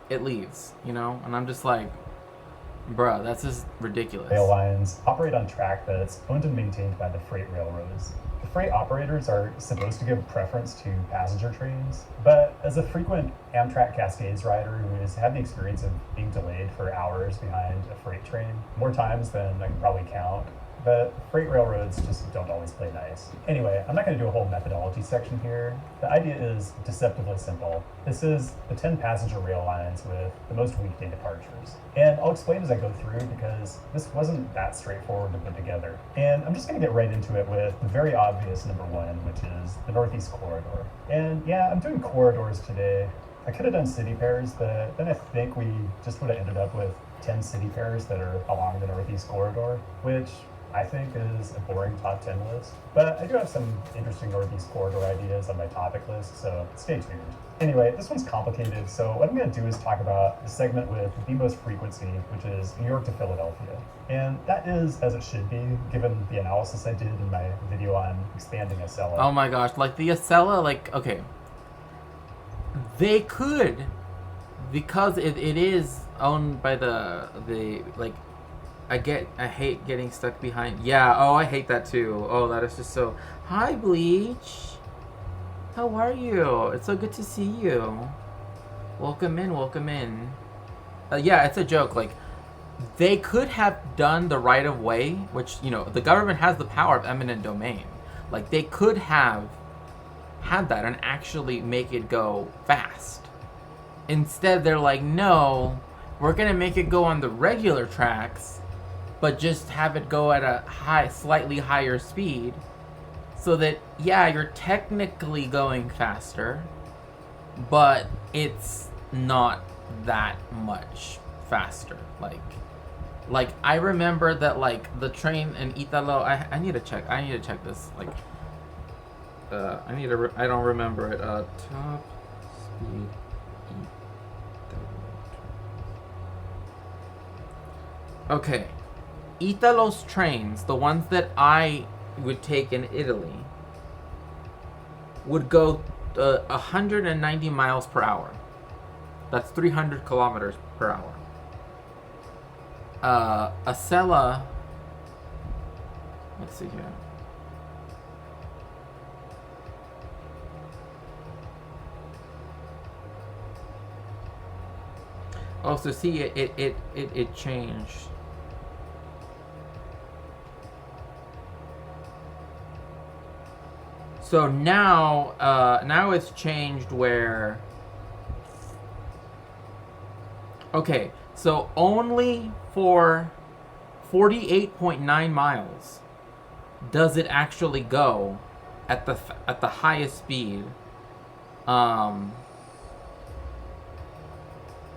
it leaves, And I'm just like, Bruh, that's just ridiculous. Rail lines operate on track that's owned and maintained by the freight railroads. The freight operators are supposed to give preference to passenger trains, but as a frequent Amtrak Cascades rider who has had the experience of being delayed for hours behind a freight train, more times than I can probably count, but freight railroads just don't always play nice. Anyway, I'm not going to do a whole methodology section here. The idea is deceptively simple. This is the 10 passenger rail lines with the most weekday departures. And I'll explain as I go through because this wasn't that straightforward to put together. And I'm just going to get right into it with the very obvious number one, which is the Northeast Corridor. And yeah, I'm doing corridors today. I could have done city pairs, but then I think we just would have ended up with 10 city pairs that are along the Northeast Corridor, which I think is a boring top 10 list. But I do have some interesting Northeast Corridor ideas on my topic list, so stay tuned. Anyway, this one's complicated, so what I'm going to do is talk about the segment with the most frequency, which is New York to Philadelphia. And that is as it should be, given the analysis I did in my video on expanding Acela. Oh my gosh, like the Acela, like, okay. They could, because it is owned by the like, I hate getting stuck behind. Yeah, oh, I hate that too. Oh, that is just so. Hi, Bleach. How are you? It's so good to see you. Welcome in, welcome in. Yeah, it's a joke. Like, they could have done the right of way, which, you know, the government has the power of eminent domain. Like, they could have had that and actually make it go fast. Instead, they're like, no, we're gonna make it go on the regular tracks, but just have it go at a slightly higher speed, so that, yeah, you're technically going faster, but it's not that much faster. Like I remember that, like, the train in Italo, I need to check this, like, I don't remember it, top speed Italo. Okay. Italo's trains, the ones that I would take in Italy, would go 190 miles per hour. That's 300 kilometers per hour. Acela, let's see here. Oh, so see, it changed. So now it's changed where, okay, so only for 48.9 miles does it actually go at the highest speed.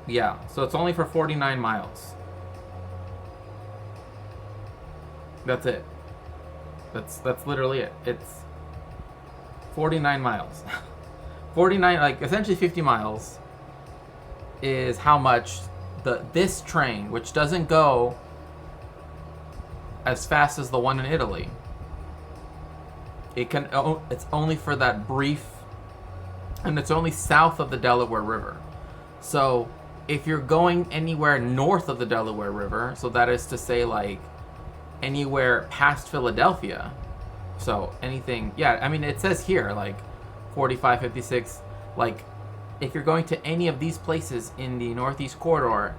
Yeah, so it's only for 49 miles. That's it. That's literally it. It's 49 miles. 49, like, essentially 50 miles is how much this train, which doesn't go as fast as the one in Italy, it's only for that brief, and it's only south of the Delaware River. So if you're going anywhere north of the Delaware River, so that is to say, like, anywhere past Philadelphia, so anything, yeah, I mean, it says here, like, 45, 56, like, if you're going to any of these places in the Northeast Corridor,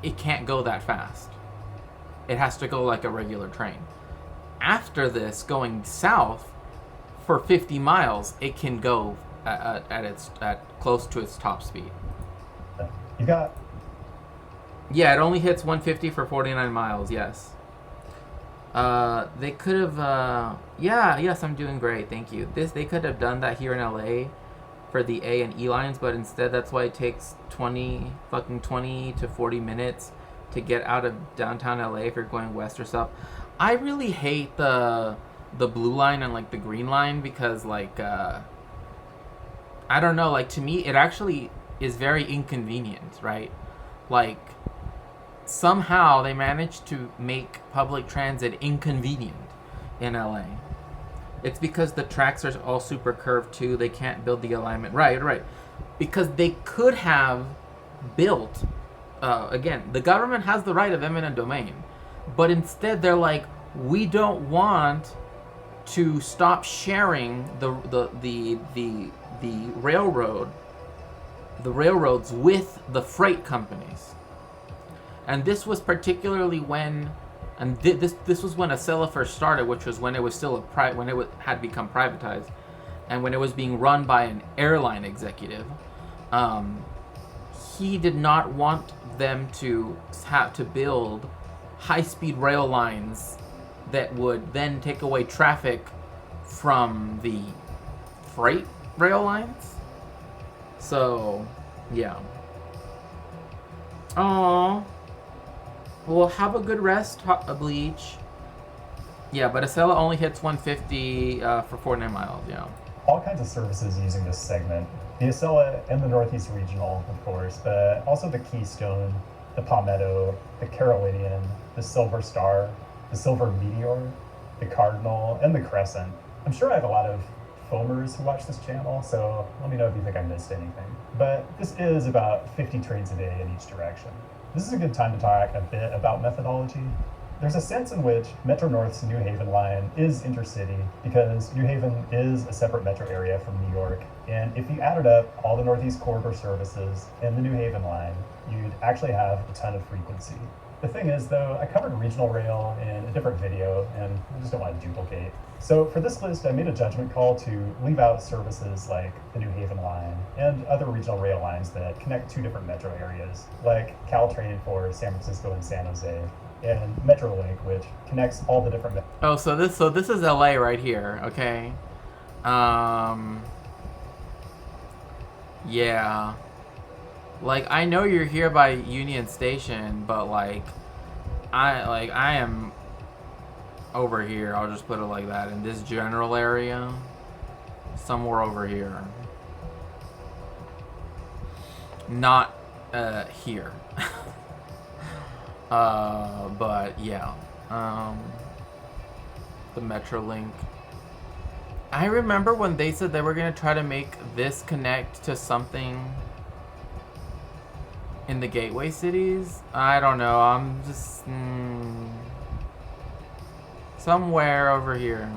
it can't go that fast. It has to go like a regular train. After this, going south for 50 miles, it can go at close to its top speed. You got... Yeah, it only hits 150 for 49 miles, yes. They could have, yes, I'm doing great, thank you. They could have done that here in LA for the A and E lines, but instead that's why it takes 20 to 40 minutes to get out of downtown LA if you're going west or south. I really hate the blue line and, like, the green line because, like, I don't know, like, to me it actually is very inconvenient, right? Like, somehow they managed to make public transit inconvenient in LA. It's because the tracks are all super curved too. They can't build the alignment. Right. Because they could have built again, the government has the right of eminent domain, but instead they're like, we don't want to stop sharing the railroads with the freight companies. And this was particularly when, and this was when Acela first started, which was when it was still when it had become privatized, and when it was being run by an airline executive. He did not want them to have to build high-speed rail lines that would then take away traffic from the freight rail lines. So, yeah. Aww. Well, have a good rest, Bleach. Yeah, but Acela only hits 150 for 49 miles, yeah. All kinds of services using this segment. The Acela and the Northeast Regional, of course, but also the Keystone, the Palmetto, the Carolinian, the Silver Star, the Silver Meteor, the Cardinal, and the Crescent. I'm sure I have a lot of foamers who watch this channel, so let me know if you think I missed anything. But this is about 50 trains a day in each direction. This is a good time to talk a bit about methodology. There's a sense in which Metro North's New Haven line is intercity because New Haven is a separate metro area from New York. And if you added up all the Northeast Corridor services in the New Haven line, you'd actually have a ton of frequency. The thing is, though, I covered regional rail in a different video, and I just don't want to duplicate. So for this list, I made a judgment call to leave out services like the New Haven line and other regional rail lines that connect two different metro areas, like Caltrain for San Francisco and San Jose, and Metrolink, which connects all the different. So this is LA right here, okay? Yeah. Like, I know you're here by Union Station, but like I am over here. I'll just put it like that, in this general area, somewhere over here. Not here. But yeah. The Metrolink. I remember when they said they were gonna try to make this connect to something in the gateway cities. I don't know. I'm just somewhere over here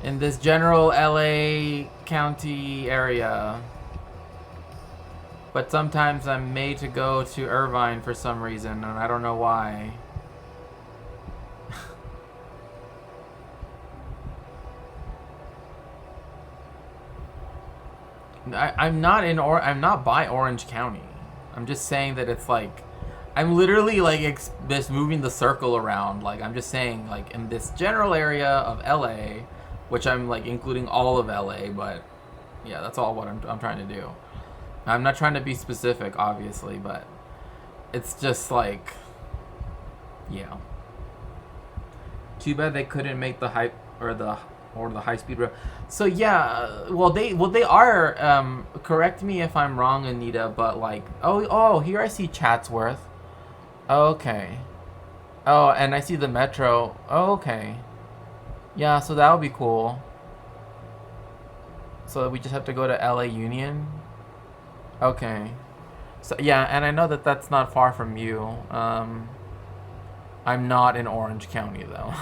in this general LA County area. But sometimes I'm made to go to Irvine for some reason, and I don't know why. I'm not by Orange County. I'm just saying that it's like, I'm literally like just moving the circle around. Like, I'm just saying, like, in this general area of LA, which I'm like including all of LA, but yeah, that's all what I'm trying to do. I'm not trying to be specific, obviously, but it's just like, yeah. Too bad they couldn't make the high speed rail. So yeah, well they are. Correct me if I'm wrong, Anita, but like, oh, here I see Chatsworth. Okay. Oh, and I see the metro. Oh, okay. Yeah, so that would be cool. So we just have to go to LA Union. Okay. So yeah, and I know that that's not far from you. I'm not in Orange County though.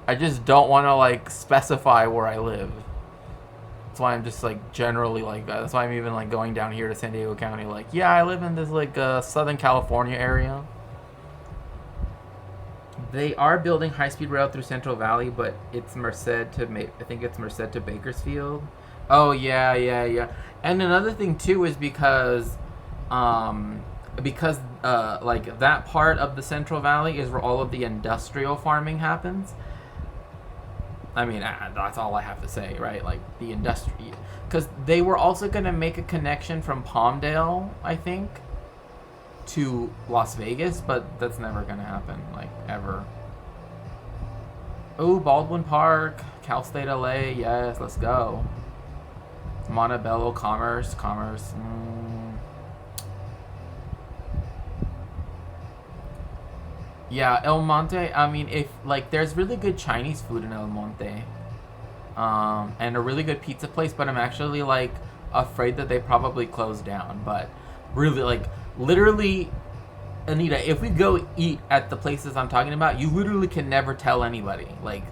I just don't want to like specify where I live. That's why I'm just like generally like, that's why I'm even like going down here to San Diego County. Like, yeah, I live in this like Southern California area. They are building high-speed rail through Central Valley, but it's Merced to I think it's Merced to Bakersfield. Oh yeah. And another thing too is because like that part of the Central Valley is where all of the industrial farming happens. I mean, that's all I have to say, right? Like the industry, because they were also going to make a connection from Palmdale, I think, to Las Vegas, but that's never going to happen, like, ever. Oh, Baldwin Park, Cal State LA, yes, let's go. Montebello, Commerce. Yeah, El Monte, I mean, if, like, there's really good Chinese food in El Monte. And a really good pizza place, but I'm actually, like, afraid that they probably closed down. But Really, like, literally, Anita, if we go eat at the places I'm talking about, you literally can never tell anybody. Like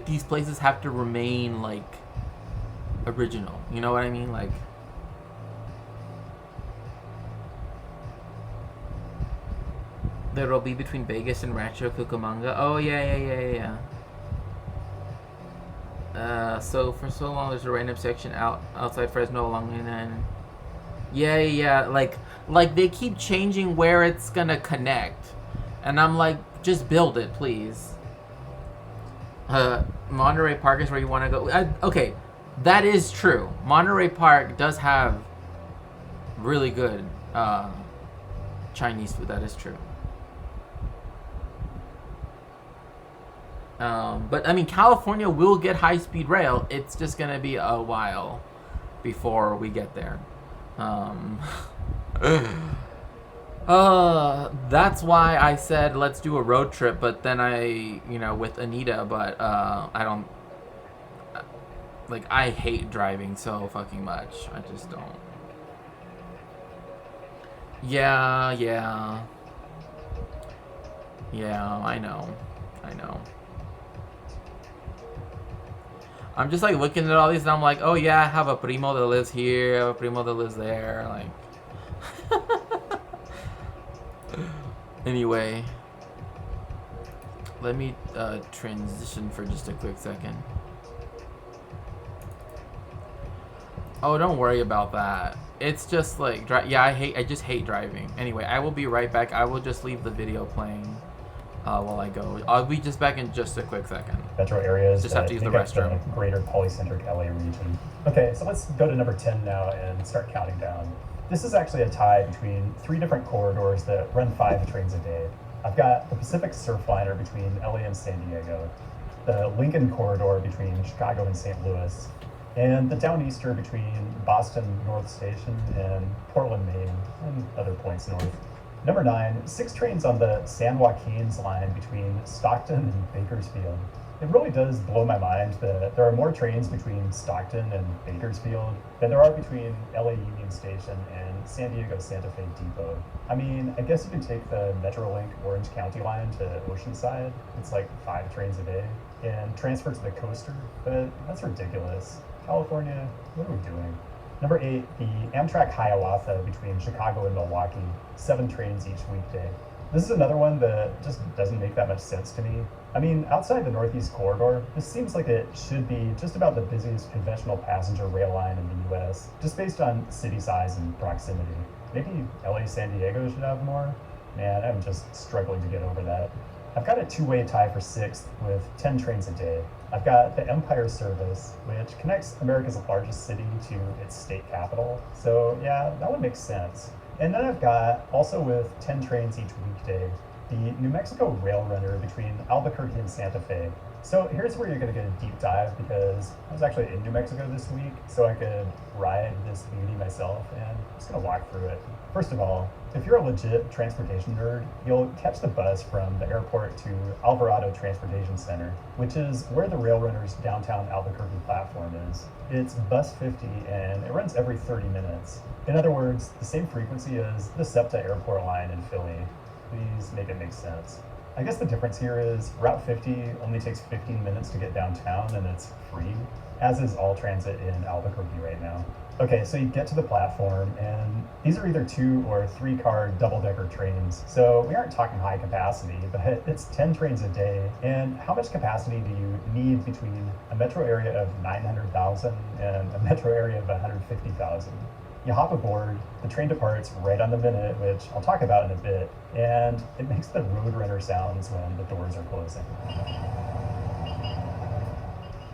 these places have to remain, like, original. You know what I mean? Like, there'll be between Vegas and Rancho Cucamonga. Oh, yeah. So for so long, there's a random section outside Fresno along and then... Yeah. Like they keep changing where it's gonna connect, and I'm like, just build it, please. Monterey Park is where you want to go. Okay, that is true. Monterey Park does have really good Chinese food. That is true. But I mean, California will get high-speed rail. It's just gonna be a while before we get there. That's why I said let's do a road trip, but then with Anita, but I don't, like, I hate driving so fucking much. I just don't. Yeah, I know. I'm just like looking at all these and I'm like, oh yeah, I have a primo that lives here, I have a primo that lives there, like. Anyway, let me transition for just a quick second. Oh, don't worry about that. It's just like, I just hate driving. Anyway, I will be right back. I will just leave the video playing while I go. I'll be just back in just a quick second. Metro areas just have to use the restroom. The greater polycentric LA region. Okay, so let's go to number 10 now and start counting down. This is actually a tie between 3 different corridors that run 5 trains a day. I've got the Pacific Surfliner between LA and San Diego, the Lincoln Corridor between Chicago and St. Louis, and the Downeaster between Boston North Station and Portland, Maine, and other points north. Number 9, 6 trains on the San Joaquin's line between Stockton and Bakersfield. It really does blow my mind that there are more trains between Stockton and Bakersfield than there are between LA Union Station and San Diego Santa Fe Depot. I mean, I guess you can take the Metrolink Orange County line to Oceanside. It's like 5 trains a day, and transfer to the coaster, but that's ridiculous. California, what are we doing? Number 8, the Amtrak Hiawatha between Chicago and Milwaukee, 7 trains each weekday. This is another one that just doesn't make that much sense to me. I mean, outside the Northeast Corridor, this seems like it should be just about the busiest conventional passenger rail line in the US, just based on city size and proximity. Maybe LA San Diego should have more? Man, I'm just struggling to get over that. I've got a 2-way tie for 6th with 10 trains a day. I've got the Empire Service, which connects America's largest city to its state capital. So yeah, that one makes sense. And then I've got, also with 10 trains each weekday, the New Mexico Rail Runner between Albuquerque and Santa Fe. So here's where you're going to get a deep dive, because I was actually in New Mexico this week, so I could ride this beauty myself, and I'm just going to walk through it. First of all, if you're a legit transportation nerd, you'll catch the bus from the airport to Alvarado Transportation Center, which is where the Rail Runner's downtown Albuquerque platform is. It's bus 50, and it runs every 30 minutes. In other words, the same frequency as the SEPTA airport line in Philly. Please make it make sense. I guess the difference here is Route 50 only takes 15 minutes to get downtown, and it's free, as is all transit in Albuquerque right now. Okay, so you get to the platform, and these are either 2 or 3 car double-decker trains. So we aren't talking high capacity, but it's 10 trains a day. And how much capacity do you need between a metro area of 900,000 and a metro area of 150,000? You hop aboard, the train departs right on the minute, which I'll talk about in a bit, and it makes the Roadrunner sounds when the doors are closing.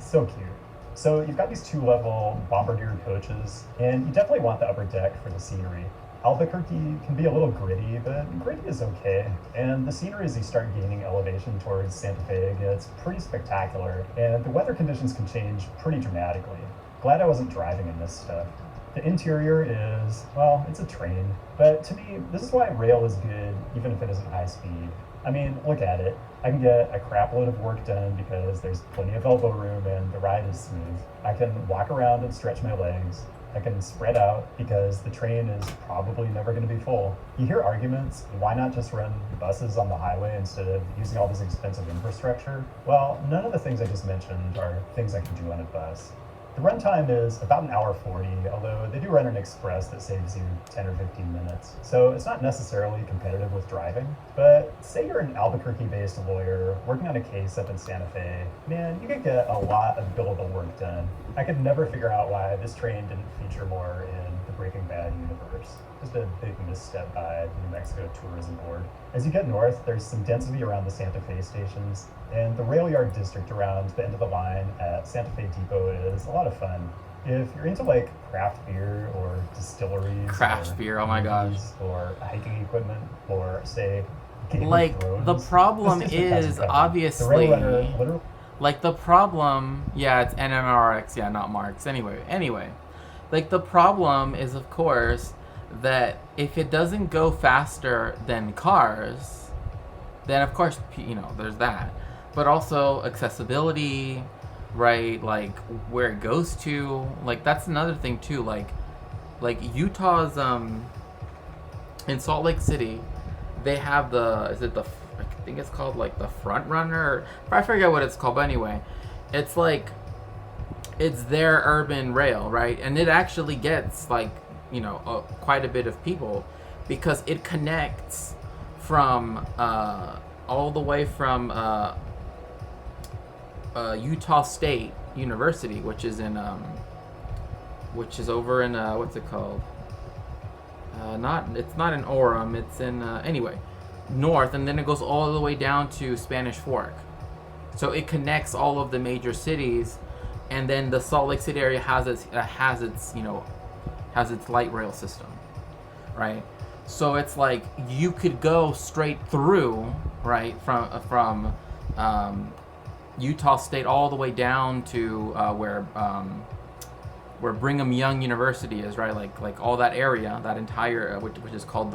So cute. So you've got these 2-level bombardiered coaches, and you definitely want the upper deck for the scenery. Albuquerque can be a little gritty, but gritty is okay. And the scenery as you start gaining elevation towards Santa Fe gets pretty spectacular, and the weather conditions can change pretty dramatically. Glad I wasn't driving in this stuff. The interior is, well, it's a train, but to me, this is why rail is good, even if it isn't high speed. I mean, look at it. I can get a crap load of work done because there's plenty of elbow room and the ride is smooth. I can walk around and stretch my legs. I that can spread out because the train is probably never going to be full. You hear arguments, why not just run buses on the highway instead of using all this expensive infrastructure? Well, none of the things I just mentioned are things I can do on a bus. The runtime is about an hour 40, although they do run an express that saves you 10 or 15 minutes. So it's not necessarily competitive with driving. But say you're an Albuquerque-based lawyer working on a case up in Santa Fe, man, you could get a lot of billable work done. I could never figure out why this train didn't feature more in the Breaking Bad universe. Just a big misstep by the New Mexico Tourism Board. As you get north, there's some density around the Santa Fe stations, and the rail yard district around the end of the line at Santa Fe Depot is a lot of fun. If you're into like craft beer or distilleries, Craft beer, oh my gosh. or hiking equipment, or say Game of Like, Thrones, the problem this district has is, you covered. obviously, the rail runner literally like, the problem, yeah, it's NMRX, yeah, not Marx, anyway, like, the problem is, of course, that if it doesn't go faster than cars, then, of course, you know, there's that, but also accessibility, right, like, where it goes to, like, that's another thing, too, like, Utah's, in Salt Lake City, they have I think it's called like the Front Runner. I forget what it's called, but anyway, it's like it's their urban rail, right? And it actually gets like, you know, quite a bit of people because it connects from all the way from Utah State University, which is over in what's it called? It's not in Orem. It's in anyway, north, and then it goes all the way down to Spanish Fork. So it connects all of the major cities, and then the Salt Lake City area has its light rail system, right? So it's like you could go straight through, right, from Utah State all the way down to where Brigham Young University is, right? Like all that area, that entire which is called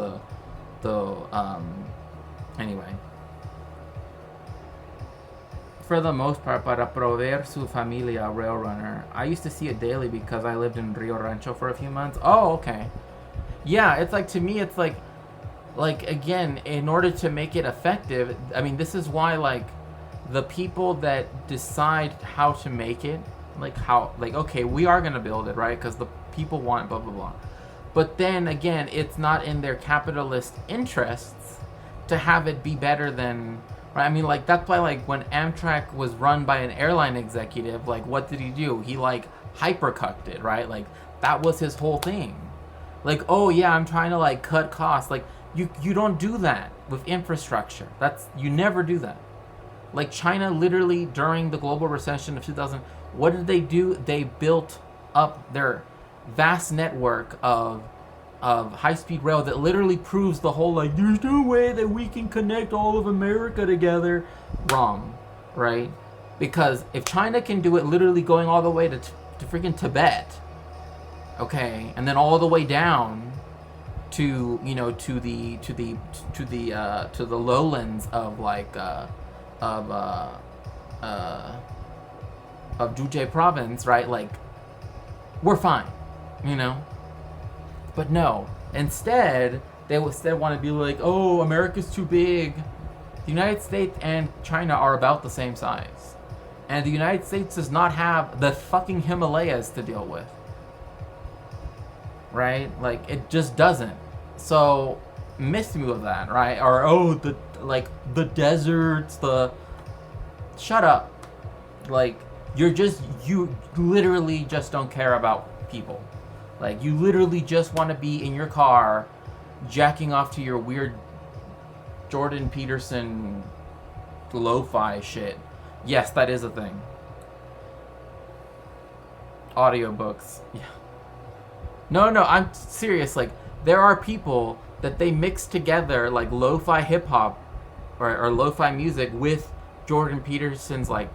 anyway. For the most part, para proveer su familia rail runner. I used to see it daily because I lived in Rio Rancho for a few months. Oh, okay. Yeah, it's like, to me, it's like again, in order to make it effective, I mean, this is why, like, the people that decide how to make it, okay, we are going to build it, right? Because the people want blah, blah, blah. But then, again, it's not in their capitalist interests to have it be better than, right? I mean, like, that's why, like, when Amtrak was run by an airline executive, like, what did he do? He, like, hypercucked it, right? Like, that was his whole thing. Like, oh, yeah, I'm trying to, like, cut costs. Like, you don't do that with infrastructure. You never do that. Like, China literally, during the global recession of 2000, what did they do? They built up their vast network of high-speed rail that literally proves the whole, like, there's no way that we can connect all of America together. Wrong, right? Because if China can do it literally going all the way to freaking Tibet, okay, and then all the way down to, you know, to the lowlands of, like, of Zhuzhe province, right? Like, we're fine, you know? But no, instead, they want to be like, oh, America's too big. The United States and China are about the same size. And the United States does not have the fucking Himalayas to deal with. Right? Like, it just doesn't. So, miss me with that, right? Or, oh, the deserts, shut up. Like, you literally just don't care about people. Like, you literally just want to be in your car jacking off to your weird Jordan Peterson lo-fi shit. Yes, that is a thing. Audiobooks. Yeah. No, I'm serious. Like, there are people that they mix together, like, lo-fi hip-hop or lo-fi music with Jordan Peterson's, like,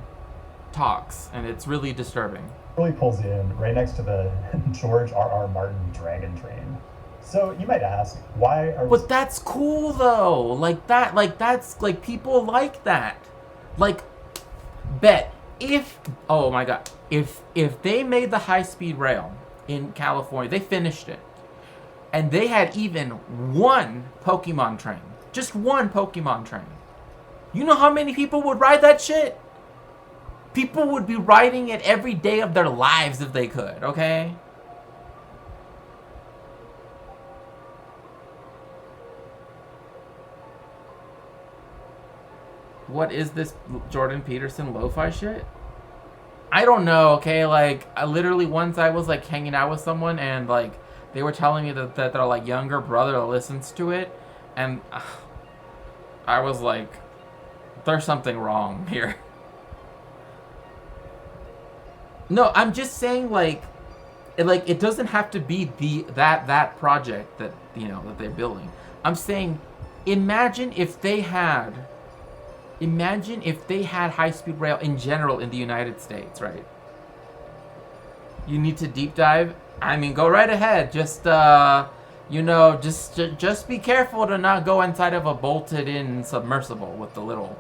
talks, and it's really disturbing. Really pulls in right next to the George R.R. Martin Dragon Train. So you might ask, why are we... But that's cool, though. Like, that's, like, people like that. Like, bet, oh my god, if they made the high-speed rail in California. They finished it. And they had even one Pokemon train. Just one Pokemon train. You know how many people would ride that shit? People would be riding it every day of their lives if they could, okay? What is this Jordan Peterson lo-fi shit? I don't know, okay? Like, I literally once I was like hanging out with someone and like they were telling me that their like younger brother listens to it, and I was like, there's something wrong here. No, I'm just saying like it doesn't have to be that project that, you know, that they're building. I'm saying imagine if they had high-speed rail in general in the United States, right? You need to deep dive? I mean, go right ahead. Just, you know, just be careful to not go inside of a bolted-in submersible with the little,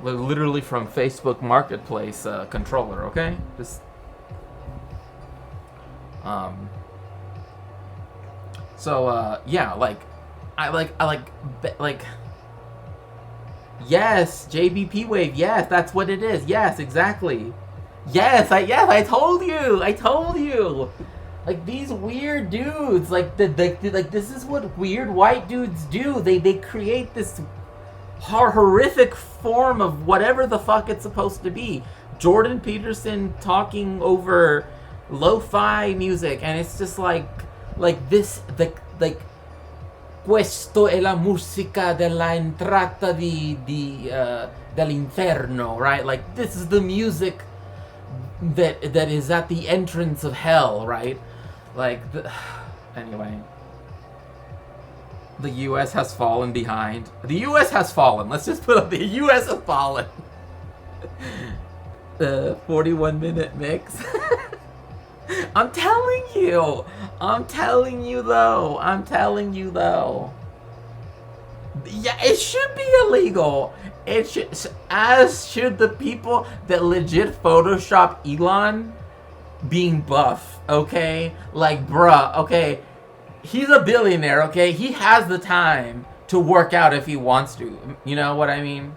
literally from Facebook Marketplace controller, okay? Just, yeah, I like. Yes, JBP wave. Yes, that's what it is. Yes, exactly. Yes, I told you. Like these weird dudes, like this is what weird white dudes do. They create this horrific form of whatever the fuck it's supposed to be. Jordan Peterson talking over lo-fi music, and it's just like this, like. Questo è la musica della entrata dell'inferno, right? Like, this is the music that is at the entrance of hell, right? Like, anyway. The U.S. has fallen behind. The U.S. has fallen. Let's just put up the U.S. has fallen. 41-minute mix. I'm telling you though. Yeah, it should be illegal. It should, as should the people that legit Photoshop Elon being buff, okay? Like, bruh, okay? He's a billionaire, okay? He has the time to work out if he wants to. You know what I mean?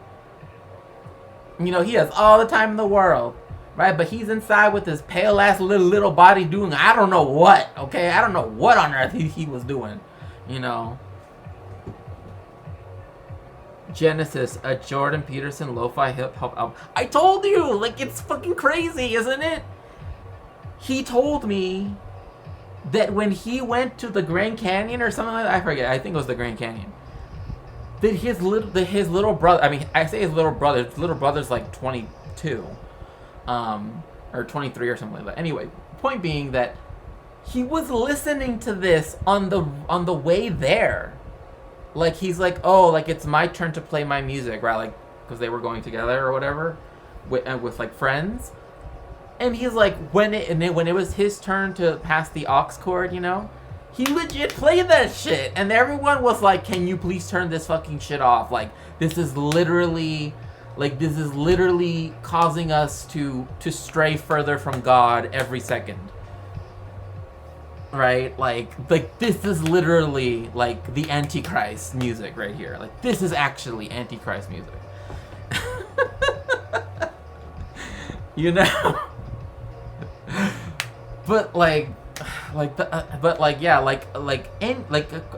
You know, he has all the time in the world. Right, but he's inside with his pale ass little body doing I don't know what, okay? I don't know what on earth he was doing, you know. Genesis, a Jordan Peterson lo-fi hip hop album. I told you, like, it's fucking crazy, isn't it? He told me that when he went to the Grand Canyon or something like that, I forget, I think it was the Grand Canyon, that his little brother, I mean, I say his little brother's like 22. Or 23 or something like that. Anyway, point being that he was listening to this on the way there. Like, he's like, oh, like, it's my turn to play my music, right? Like, because they were going together or whatever with like friends. And he's like, when it was his turn to pass the aux cord, you know, he legit played that shit, and everyone was like, can you please turn this fucking shit off? Like, this is literally causing us to stray further from God every second. Right? Like this is literally like the Antichrist music right here. Like, this is actually Antichrist music. You know? But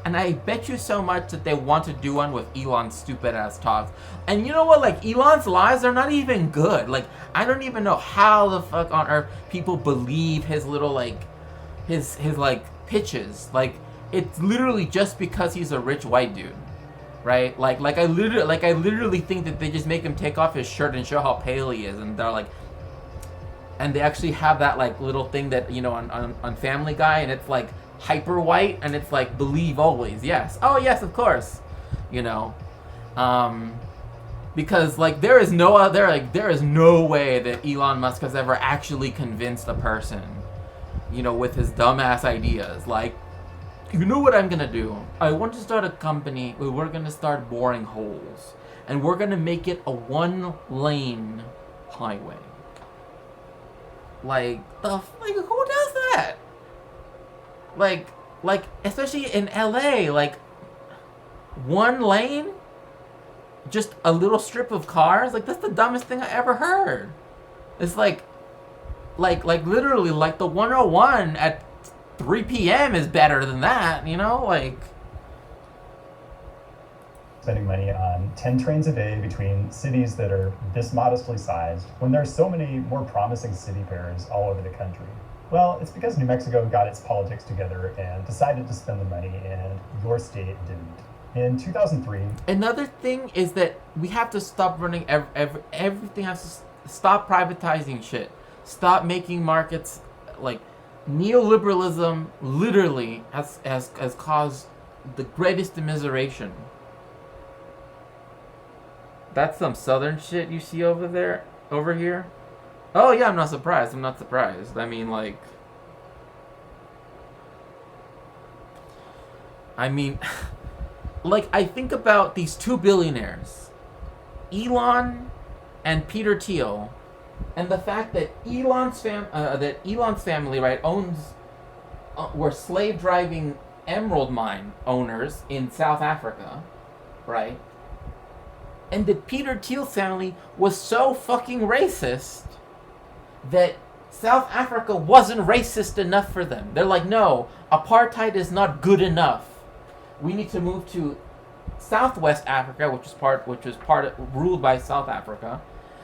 and I bet you so much that they want to do one with Elon's stupid ass talks. And you know what? Like, Elon's lies are not even good. Like, I don't even know how the fuck on earth people believe his little like his like pitches. Like, it's literally just because he's a rich white dude, right? Like I literally think that they just make him take off his shirt and show how pale he is, and they're like. And they actually have that like little thing that, you know, on Family Guy, and it's like hyper white, and it's like believe always, yes, oh yes, of course, you know, because like there is no way that Elon Musk has ever actually convinced a person, you know, with his dumbass ideas. Like, you know what I'm gonna do? I want to start a company where we're gonna start boring holes, and we're gonna make it a 1-lane highway. Like, who does that? Like, especially in LA, like, one lane, just a little strip of cars. Like, that's the dumbest thing I ever heard. It's like literally, like, the 101 at 3 p.m. is better than that, you know? Like, spending money on 10 trains a day between cities that are this modestly sized when there's so many more promising city pairs all over the country? Well, it's because New Mexico got its politics together and decided to spend the money, and your state didn't. In 2003, another thing is that we have to stop running everything has to stop privatizing shit. Stop making markets. Like, neoliberalism literally has caused the greatest immiseration. That's some southern shit you see over here. Oh yeah, I'm not surprised. I mean, like, like, I think about these two billionaires, Elon and Peter Thiel, and the fact that Elon's family, right, were slave driving emerald mine owners in South Africa, right? And that Peter Thiel's family was so fucking racist that South Africa wasn't racist enough for them. They're like, no, apartheid is not good enough. We need to move to Southwest Africa, which was ruled by South Africa,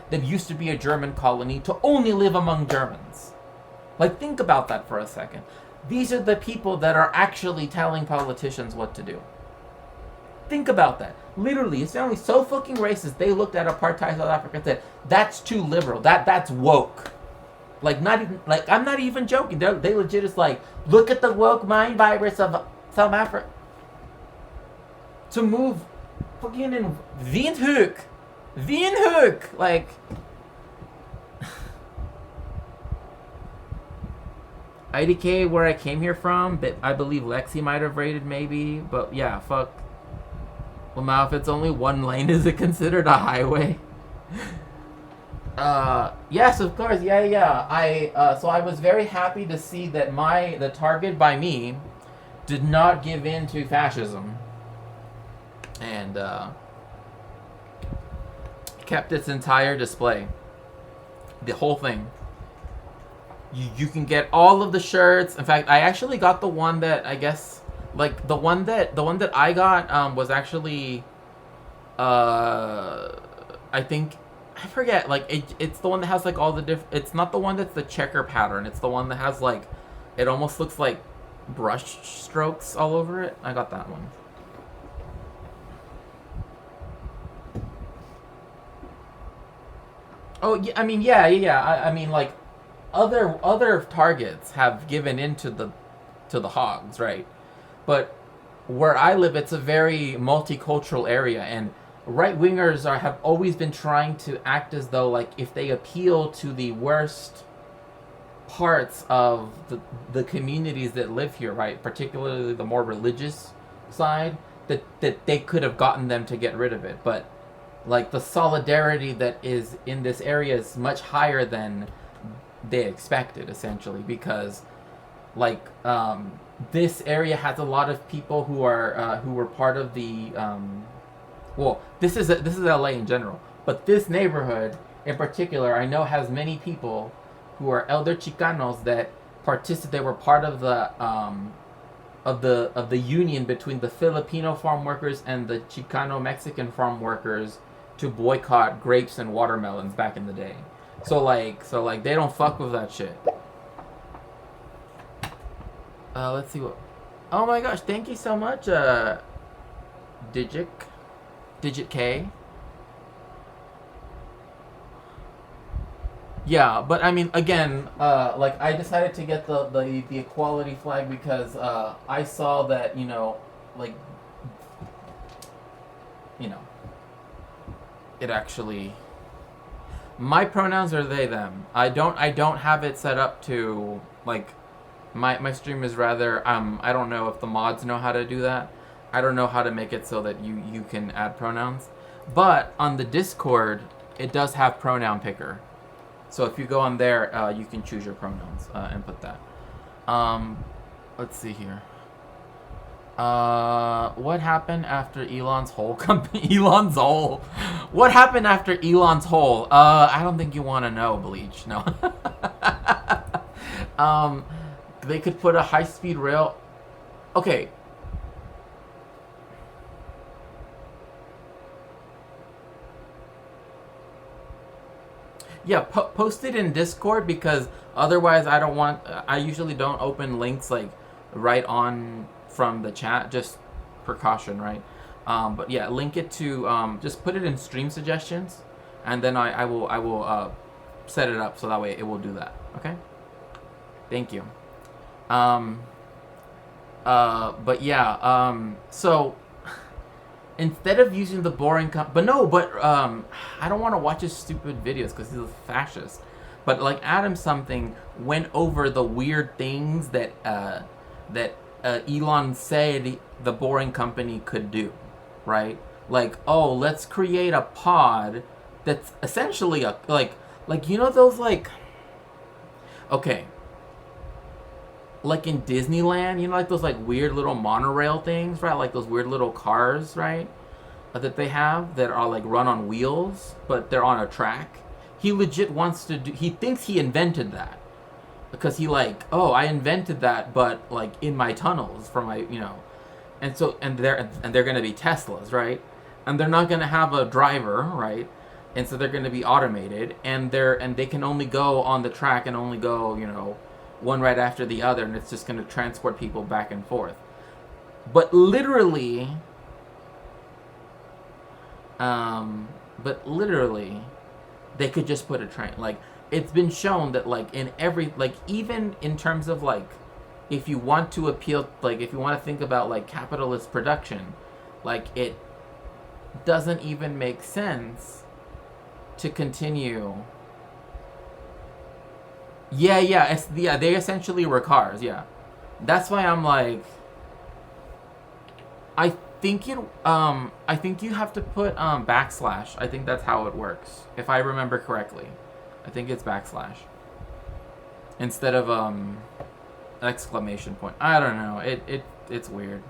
that used to be a German colony, to only live among Germans. Like, think about that for a second. These are the people that are actually telling politicians what to do. Think about that. Literally, it's only so fucking racist. They looked at apartheid South Africa and said, "That's too liberal. That's woke." Like, not even, like, I'm not even joking. They legit is like, look at the woke mind virus of South Africa. To move fucking in Windhoek, like. IDK, where I came here from, but I believe Lexi might have rated maybe, but yeah, fuck. Well, now if it's only one lane, is it considered a highway? Yes, of course, yeah. So I was very happy to see that the target by me did not give in to fascism. And, kept its entire display. The whole thing. You can get all of the shirts. In fact, I actually got the one that I guess, like, the one that I got was actually, I think, I forget, like, it's the one that has, like, all the it's not the one that's the checker pattern. It's the one that has, like, it almost looks like brush strokes all over it. I got that one. Oh, yeah, I mean, yeah. I mean, like, other targets have given into the hogs, right? But where I live, it's a very multicultural area, and right-wingers have always been trying to act as though, like, if they appeal to the worst parts of the communities that live here, right, particularly the more religious side, that they could have gotten them to get rid of it. But, like, the solidarity that is in this area is much higher than they expected, essentially, because, like, this area has a lot of people who were part of the well, this is LA in general, but this neighborhood in particular, I know, has many people who are elder Chicanos that they were part of the union between the Filipino farm workers and the Chicano Mexican farm workers to boycott grapes and watermelons back in the day. So like they don't fuck with that shit. Let's see what. Oh my gosh! Thank you so much, Digit K. Yeah, but I mean, again, like, I decided to get the equality flag because I saw that, like, it actually. My pronouns are they them. I don't have it set up to, like, my stream is rather I don't know if the mods know how to do that. I don't know how to make it so that you can add pronouns. But on the Discord, it does have pronoun picker. So if you go on there, you can choose your pronouns and put that. let's see here. What happened after Elon's whole company? Elon's whole. What happened after Elon's whole? I don't think you want to know, Bleach. No. They could put a high-speed rail. Okay. Yeah, post it in Discord, because otherwise I usually don't open links like right on from the chat, just precaution, right? But yeah, link it to, just put it in stream suggestions, and then I will set it up so that way it will do that. Okay? Thank you. But yeah, so instead of using the boring I don't want to watch his stupid videos because he's a fascist. But like Adam something went over the weird things that Elon said the Boring Company could do, right? Like, oh, let's create a pod that's essentially a like you know those like, okay, like in Disneyland, you know, like those like weird little monorail things, right? Like those weird little cars, right? That they have that are like run on wheels, but they're on a track. He legit wants to do. He thinks he invented that because he like, oh, I invented that, but like in my tunnels for my, you know, and so and they're gonna be Teslas, right? And they're not gonna have a driver, right? And so they're gonna be automated, and they can only go on the track and only go, you know, one right after the other, and it's just going to transport people back and forth. But literally, they could just put a train. Like, it's been shown that, like, in every, like, even in terms of, like, if you want to appeal, like, if you want to think about, like, capitalist production, like, it doesn't even make sense to continue. Yeah, they essentially were cars, yeah. That's why I'm like, I think you have to put backslash. I think that's how it works, if I remember correctly. I think it's backslash instead of exclamation point. I don't know. It's weird.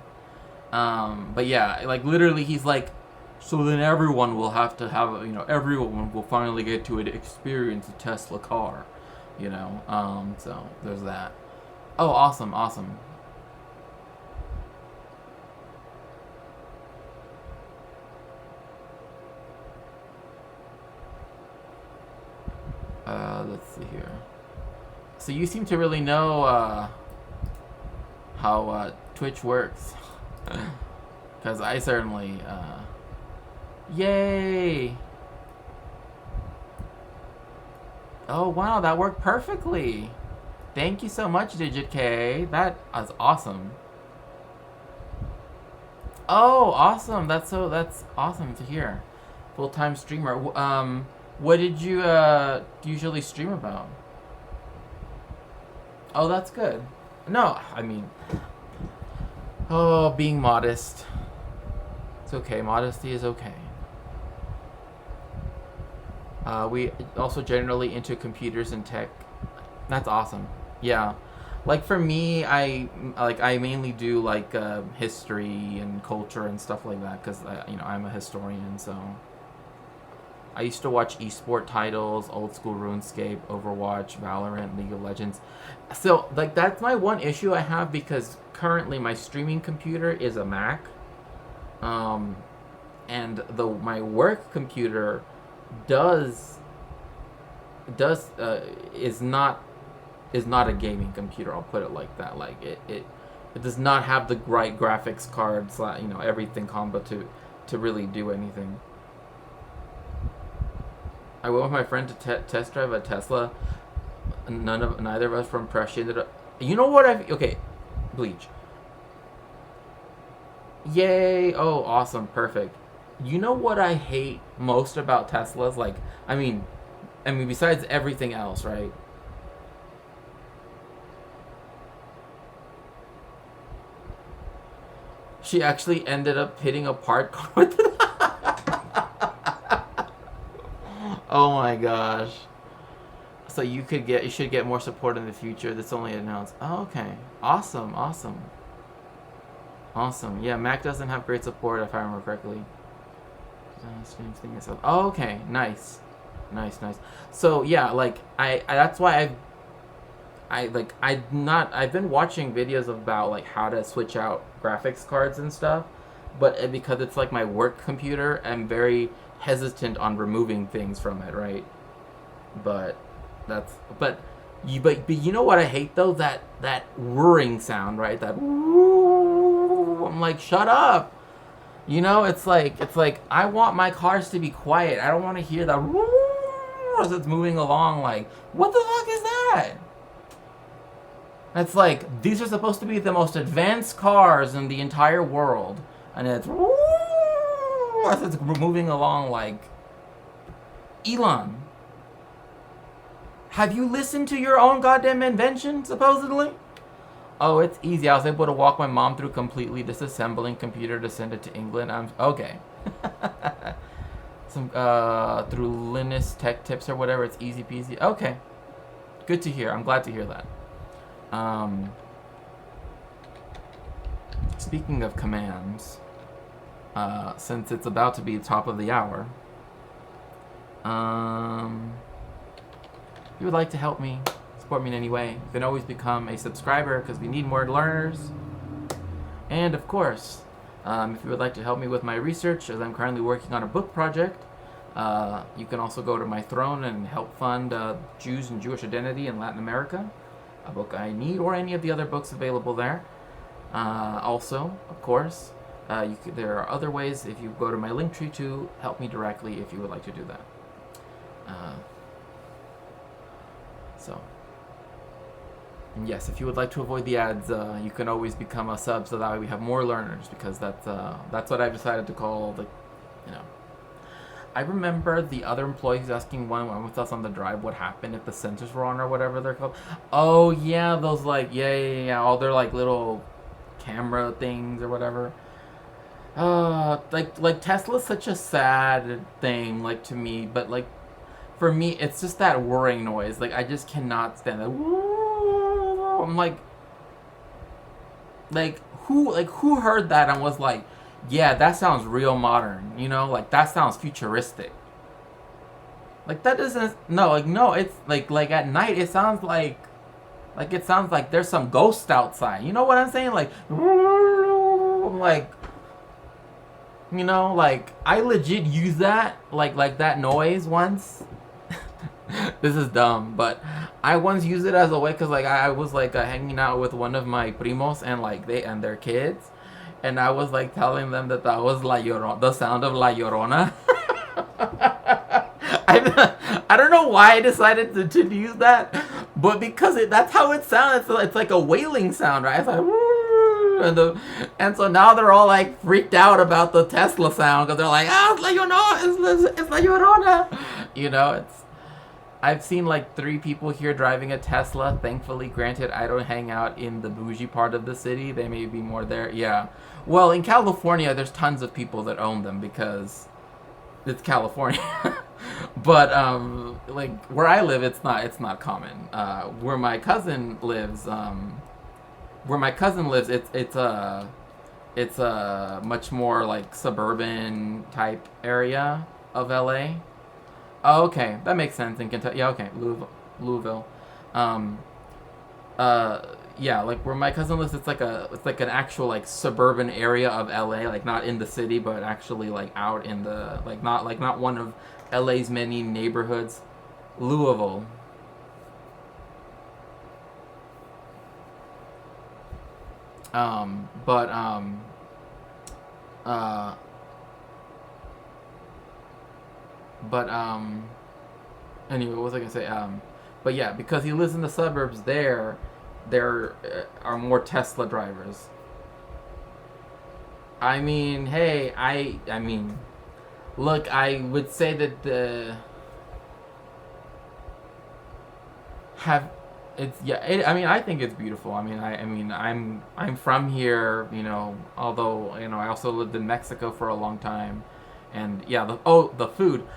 But yeah, like literally, he's like, so then everyone will have to have, you know, everyone will finally get to experience a Tesla car. You know, so there's that. Oh, awesome. Let's see here. So you seem to really know how Twitch works, because I certainly yay. Oh wow, that worked perfectly. Thank you so much, DigitK. That was awesome. Oh, awesome. That's awesome to hear. Full-time streamer. What did you usually stream about? Oh, that's good. No, I mean, oh, being modest. It's okay. Modesty is okay. We also generally into computers and tech. That's awesome. Yeah, like for me, I mainly do like history and culture and stuff like that because you know, I'm a historian. So I used to watch esport titles, old school RuneScape, Overwatch, Valorant, League of Legends. So like that's my one issue I have, because currently my streaming computer is a Mac, and my work computer is not a gaming computer. I'll put it like that. Like it does not have the right graphics cards, you know, everything combo to really do anything. I went with my friend to test drive a Tesla. Neither of us from press. She ended up. You know what? Okay, Bleach. Yay! Oh, awesome, perfect. You know what I hate most about Teslas? Like, I mean, besides everything else, right? She actually ended up hitting a part car with it. Oh my gosh. So you should get more support in the future. This only announced. Oh, okay. Awesome. Yeah, Mac doesn't have great support if I remember correctly. Oh, okay. Nice. So yeah, like I that's why I've been watching videos about like how to switch out graphics cards and stuff, but because it's like my work computer, I'm very hesitant on removing things from it, right? But you know what I hate though? That whirring sound, right? That I'm like, shut up. You know, it's like I want my cars to be quiet. I don't want to hear that as it's moving along. Like, what the fuck is that? It's like, these are supposed to be the most advanced cars in the entire world, and it's as it's moving along. Like, Elon, have you listened to your own goddamn invention, supposedly? Oh, it's easy. I was able to walk my mom through completely disassembling computer to send it to England. I'm okay. Through Linus Tech Tips or whatever. It's easy peasy. Okay. Good to hear. I'm glad to hear that. Speaking of commands, since it's about to be the top of the hour, if you would like to help me, support me in any way, you can always become a subscriber because we need more learners. And of course, if you would like to help me with my research, as I'm currently working on a book project, you can also go to my throne and help fund Jews and Jewish identity in Latin America, a book I need, or any of the other books available there. Also, of course, there are other ways if you go to my Linktree to help me directly if you would like to do that. And yes, if you would like to avoid the ads, you can always become a sub, so that way we have more learners, because that's what I've decided to call the, you know. I remember the other employees asking one with us on the drive what happened if the sensors were on or whatever they're called. Oh yeah, those like all their like little camera things or whatever. Like Tesla's such a sad thing, like, to me, but like for me it's just that whirring noise. Like, I just cannot stand that. I'm like who heard that and was like, yeah, that sounds real modern, you know, like that sounds futuristic. Like, that doesn't, no, it's like at night it sounds like there's some ghost outside. You know what I'm saying? Like, I'm like, you know, like I legit use that like that noise once. This is dumb, but I once used it as a way because like I was like hanging out with one of my primos and like their kids, and I was like telling them that was La Llorona, the sound of La Llorona. I don't know why I decided to use that, but because that's how it sounds. It's like a wailing sound, right? It's like and so now they're all like freaked out about the Tesla sound because they're like, oh, it's La Llorona, it's La Llorona. You know, I've seen like 3 people here driving a Tesla. Thankfully, granted, I don't hang out in the bougie part of the city. They may be more there. Yeah. Well, in California, there's tons of people that own them because it's California. But like where I live, it's not common. Where my cousin lives, it's a much more like suburban type area of LA. Oh, okay, that makes sense in Kentucky. Yeah, okay, Louisville. Yeah, like where my cousin lives, it's like an actual like suburban area of LA, like not in the city, but actually like out in the not one of LA's many neighborhoods. Louisville. Anyway, what was I gonna say? But yeah, because he lives in the suburbs, there are more Tesla drivers. I mean, hey, I mean, look, I would say that I mean, I think it's beautiful. I mean, I'm from here, you know. Although, you know, I also lived in Mexico for a long time, and yeah, the food.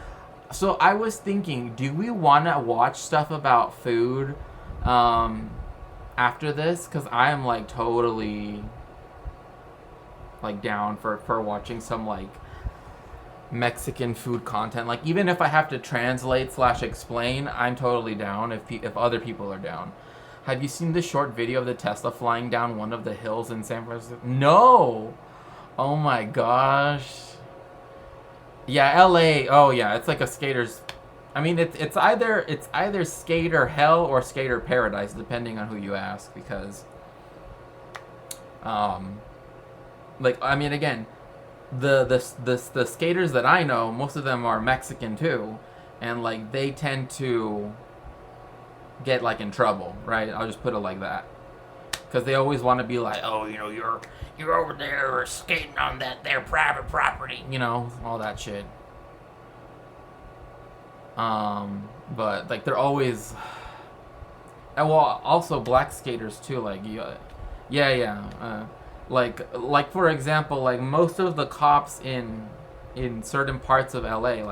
So I was thinking, do we want to watch stuff about food after this? Because I am like totally like down for watching some like Mexican food content. Like even if I have to translate / explain, I'm totally down if other people are down. Have you seen the short video of the Tesla flying down one of the hills in San Francisco? No. Oh my gosh. Yeah, LA. Oh yeah, it's like a skater's. I mean, it's either skater hell or skater paradise, depending on who you ask. Because, like I mean, again, the skaters that I know, most of them are Mexican too, and like they tend to get like in trouble, right? I'll just put it like that, because they always want to be like, oh, you know, you're over there skating on their private property, you know, all that shit. But like they're always, and well, also black skaters too, like like for example, like most of the cops in certain parts of LA,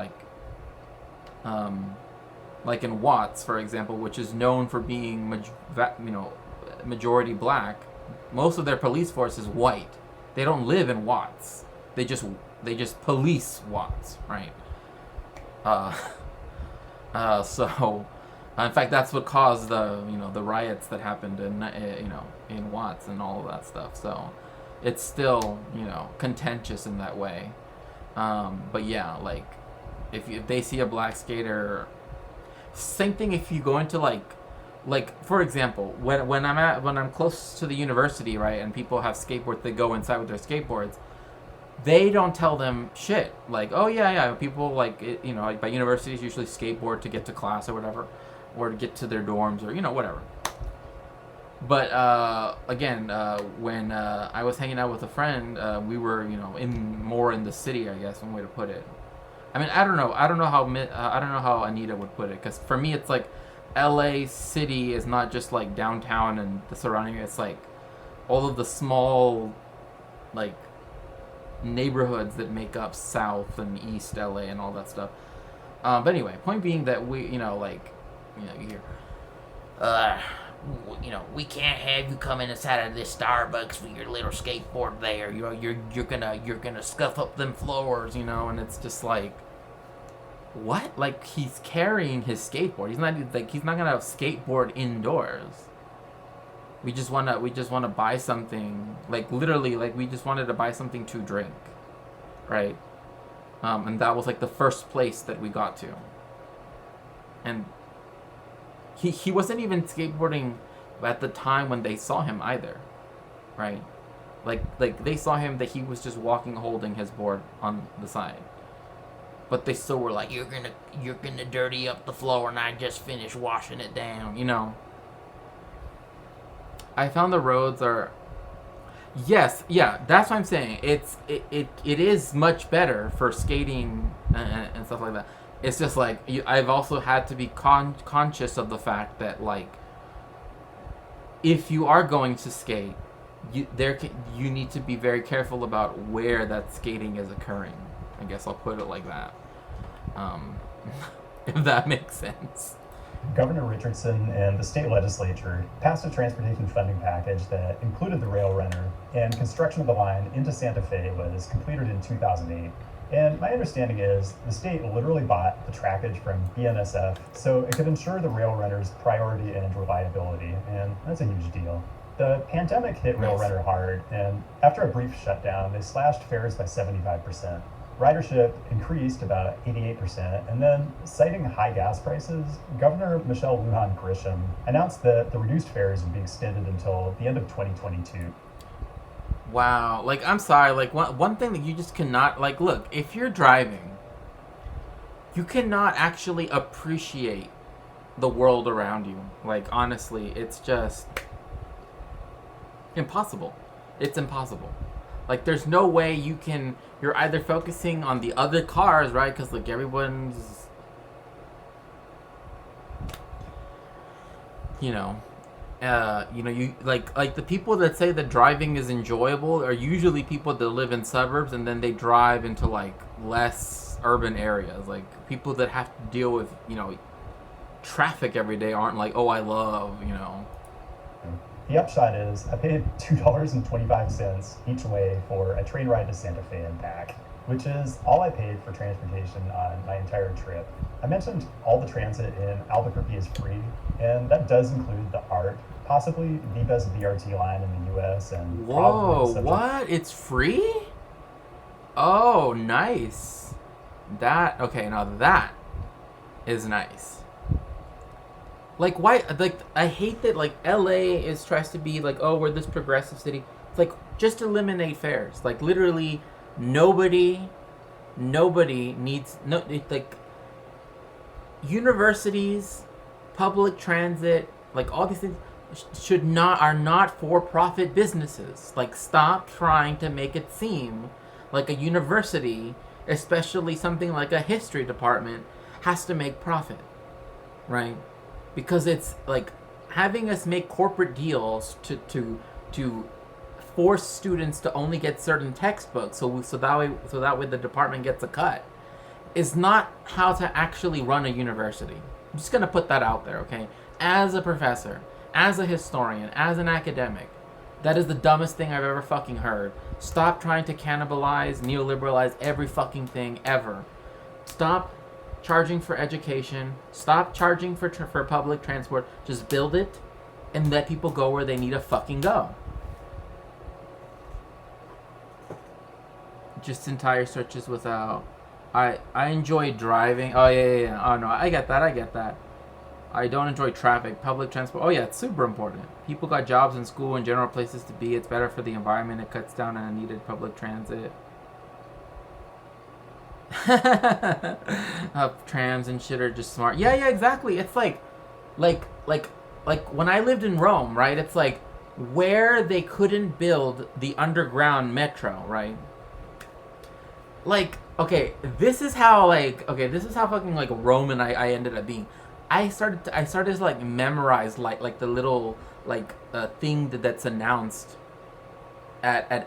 like in Watts, for example, which is known for being majority black, most of their police force is white. They don't live in Watts. They just police Watts, right? So, in fact, that's what caused the riots that happened in Watts and all of that stuff. So, it's still contentious in that way. But yeah, like if they see a black skater, same thing if you go into like for example, when I'm close to the university, right, and people have skateboards, they go inside with their skateboards. They don't tell them shit. Like, oh yeah, people like like by universities usually skateboard to get to class or whatever, or to get to their dorms or whatever. But again, when I was hanging out with a friend, we were in the city, I guess, one way to put it. I mean, I don't know how Anita would put it, because for me it's like L.A. city is not just like downtown and the surrounding. It's like all of the small like neighborhoods that make up South and East LA and all that stuff. But anyway, point being that we, you hear, we can't have you come inside of this Starbucks with your little skateboard there. You're gonna scuff up them floors, and it's just like, what? Like he's carrying his skateboard. He's not gonna skateboard indoors. We just wanna buy something, like literally, like we just wanted to buy something to drink, right? And that was like the first place that we got to. And he wasn't even skateboarding at the time when they saw him either, right? Like they saw him that he was just walking holding his board on the side. But they still were like, you're gonna dirty up the floor, and I just finished washing it down, I found the roads are... Yes, yeah, that's what I'm saying. It is much better for skating and stuff like that. It's just like, I've also had to be conscious of the fact that, like, if you are going to skate, you need to be very careful about where that skating is occurring. I guess I'll put it like that. If that makes sense. Governor Richardson and the state legislature passed a transportation funding package that included the rail runner, and construction of the line into Santa Fe was completed in 2008. And my understanding is the state literally bought the trackage from BNSF so it could ensure the rail runner's priority and reliability, and that's a huge deal. The pandemic hit rail runner hard, and after a brief shutdown, they slashed fares by 75%. Ridership increased about 88%, and then, citing high gas prices, Governor Michelle Lujan Grisham announced that the reduced fares would be extended until the end of 2022. Wow, like, I'm sorry, like, one thing that you just cannot, like, look, if you're driving, you cannot actually appreciate the world around you. Like, honestly, it's just impossible. It's impossible. Like, there's no way you're either focusing on the other cars, right? Because, like, everyone's, you like the people that say that driving is enjoyable are usually people that live in suburbs, and then they drive into, like, less urban areas. Like, people that have to deal with, traffic every day aren't like, oh, I love, The upshot is I paid $2.25 each way for a train ride to Santa Fe and back, which is all I paid for transportation on my entire trip. I mentioned all the transit in Albuquerque is free, and that does include the ART, possibly the best BRT line in the US, and Whoa, what? It's free? Oh, nice. Okay, now that is nice. Like, why? Like, I hate that, like, LA tries to be like, oh, we're this progressive city. It's like, just eliminate fares. Like, literally, nobody needs, like, universities, public transit, like, all these things are not for-profit businesses. Like, stop trying to make it seem like a university, especially something like a history department, has to make profit, right? Because it's like having us make corporate deals to force students to only get certain textbooks, so that way the department gets a cut, is not how to actually run a university. I'm just gonna put that out there, okay? As a professor, as a historian, as an academic, that is the dumbest thing I've ever fucking heard. Stop trying to cannibalize, neoliberalize every fucking thing ever. Stop charging for education. Stop charging for public transport. Just build it and let people go where they need to fucking go. Just entire searches without... I enjoy driving. Oh, yeah. Oh, no, I get that. I don't enjoy traffic. Public transport. Oh, yeah, it's super important. People got jobs in school and general places to be. It's better for the environment. It cuts down on needed public transit. Trams and shit are just smart. Yeah, exactly. It's like when I lived in Rome, right? It's like where they couldn't build the underground metro, right? Like, okay, this is how fucking like Roman I ended up being. I started to like memorize like the little like thing that's announced at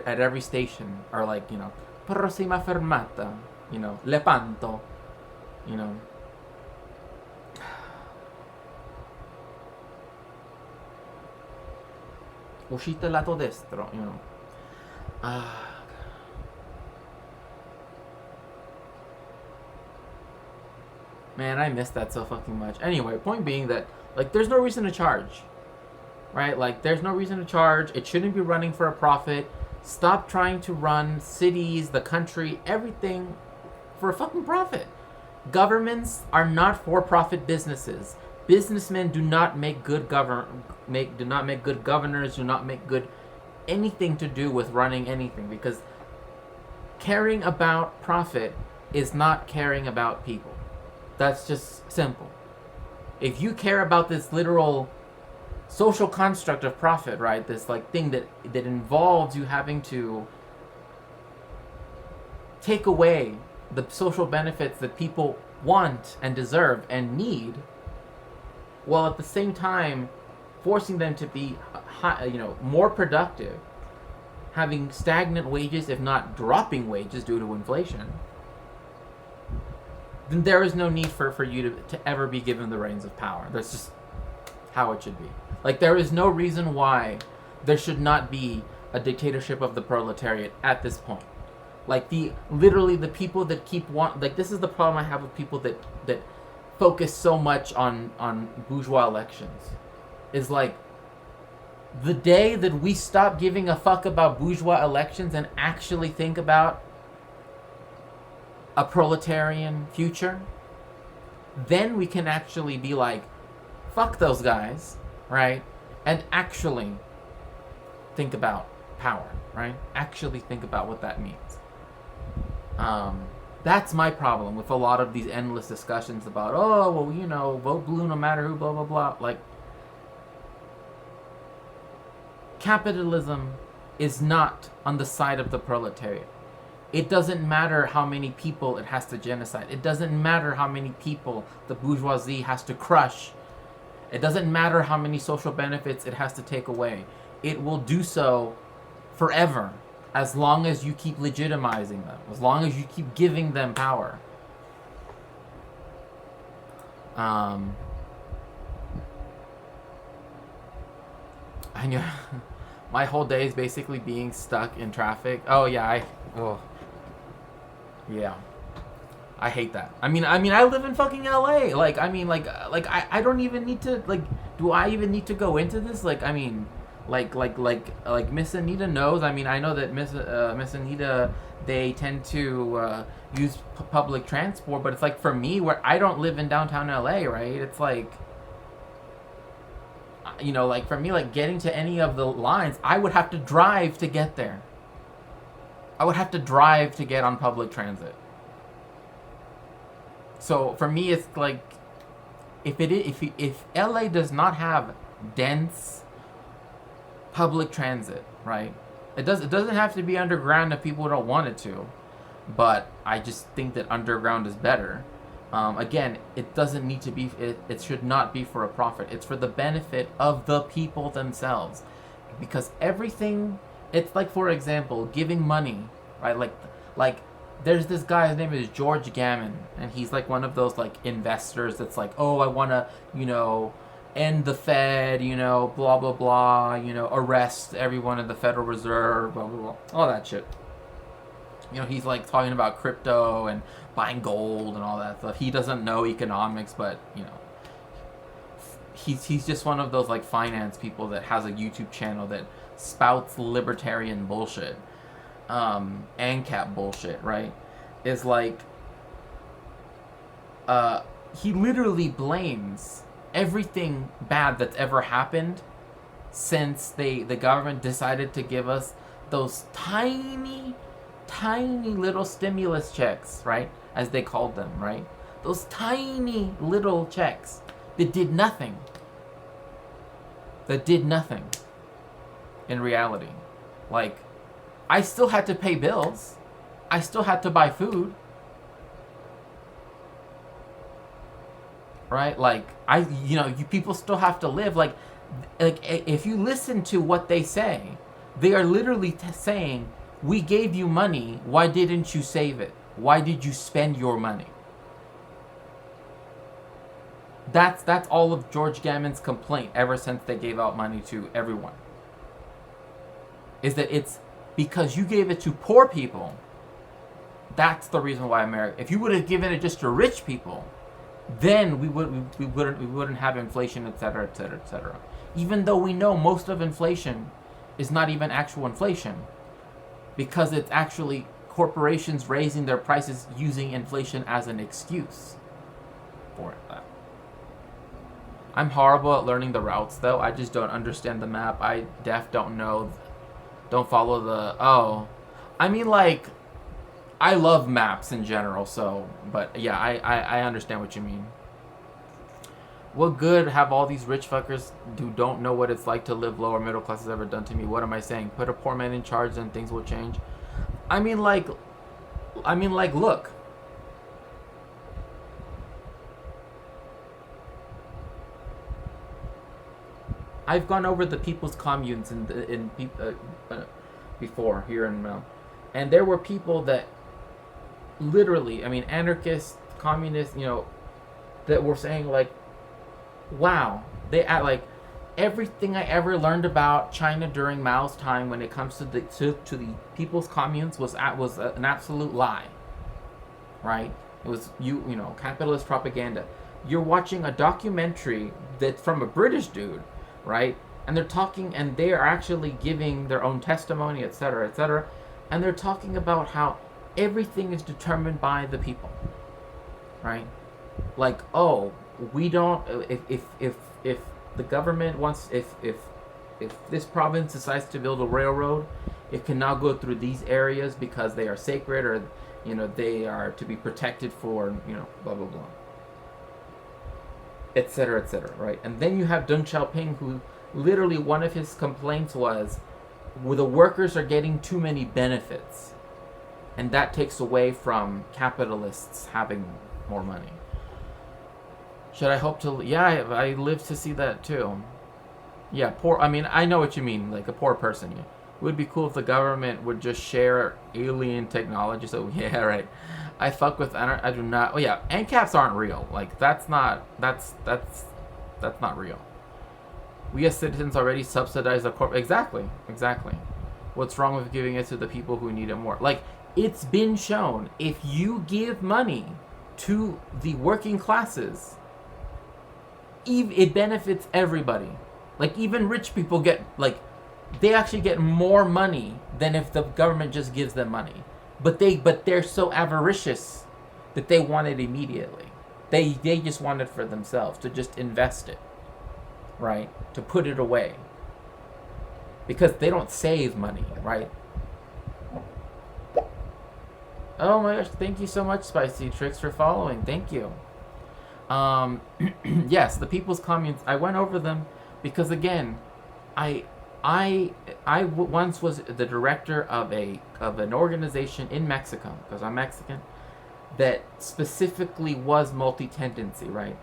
every station, or like, prossima fermata, Lepanto, uscite lato destro, Man, I miss that so fucking much. Anyway, point being that, like, there's no reason to charge, right? Like, there's no reason to charge. It shouldn't be running for a profit. Stop trying to run cities, the country, everything for a fucking profit. Governments are not for-profit businesses. Businessmen do not make good governors, do not make good anything to do with running anything, because caring about profit is not caring about people. That's just simple. If you care about this literal social construct of profit, right? This like thing that involves you having to take away the social benefits that people want and deserve and need, while at the same time forcing them to be more productive, having stagnant wages, if not dropping wages due to inflation, then there is no need for you to ever be given the reins of power. That's just how it should be. Like, there is no reason why there should not be a dictatorship of the proletariat at this point. Like, literally the people that this is the problem I have with people that focus so much on bourgeois elections. Is like, the day that we stop giving a fuck about bourgeois elections and actually think about a proletarian future, then we can actually be like, fuck those guys, right? And actually think about power, right? Actually think about what that means. That's my problem with a lot of these endless discussions about, oh, well, vote blue no matter who, blah, blah, blah. Like, capitalism is not on the side of the proletariat. It doesn't matter how many people it has to genocide. It doesn't matter how many people the bourgeoisie has to crush. It doesn't matter how many social benefits it has to take away. It will do so forever as long as you keep legitimizing them, as long as you keep giving them power. I know. My whole day is basically being stuck in traffic. Oh yeah, yeah. I hate that. I mean, I live in fucking LA. Like, I don't even need to, like, do I even need to go into this? Like, I mean, like Miss Anita knows. I mean, I know that Miss Anita, they tend to use public transport, but it's like for me, where I don't live in downtown LA, right? It's like, you know, like for me, like getting to any of the lines, I would have to drive to get there. I would have to drive to get on public transit. So for me, it's like, if LA does not have dense public transit, right? It doesn't have to be underground if people don't want it to, but I just think that underground is better. Again, it doesn't need to be. It should not be for a profit. It's for the benefit of the people themselves, because everything. It's like, for example, giving money, right? Like. There's this guy, his name is George Gammon, and he's like one of those like investors that's like, oh, I want to, you know, end the Fed, you know, blah, blah, blah, you know, arrest everyone in the Federal Reserve, blah, blah, blah, all that shit. You know, he's like talking about crypto and buying gold and all that stuff. He doesn't know economics, but, you know, he's just one of those like finance people that has a YouTube channel that spouts libertarian bullshit. ANCAP bullshit, right? Is like, he literally blames everything bad that's ever happened since the government decided to give us those tiny little stimulus checks, right? As they called them, right? Those tiny little checks that did nothing. In reality. Like, I still had to pay bills. I still had to buy food. Right? Like, you people still have to live. Like if you listen to what they say, they are literally saying, we gave you money, why didn't you save it? Why did you spend your money? That's all of George Gammon's complaint ever since they gave out money to everyone. Is that it's because you gave it to poor people. That's the reason why America. If you would have given it just to rich people, then we wouldn't have inflation, etc., etc., etc. Even though we know most of inflation is not even actual inflation, because it's actually corporations raising their prices using inflation as an excuse for it. I'm horrible at learning the routes, though. I just don't understand the map. I don't know. Don't follow the... Oh. I mean, like, I love maps in general, so... But, yeah, I understand what you mean. What good have all these rich fuckers who don't know what it's like to live lower middle classes ever done to me? What am I saying? Put a poor man in charge and things will change? I mean, like, look. I've gone over the people's communes before here in Mel, and there were people that literally, I mean, anarchists, communists, you know, that were saying like, wow, they act like everything I ever learned about China during Mao's time when it comes to the people's communes was an absolute lie, right? It was you know capitalist propaganda. You're watching a documentary that's from a British dude, right? And they're talking, and they are actually giving their own testimony, etc., etc., and they're talking about how everything is determined by the people, right? Like, oh, we don't. If the government wants, if this province decides to build a railroad, it can now go through these areas because they are sacred, or you know they are to be protected for blah blah blah, etc., etc., right? And then you have Deng Xiaoping, who literally one of his complaints was, well, the workers are getting too many benefits, and that takes away from capitalists having more money. Should I hope to? Yeah, I live to see that too. Yeah, poor. I mean, I know what you mean, like a poor person. It would be cool if the government would just share alien technology. So yeah, right. I fuck with I do not. Oh yeah, ANCAPs aren't real. Like that's not real. We as citizens already subsidize the corp. Exactly. What's wrong with giving it to the people who need it more? Like it's been shown, if you give money to the working classes, it benefits everybody. Like even rich people get they actually get more money than if the government just gives them money. But they're so avaricious that they want it immediately. They just want it for themselves, to just invest it, right? To put it away. Because they don't save money, right? Oh my gosh, thank you so much, Spicy Tricks, for following. Thank you. Yes, the People's Communes, I went over them because again, I once was the director of an organization in Mexico, because I'm Mexican, that specifically was multi-tendency, right?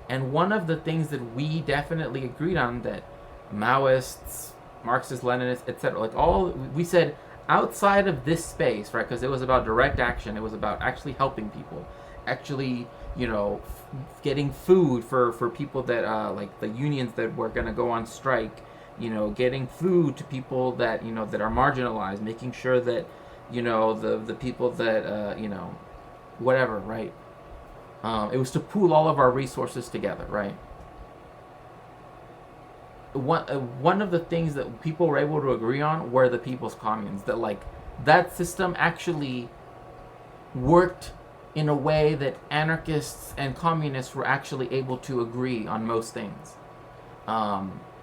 And one of the things that we definitely agreed on, that Maoists, Marxist, Leninists, etc., we said outside of this space, right? Because it was about direct action, it was about actually helping people, actually, getting food for people that like the unions that were going to go on strike, getting food to people that that are marginalized, making sure that the people that whatever, right? It was to pool all of our resources together, right? One of the things that people were able to agree on were the People's Communes, that system actually worked in a way that anarchists and communists were actually able to agree on most things.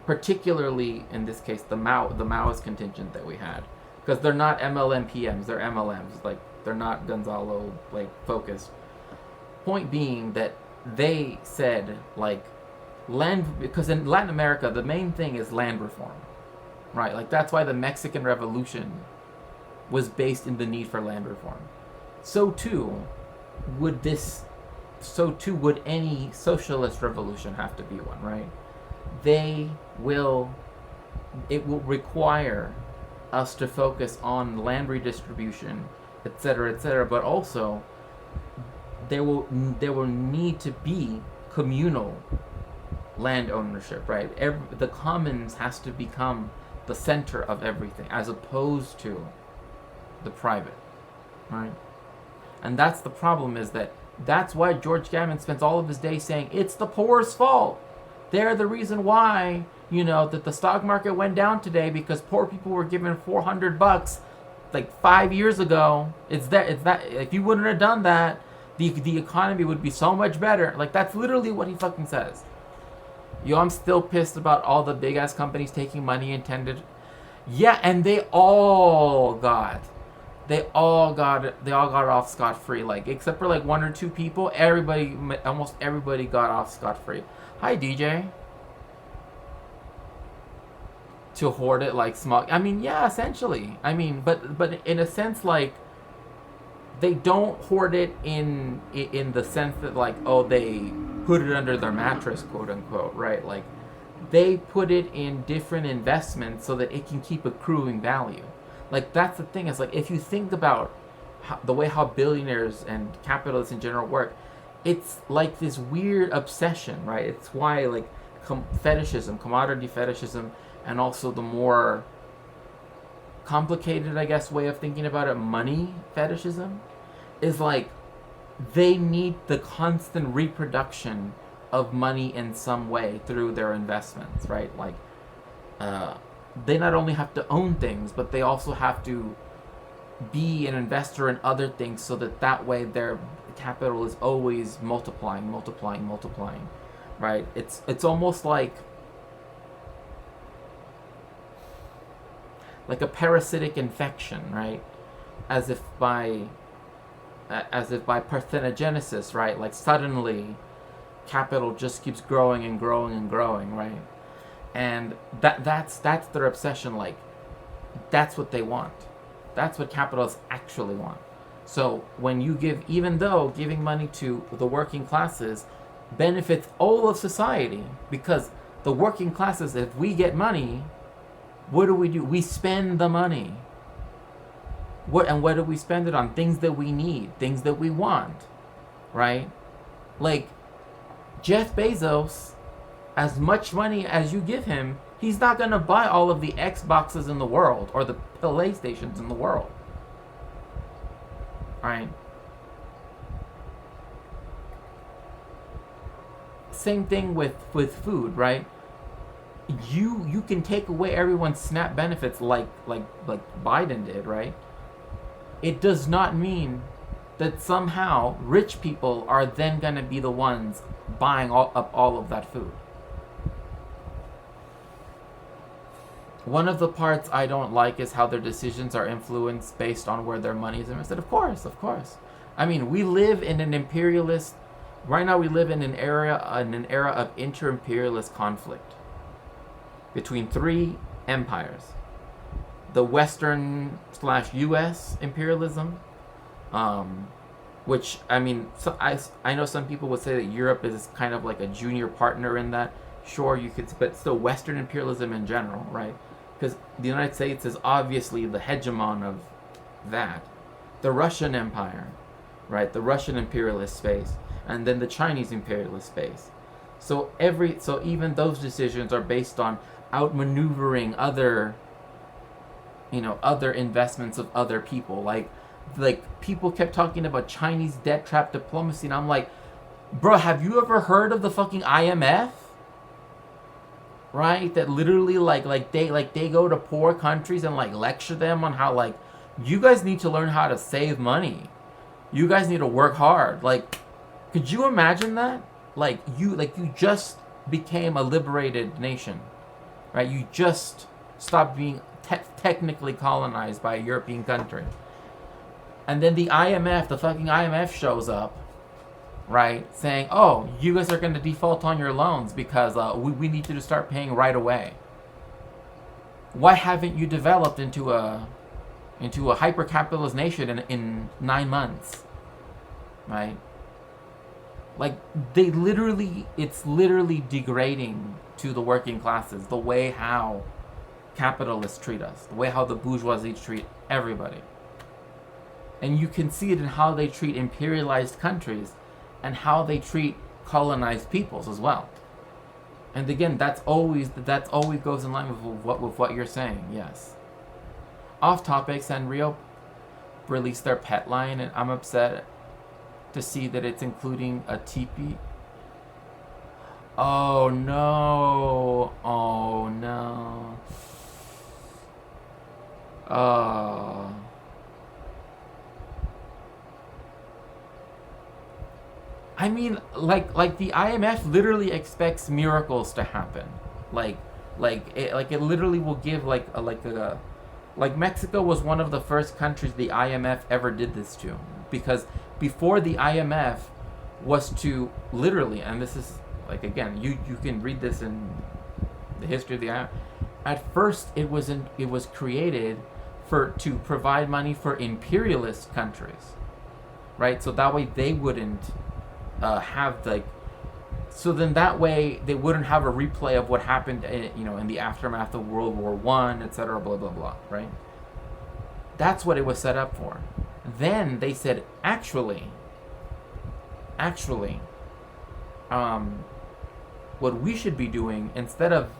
Particularly in this case, the Maoist contingent that we had, because they're not MLM PMs, they're MLMs. They're not Gonzalo focused. Point being that they said land, because in Latin America the main thing is land reform, right? That's why the Mexican Revolution was based in the need for land reform. So too would any socialist revolution have to be one, right? It will require us to focus on land redistribution, etc., but also there will need to be communal land ownership, right? The commons has to become the center of everything, as opposed to the private, right? And that's the problem, is that's why George Gammon spends all of his day saying it's the poor's fault. They're the reason why, that the stock market went down today, because poor people were given $400 5 years ago. It's that if you wouldn't have done that, the economy would be so much better. That's literally what he fucking says. I'm still pissed about all the big ass companies taking money intended. Yeah, and they all got off scot-free. Except for one or two people, almost everybody got off scot-free. Hi, DJ. To hoard it like small. I mean, yeah, essentially. I mean, but in a sense, they don't hoard it in the sense that they put it under their mattress, quote unquote, right? They put it in different investments so that it can keep accruing value. That's the thing, is if you think about the way how billionaires and capitalists in general work, it's this weird obsession, right? It's why fetishism, commodity fetishism, and also the more complicated, I guess, way of thinking about it, money fetishism, is they need the constant reproduction of money in some way through their investments, right? They not only have to own things, but they also have to be an investor in other things, so that way their capital is always multiplying, right? It's almost like a parasitic infection, right? As if by parthenogenesis, right? Suddenly capital just keeps growing and growing and growing, right? And that's their obsession. That's what they want. That's what capitalists actually want. So when you even though giving money to the working classes benefits all of society, because the working classes, if we get money, What do? We spend the money. What do we spend it on? Things that we need, things that we want, right? Like Jeff Bezos, as much money as you give him, he's not gonna buy all of the Xboxes in the world or the PlayStations in the world, right? Same thing with food, right? You can take away everyone's SNAP benefits like Biden did, right? It does not mean that somehow rich people are then going to be the ones buying up all of that food. One of the parts I don't like is how their decisions are influenced based on where their money is invested. Of course. I mean, we live in an imperialist. Right now, we live in an era of inter-imperialist conflict between three empires: the Western/U.S. imperialism, which I mean, I know some people would say that Europe is kind of like a junior partner in that. Sure, you could, but still Western imperialism in general, right? Because the United States is obviously the hegemon of that. The Russian Empire, right? The Russian imperialist space, and then the Chinese imperialist space. So even those decisions are based on outmaneuvering other investments of other people. Like people kept talking about Chinese debt trap diplomacy, and I'm like, bro, have you ever heard of the fucking IMF? Right? That literally they go to poor countries and lecture them on how you guys need to learn how to save money. You guys need to work hard. Could you imagine that? You just became a liberated nation, right? You just stopped being technically colonized by a European country. And then the fucking IMF shows up, right? Saying, oh, you guys are going to default on your loans because we need you to start paying right away. Why haven't you developed into a hyper-capitalist nation in 9 months, right? It's literally degrading to the working classes, the way how capitalists treat us, the way how the bourgeoisie treat everybody. And you can see it in how they treat imperialized countries and how they treat colonized peoples as well. And again, that always goes in line with what you're saying, yes. Off topic, Sanrio released their pet line, and I'm upset to see that it's including a teepee. Oh no. I mean, the IMF literally expects miracles to happen. It literally will give Mexico was one of the first countries the IMF ever did this to, because before the IMF was to literally, and this is again, you can read this in the history of the IMF. At first, it was created to provide money for imperialist countries, right? So that way they wouldn't have so then that way they wouldn't have a replay of what happened in the aftermath of World War I, etc., blah blah blah, right? That's what it was set up for. Then they said, actually, what we should be doing, instead of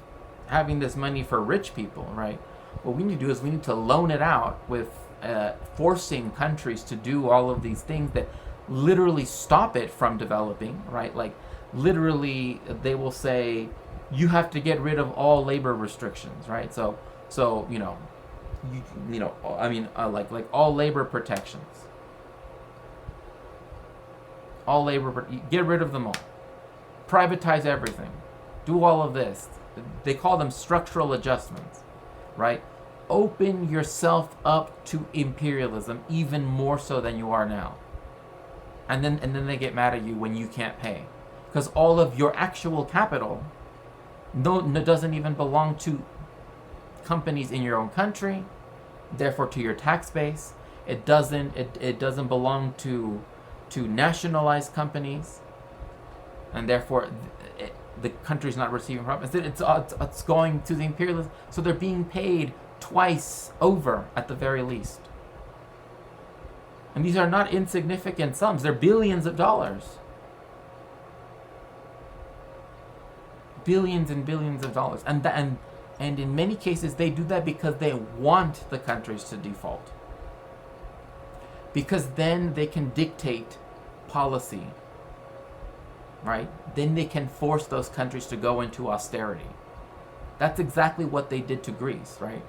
having this money for rich people, right? What we need to do is we need to loan it out with forcing countries to do all of these things that literally stop it from developing, right? Literally, they will say, you have to get rid of all labor restrictions, right? So all labor protections. Get rid of them all. Privatize everything. Do all of this. They call them structural adjustments, right? Open yourself up to imperialism even more so than you are now. And then they get mad at you when you can't pay, because all of your actual capital doesn't even belong to companies in your own country, therefore to your tax base. It doesn't belong to nationalized companies, and therefore the country's not receiving profits. It's going to the imperialists, so they're being paid twice over at the very least. And these are not insignificant sums. They're billions of dollars. Billions and billions of dollars. And in many cases, they do that because they want the countries to default. Because then they can dictate policy, right? Then they can force those countries to go into austerity. That's exactly what they did to Greece, right?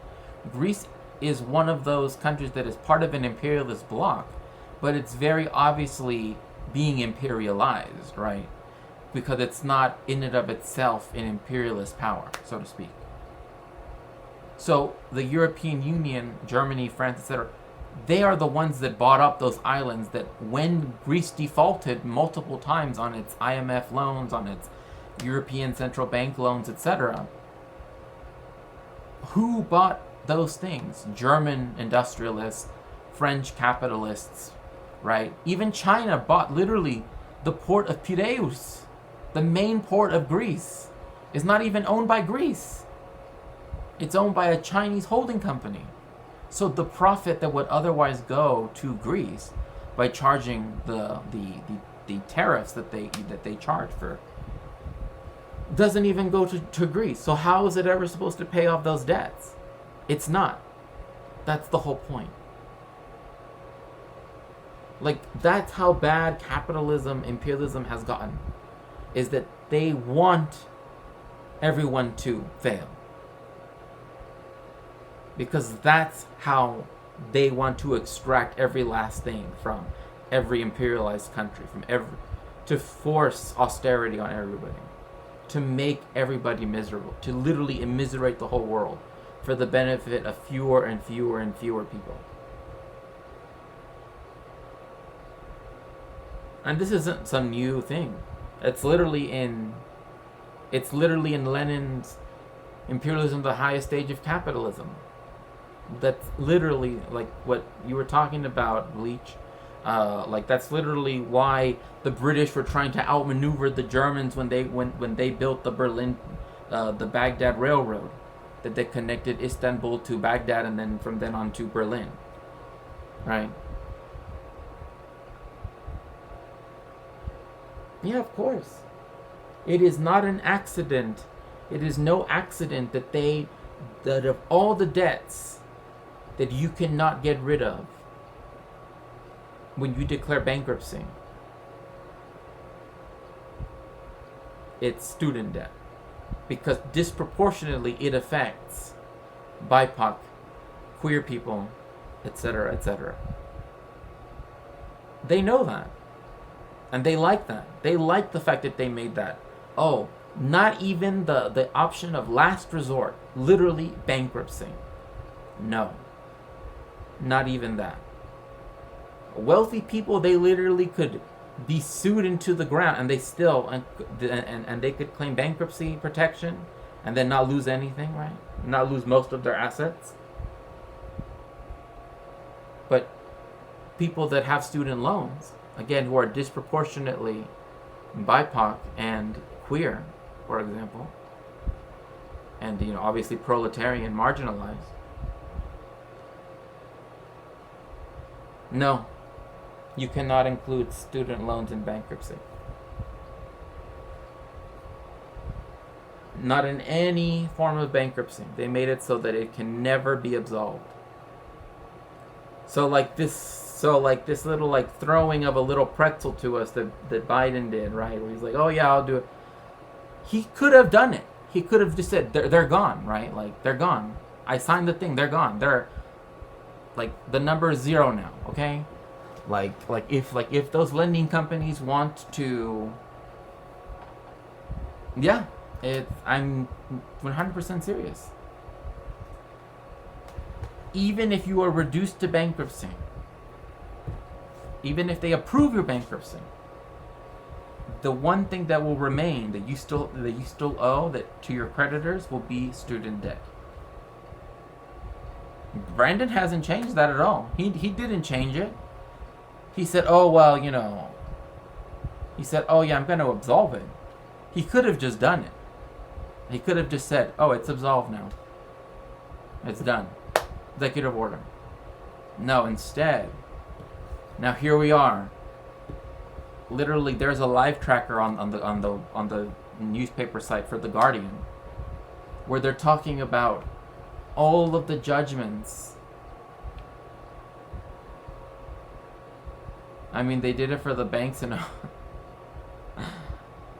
Greece is one of those countries that is part of an imperialist bloc, but it's very obviously being imperialized, right? Because it's not in and of itself an imperialist power, so to speak. So the European Union, Germany, France, etc., they are the ones that bought up those islands that when Greece defaulted multiple times on its IMF loans, on its European Central Bank loans, etc., who bought those things? German industrialists, French capitalists, right? Even China bought literally the port of Piraeus, the main port of Greece, is not even owned by Greece. It's owned by a Chinese holding company. So the profit that would otherwise go to Greece by charging the tariffs that they charge for doesn't even go to Greece. So how is it ever supposed to pay off those debts? It's not. That's the whole point. Like, that's how bad capitalism, imperialism has gotten. Is that they want everyone to fail. Because that's how they want to extract every last thing from every imperialized country, to force austerity on everybody, to make everybody miserable, to literally immiserate the whole world for the benefit of fewer and fewer and fewer people. And this isn't some new thing. It's literally in Lenin's Imperialism, the highest stage of capitalism. That's literally like what you were talking about, Bleach. Like that's literally why the British were trying to outmaneuver the Germans when they built the Baghdad Railroad, that they connected Istanbul to Baghdad and then from then on to Berlin, right? Yeah, of course. It is not an accident. It is no accident that of all the debts that you cannot get rid of when you declare bankruptcy, it's student debt. Because disproportionately it affects BIPOC, queer people, etc., etc. They know that. And they like that. They like the fact that they made that. Oh, not even the option of last resort, literally bankruptcy. No. Not even that. Wealthy people, they literally could be sued into the ground and they still, and they could claim bankruptcy protection and then not lose anything, right? Not lose most of their assets. But people that have student loans, again, who are disproportionately BIPOC and queer, for example, and obviously proletarian, marginalized. No, you cannot include student loans in bankruptcy. Not in any form of bankruptcy. They made it so that it can never be absolved. So like this little like throwing of a little pretzel to us that Biden did, right? Where he's like, oh yeah, I'll do it. He could have done it. He could have just said, they're gone, right? Like, they're gone. I signed the thing, they're gone. They're, like, the number is 0 now, okay? Like if those lending companies want to, yeah, I'm 100% serious. Even if you are reduced to bankruptcy, even if they approve your bankruptcy, the one thing that will remain that you still owe that to your creditors will be student debt. Brandon hasn't changed that at all. He didn't change it. He said, oh well, he said, oh yeah, I'm going to absolve it. He could have just done it. He could have just said, oh, it's absolved now. It's done. Executive order. No, instead, now here we are. Literally, there's a live tracker on the newspaper site for The Guardian, where they're talking about all of the judgments. I mean, they did it for the banks and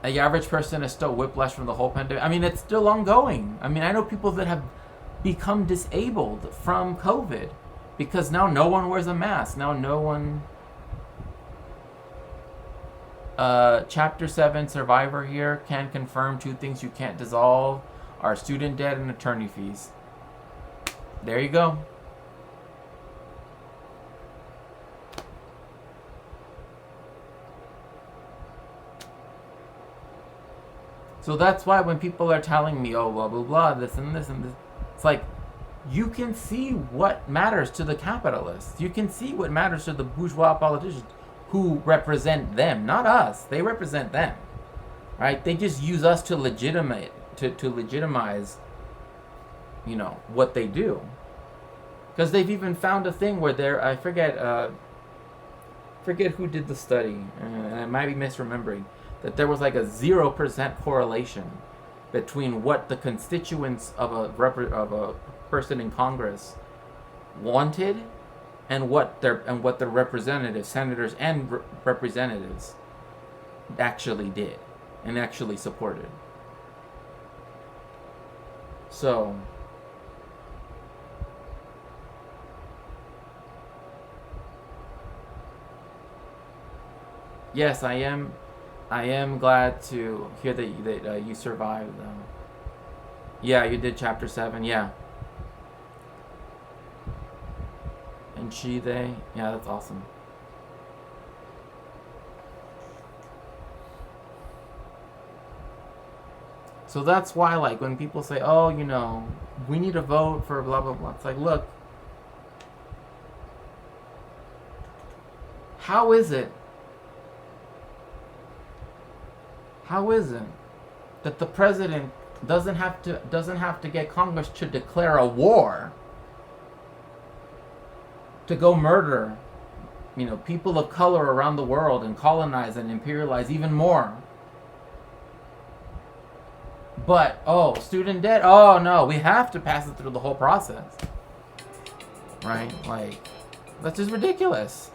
the average person is still whiplash from the whole pandemic. I mean, it's still ongoing. I mean, I know people that have become disabled from COVID because now no one wears a mask. Now no one... Chapter 7 survivor here can confirm 2 things you can't dissolve are student debt and attorney fees. There you go. So that's why when people are telling me, oh, blah, blah, blah, this and this and this, it's like, you can see what matters to the capitalists. You can see what matters to the bourgeois politicians who represent them, not us. They represent them, right? They just use us to legitimize, you know, what they do. Because they've even found a thing where they're, I forget who did the study, and I might be misremembering, that there was like a 0% correlation between what the constituents of a person in Congress wanted and what their representatives, senators and representatives actually did and actually supported. So yes, I am glad to hear that you survived. Yeah, you did chapter 7. Yeah. And she, they. Yeah, that's awesome. So that's why, like, when people say, oh, you know, we need to vote for blah, blah, blah. It's like, look, how is it that the president doesn't have to get Congress to declare a war to go murder, you know, people of color around the world and colonize and imperialize even more? But, oh, student debt? Oh, no, we have to pass it through the whole process. Right? Like, that's just ridiculous.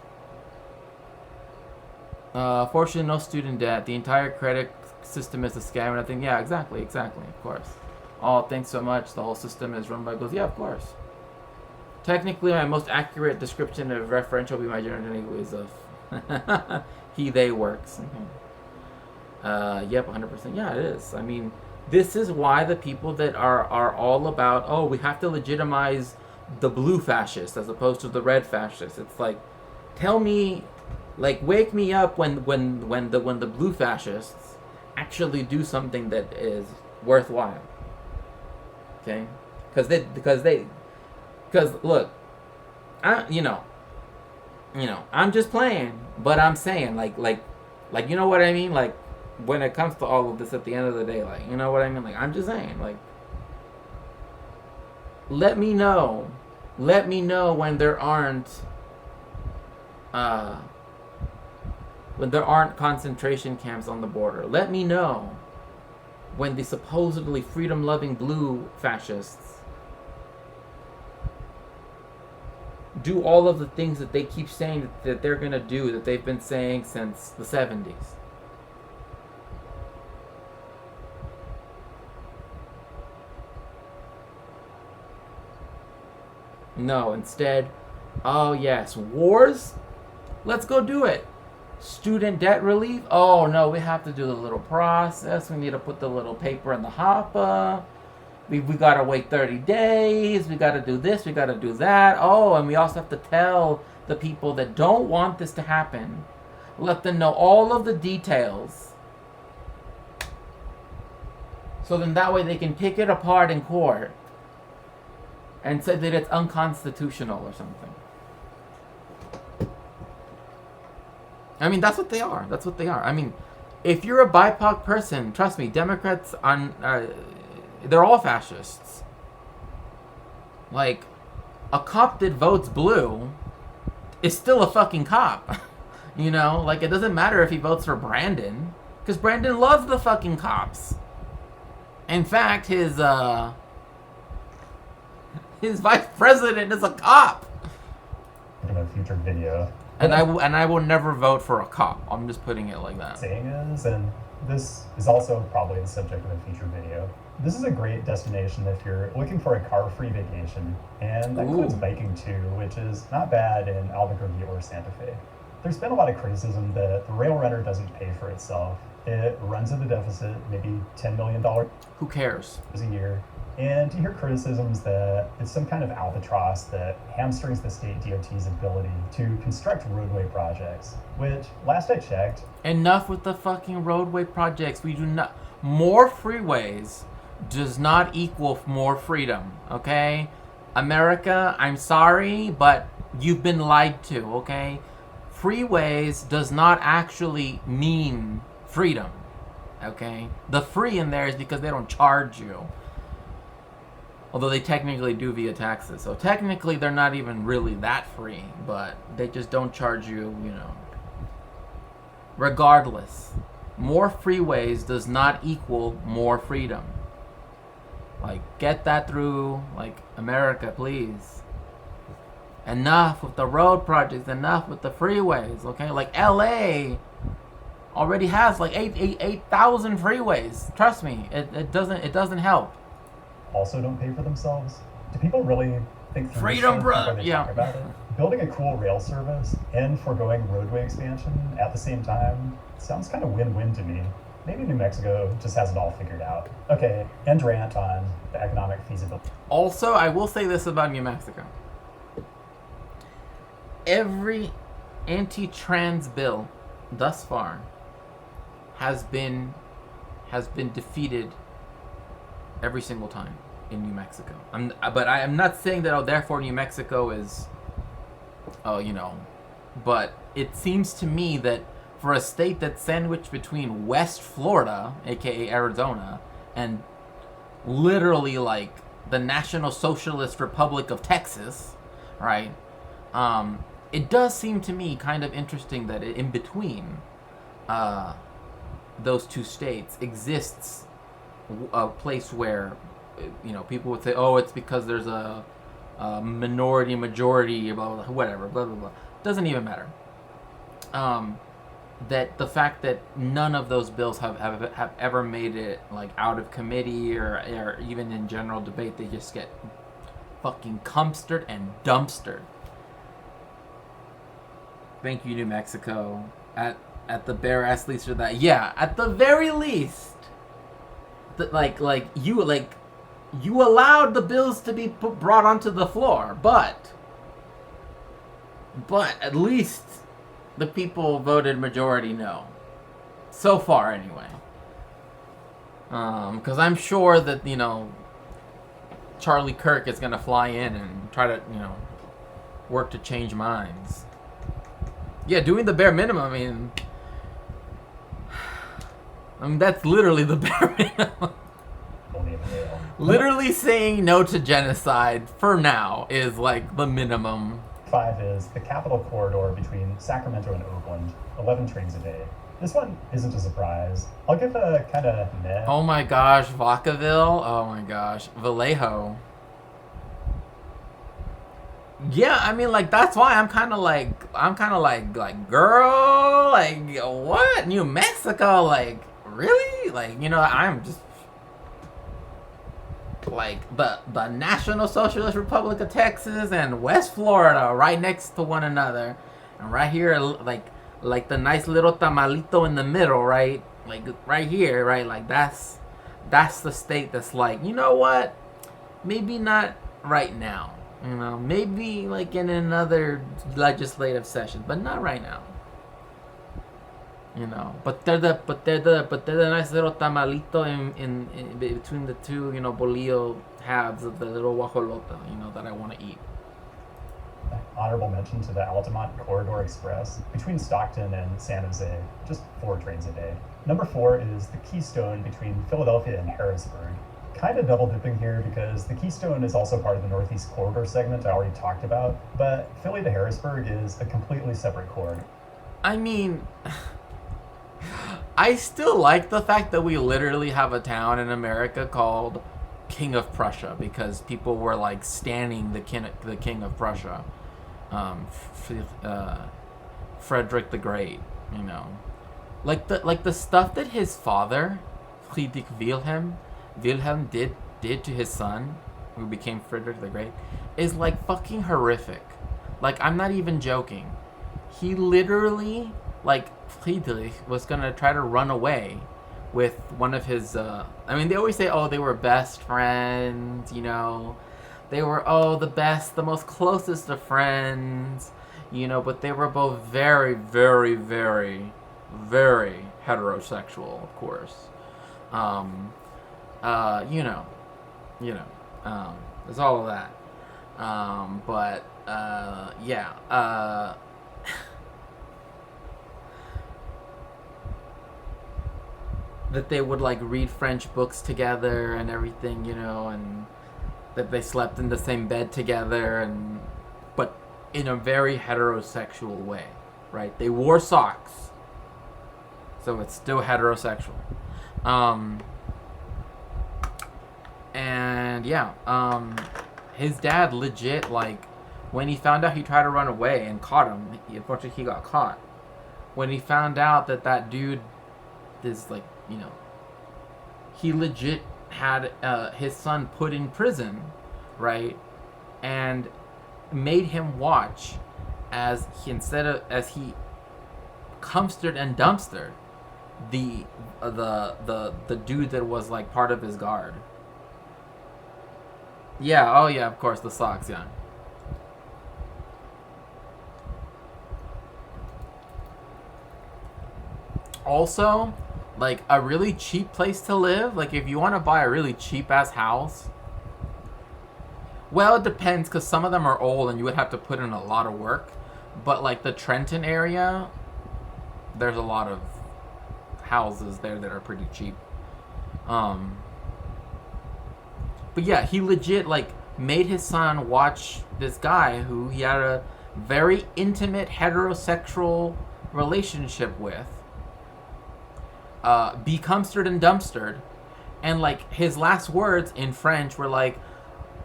Fortunately, no student debt. The entire credit system is a scam and I think, yeah, exactly, of course. Oh, thanks so much. The whole system is run by goes, yeah, of course. Technically, my most accurate description of referential will be my general language of he, they works. Yep, 100%. Yeah, it is. I mean, this is why the people that are all about, oh, we have to legitimize the blue fascists as opposed to the red fascists. It's like, tell me, like, wake me up when the blue fascists actually do something that is worthwhile. Okay, because look, you know, I'm just playing, but I'm saying like you know what I mean, like when it comes to all of this at the end of the day, like, you know what I mean, like I'm just saying, like, let me know when there aren't concentration camps on the border. Let me know when the supposedly freedom-loving blue fascists do all of the things that they keep saying that they're going to do, that they've been saying since the 70s. No, instead, oh yes, wars? Let's go do it. Student debt relief? Oh no, we have to do the little process. We need to put the little paper in the hopper. We gotta wait 30 days. We gotta do this. We gotta do that. Oh, and we also have to tell the people that don't want this to happen. Let them know all of the details. So then that way they can pick it apart in court and say that it's unconstitutional or something. I mean, that's what they are. I mean, if you're a BIPOC person, trust me, Democrats they're all fascists. Like, a cop that votes blue is still a fucking cop. You know, like, it doesn't matter if he votes for Brandon, because Brandon loves the fucking cops. In fact, his vice president is a cop. In a future video. And I will never vote for a cop. I'm just putting it like that. Saying is, and this is also probably the subject of a future video. This is a great destination if you're looking for a car-free vacation, and that includes biking too, which is not bad in Albuquerque or Santa Fe. There's been a lot of criticism that the Rail Runner doesn't pay for itself. It runs at a deficit, maybe $10 million Who cares? a year. And you hear criticisms that it's some kind of albatross that hamstrings the state DOT's ability to construct roadway projects, which, last I checked... Enough with the fucking roadway projects. We do not... More freeways does not equal more freedom, okay? America, I'm sorry, but you've been lied to, okay? Freeways does not actually mean freedom, okay? The free in there is because they don't charge you. Although they technically do via taxes. So technically they're not even really that free, but they just don't charge you, you know. Regardless, more freeways does not equal more freedom. Like, get that through, like, America, please. Enough with the road projects, enough with the freeways, okay? Like, LA already has like 8,000 freeways. Trust me, it doesn't help. Also don't pay for themselves? Do people really think through Freedom, this bro. before they talk about it? Building a cool rail service and foregoing roadway expansion at the same time sounds kind of win-win to me. Maybe New Mexico just has it all figured out. Okay, end rant on the economic feasibility. Also, I will say this about New Mexico. Every anti-trans bill thus far has been defeated every single time in New Mexico. But I am not saying that, therefore New Mexico is, but it seems to me that for a state that's sandwiched between West Florida, aka Arizona, and literally like the National Socialist Republic of Texas, right? It does seem to me kind of interesting that in between those two states exists a place where, people would say, oh, it's because there's a minority, majority, blah, blah, whatever, blah, blah, blah. Doesn't even matter. That the fact that none of those bills have ever made it like out of committee or even in general debate, they just get fucking cumpstered and dumpstered. Thank you, New Mexico. At the bare ass least of that, yeah, at the very least. You allowed the bills to be brought onto the floor, but at least the people voted majority no. So far, anyway. Because I'm sure that, Charlie Kirk is going to fly in and try to, work to change minds. Yeah, doing the bare minimum, I mean, that's literally the bare minimum. Literally saying no to genocide, for now, is like the minimum. 5 is the Capital Corridor between Sacramento and Oakland, 11 trains a day. This one isn't a surprise. I'll give a kind of meh. Oh my gosh, Vacaville. Oh my gosh, Vallejo. Yeah, I mean, like, that's why I'm kind of like, girl, like, what? New Mexico, like, really? Like, I'm just, like, the National Socialist Republic of Texas and West Florida right next to one another. And right here, like the nice little tamalito in the middle, right? Like, right here, right? Like, that's the state that's like, you know what? Maybe not right now. Maybe like in another legislative session, but not right now. But they're the nice little tamalito in between the two, bolillo halves of the little guajolota, that I want to eat. Honorable mention to the Altamont Corridor Express between Stockton and San Jose, just 4 trains a day. Number 4 is the Keystone between Philadelphia and Harrisburg. Kind of double dipping here because the Keystone is also part of the Northeast Corridor segment I already talked about, but Philly to Harrisburg is a completely separate corridor. I mean, I still like the fact that we literally have a town in America called King of Prussia because people were like standing the king of Prussia, Frederick the Great. You know, like the stuff that his father, Friedrich Wilhelm did to his son, who became Frederick the Great, is like fucking horrific. Like, I'm not even joking. He literally, like, Friedrich was gonna try to run away with one of his, I mean, they always say, oh, they were best friends, you know. They were, oh, the best, the most closest of friends, you know, but they were both very, very, very, very heterosexual, of course. There's all of that. That they would like read French books together and everything, you know, and that they slept in the same bed together, but in a very heterosexual way, right? They wore socks, so it's still heterosexual. His dad legit, like, when he found out he tried to run away and caught him, unfortunately he got caught. When he found out that dude is, like, you know, he legit had his son put in prison, right? And made him watch as he cumstered and dumpstered the dude that was like part of his guard. Yeah, oh yeah, of course, the socks, yeah. Also, like, a really cheap place to live, like, if you want to buy a really cheap-ass house, well, it depends, because some of them are old and you would have to put in a lot of work, but, like, the Trenton area, there's a lot of houses there that are pretty cheap. But yeah, he legit, like, made his son watch this guy who he had a very intimate heterosexual relationship with be cumstered and dumpstered, and like his last words in French were like,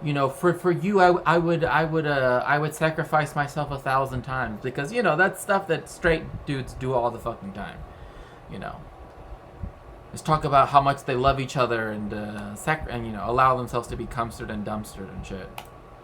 you know, for you, I would sacrifice myself 1,000 times, because, you know, that's stuff that straight dudes do all the fucking time, you know. Just talk about how much they love each other and you know, allow themselves to be cumstered and dumpstered and shit.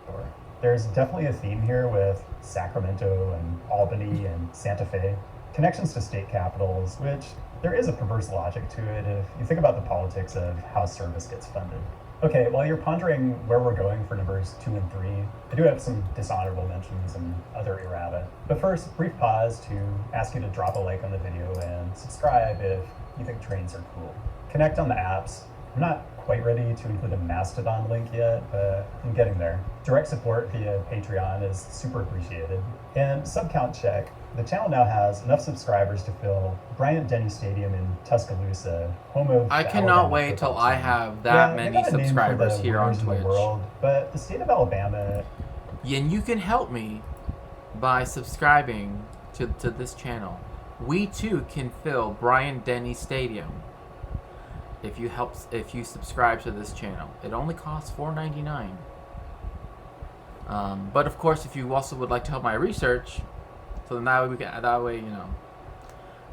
Sure. There's definitely a theme here with Sacramento and Albany and Santa Fe, connections to state capitals, which there is a perverse logic to it if you think about the politics of how service gets funded. Okay, while you're pondering where we're going for numbers 2 and 3, I do have some dishonorable mentions and other errata. But first, brief pause to ask you to drop a like on the video and subscribe if you think trains are cool. Connect on the apps. I'm not quite ready to include a Mastodon link yet, but I'm getting there. Direct support via Patreon is super appreciated. And sub count check. The channel now has enough subscribers to fill Bryant-Denny Stadium in Tuscaloosa, home of I cannot wait till I have that many subscribers here on Twitch. But the state of Alabama... And you can help me by subscribing to this channel. We too can fill Bryant-Denny Stadium if you subscribe to this channel. It only costs $4.99. But of course, if you also would like to help my research, so then that way, you know,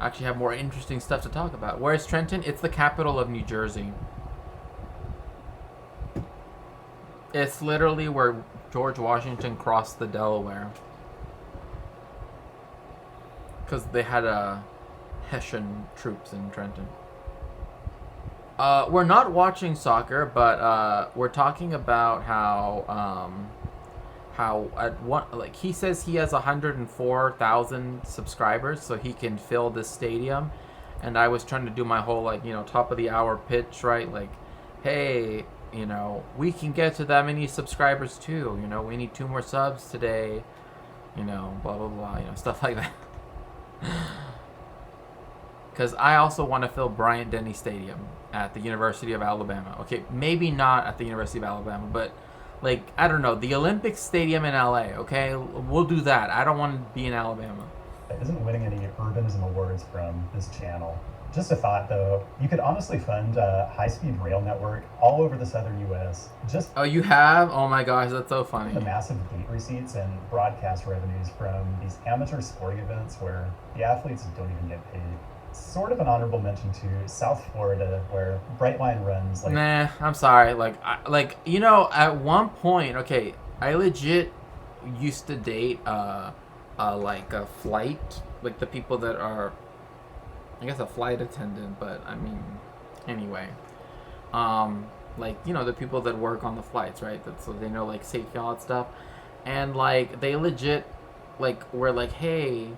actually have more interesting stuff to talk about. Where's Trenton? It's the capital of New Jersey. It's literally where George Washington crossed the Delaware. Because they had Hessian troops in Trenton. We're not watching soccer, but we're talking about how he says he has 104,000 subscribers, so he can fill this stadium. And I was trying to do my whole, like, you know, top of the hour pitch, right? Like, hey, you know, we can get to that many subscribers too. You know, we need 2 more subs today. You know, blah blah blah. You know, stuff like that. because I also want to fill Bryant-Denny Stadium at the University of Alabama. Okay, maybe not at the University of Alabama, but like, I don't know, the Olympic Stadium in LA, okay? We'll do that. I don't want to be in Alabama. Isn't winning any urbanism awards from this channel. Just a thought though, you could honestly fund a high-speed rail network all over the southern US. Just Oh, you have? Oh my gosh, that's so funny. the massive gate receipts and broadcast revenues from these amateur sporting events where the athletes don't even get paid. Sort of an honorable mention to South Florida, where Brightline runs like Nah, I'm sorry. Like you know, at one point, okay, I legit used to date like a flight, like the people that are, I guess, a flight attendant, but I mean, anyway, like, you know, the people that work on the flights, right? That, so they know like safety, all that stuff, and like they legit like were like, hey,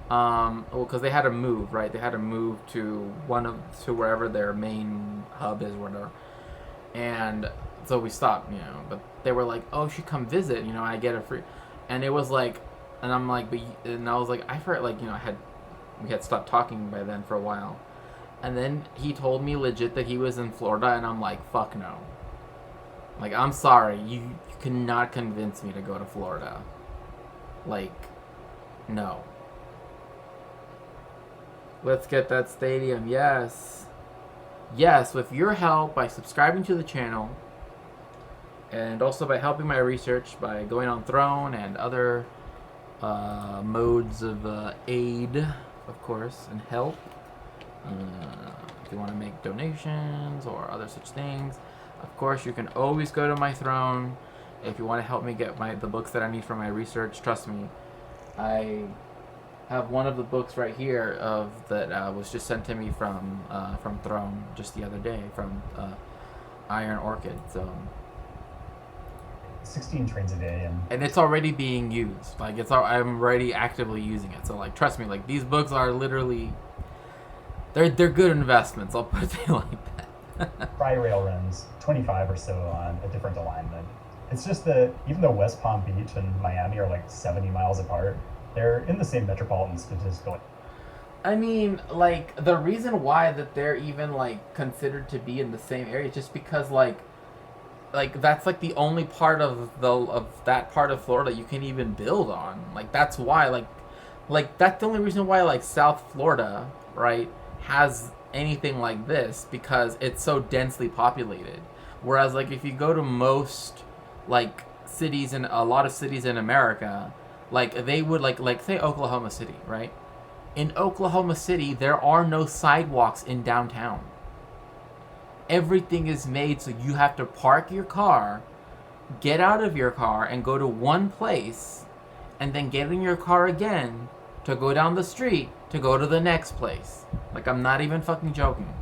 well, because they had to move, right? They had to move to wherever their main hub is, whatever, and so we stopped, you know. But they were like, oh, you should come visit, you know, I get a free, and it was like, and I'm like, and I was like, I felt like, you know, we had stopped talking by then for a while. And then he told me legit that he was in Florida, and I'm like, fuck no. Like, I'm sorry, you cannot convince me to go to Florida. Like, no. Let's get that stadium, yes. Yes, with your help, by subscribing to the channel, and also by helping my research by going on Throne and other modes of aid, of course, and help. If you want to make donations or other such things, of course, you can always go to my Throne. If you want to help me get the books that I need for my research, trust me, I have one of the books right here that was just sent to me from Throne just the other day from Iron Orchid. So 16 trains a day, and it's already being used. Like, I'm already actively using it. So like, trust me, like, these books are literally, they're good investments. I'll put it like that. Fry rail runs 25 or so on a different alignment. It's just that even though West Palm Beach and Miami are like 70 miles apart, they're in the same metropolitan statistical. I mean, like, the reason why that they're even like considered to be in the same area is just because like that's like the only part of that part of Florida you can even build on. Like, that's why like that's the only reason why like South Florida, right, has anything like this, because it's so densely populated. Whereas like if you go to most like cities, in a lot of cities in America, like they would like say Oklahoma City, right? In Oklahoma City, there are no sidewalks in downtown. Everything is made so you have to park your car, get out of your car, and go to one place, and then get in your car again to go down the street to go to the next place. Like, I'm not even fucking joking.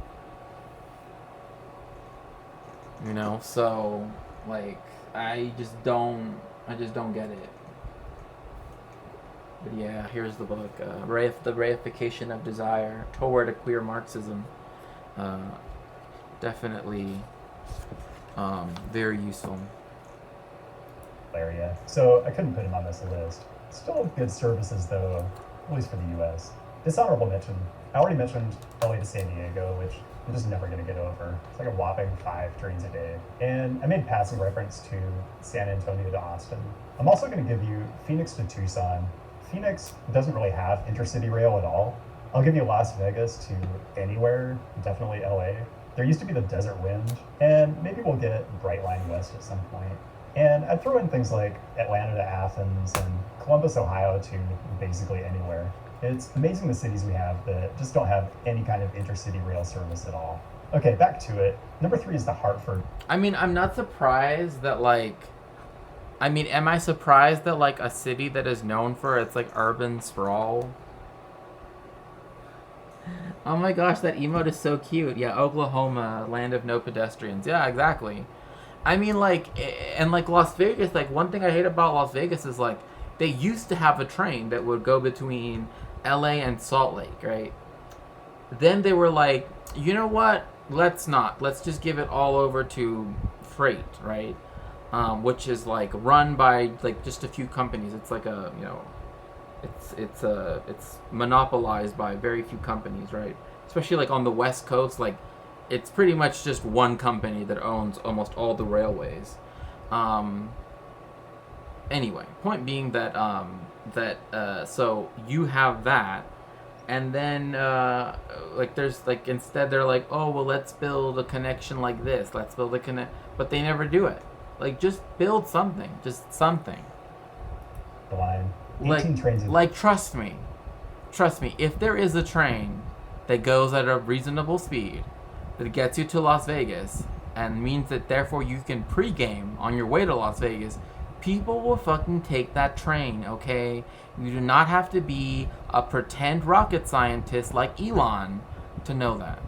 You know, so like I just don't get it. But yeah, here's the book, The Reification of Desire Toward a Queer Marxism. Definitely very useful. Area. So I couldn't put him on this list. Still good services though, at least for the US. Dishonorable mention. I already mentioned LA to San Diego, which I'm just never going to get over. It's like a whopping 5 trains a day. And I made passing reference to San Antonio to Austin. I'm also going to give you Phoenix to Tucson. Phoenix doesn't really have intercity rail at all. I'll give you Las Vegas to anywhere, definitely LA. There used to be the Desert Wind, and maybe we'll get Brightline West at some point. And I'd throw in things like Atlanta to Athens and Columbus, Ohio to basically anywhere. It's amazing the cities we have that just don't have any kind of intercity rail service at all. Okay, back to it. Number 3 is the Hartford. I mean, I'm not surprised that am I surprised that like a city that is known for its like urban sprawl? Oh my gosh, that emote is so cute. Yeah, Oklahoma, land of no pedestrians. Yeah, exactly. I mean, like, and like Las Vegas, like one thing I hate about Las Vegas is like they used to have a train that would go between LA and Salt Lake, right? Then they were like, you know what? Let's just give it all over to freight, right? Which is like run by like just a few companies. It's like it's monopolized by very few companies, right? especially like on the West Coast, like it's pretty much just one company that owns almost all the railways. Anyway, point being that so you have that, and then like there's like instead they're like, oh well, let's build a connection like this, let's build a connect, but they never do it. Like just build something, just something. The line. 18 trains. Like trust me, if there is a train that goes at a reasonable speed that gets you to Las Vegas and means that therefore you can pregame on your way to Las Vegas, people will fucking take that train, okay? You do not have to be a pretend rocket scientist like Elon to know that.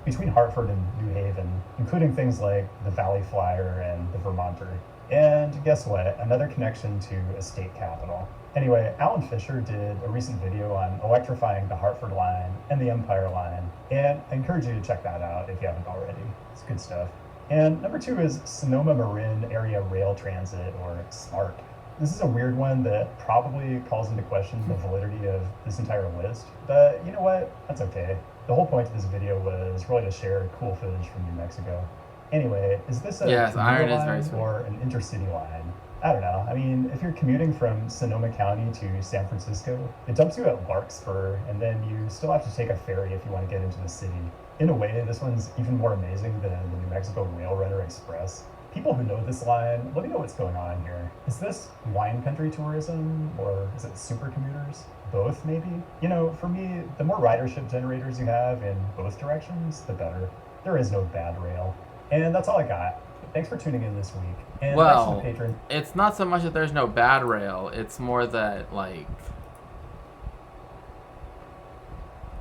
Between Hartford and New Haven, including things like the Valley Flyer and the Vermonter. And guess what? Another connection to a state capital. Anyway, Alan Fisher did a recent video on electrifying the Hartford line and the Empire line, and I encourage you to check that out if you haven't already. It's good stuff. And number 2 is Sonoma Marin Area Rail Transit, or SMART. This is a weird one that probably calls into question the validity of this entire list, but you know what? That's okay. The whole point of this video was really to share cool footage from New Mexico. Anyway, is this a commuter line or an intercity line? I don't know. I mean, if you're commuting from Sonoma County to San Francisco, it dumps you at Larkspur, and then you still have to take a ferry if you want to get into the city. In a way, this one's even more amazing than the New Mexico Rail Runner Express. People who know this line, let me know what's going on here. Is this wine country tourism, or is it super commuters? Both, maybe? You know, for me, the more ridership generators you have in both directions, the better. There is no bad rail. And that's all I got. Thanks for tuning in this week. And well, patron. It's not so much that there's no bad rail, it's more that, like,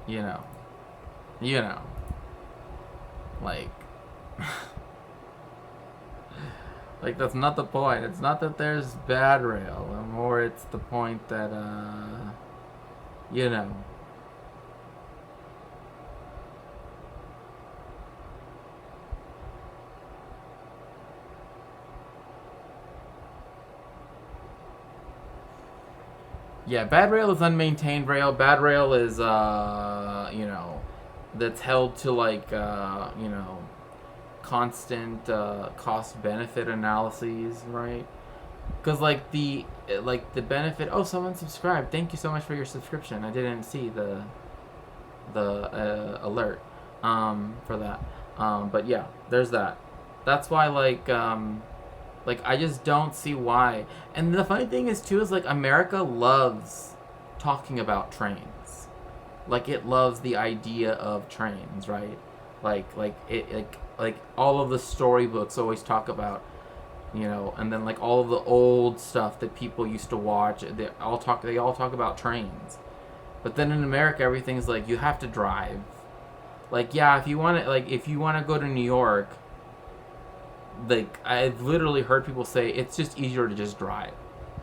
you know, like, like, that's not the point. It's not that there's bad rail, or more it's the point that, you know. Yeah, bad rail is unmaintained rail. Bad rail is, you know, that's held to, like, you know, constant cost-benefit analyses, right? Because, like, the benefit... Oh, someone subscribed. Thank you so much for your subscription. I didn't see the alert for that. But, yeah, there's that. That's why, like, I just don't see why. And the funny thing is, too, is, like, America loves talking about trains. Like, it loves the idea of trains, right? Like all of the storybooks always talk about, you know, and then, like, all of the old stuff that people used to watch, they all talk about trains. But then in America, everything's like, you have to drive. Like, yeah, if you want to go to New York, like, I've literally heard people say it's just easier to just drive.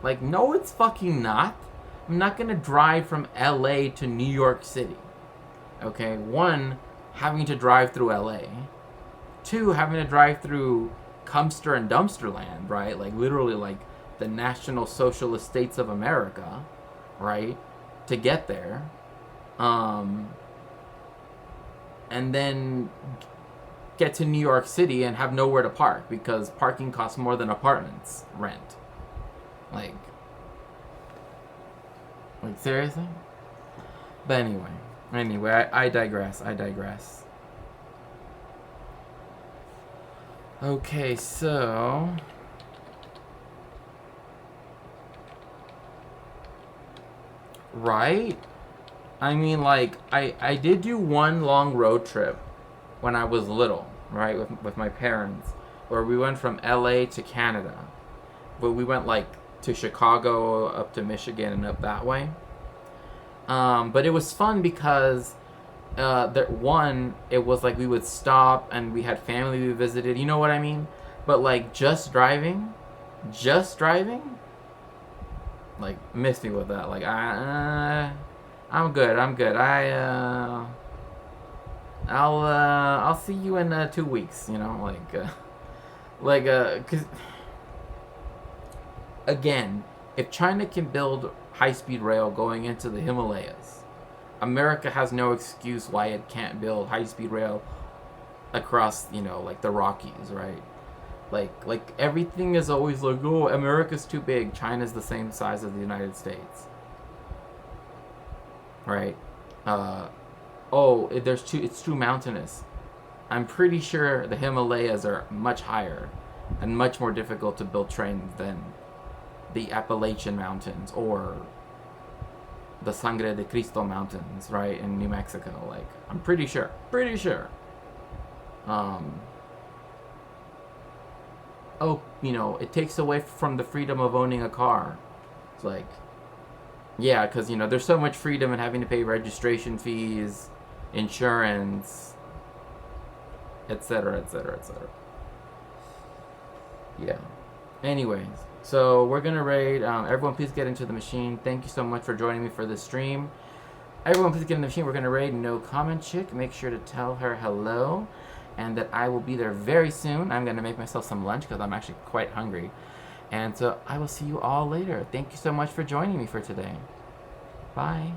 Like, no, it's fucking not. I'm not gonna drive from LA to New York City. Okay, 1, having to drive through LA. 2, having to drive through Cumster and Dumpster Land, right? Like, literally, like, the National Socialist States of America, right? To get there. And then get to New York City and have nowhere to park because parking costs more than apartments rent. Like seriously? But anyway, I digress. Okay, so right? I mean, like, I did do one long road trip when I was little, right, with my parents, where we went from LA to Canada, but we went, like, to Chicago, up to Michigan, and up that way. But it was fun because it was like we would stop and we had family we visited, you know what I mean? But, like, just driving, like, miss me with that. Like, I'm good. I'll see you in 2 weeks, you know, cause again, if China can build high-speed rail going into the Himalayas, America has no excuse why it can't build high-speed rail across, like the Rockies, right? Like everything is always like, oh, America's too big. China's the same size as the United States, right? It's too mountainous. I'm pretty sure the Himalayas are much higher and much more difficult to build trains than the Appalachian Mountains or the Sangre de Cristo Mountains, right, in New Mexico. Like, I'm pretty sure. It takes away from the freedom of owning a car. It's like, yeah, because, there's so much freedom in having to pay registration fees, insurance, etc., etc., etc. Yeah. Anyways, so we're going to raid. Everyone, please get into the machine. Thank you so much for joining me for this stream. Everyone, please get in the machine. We're going to raid No Comment Chick. Make sure to tell her hello and that I will be there very soon. I'm going to make myself some lunch because I'm actually quite hungry. And so I will see you all later. Thank you so much for joining me for today. Bye.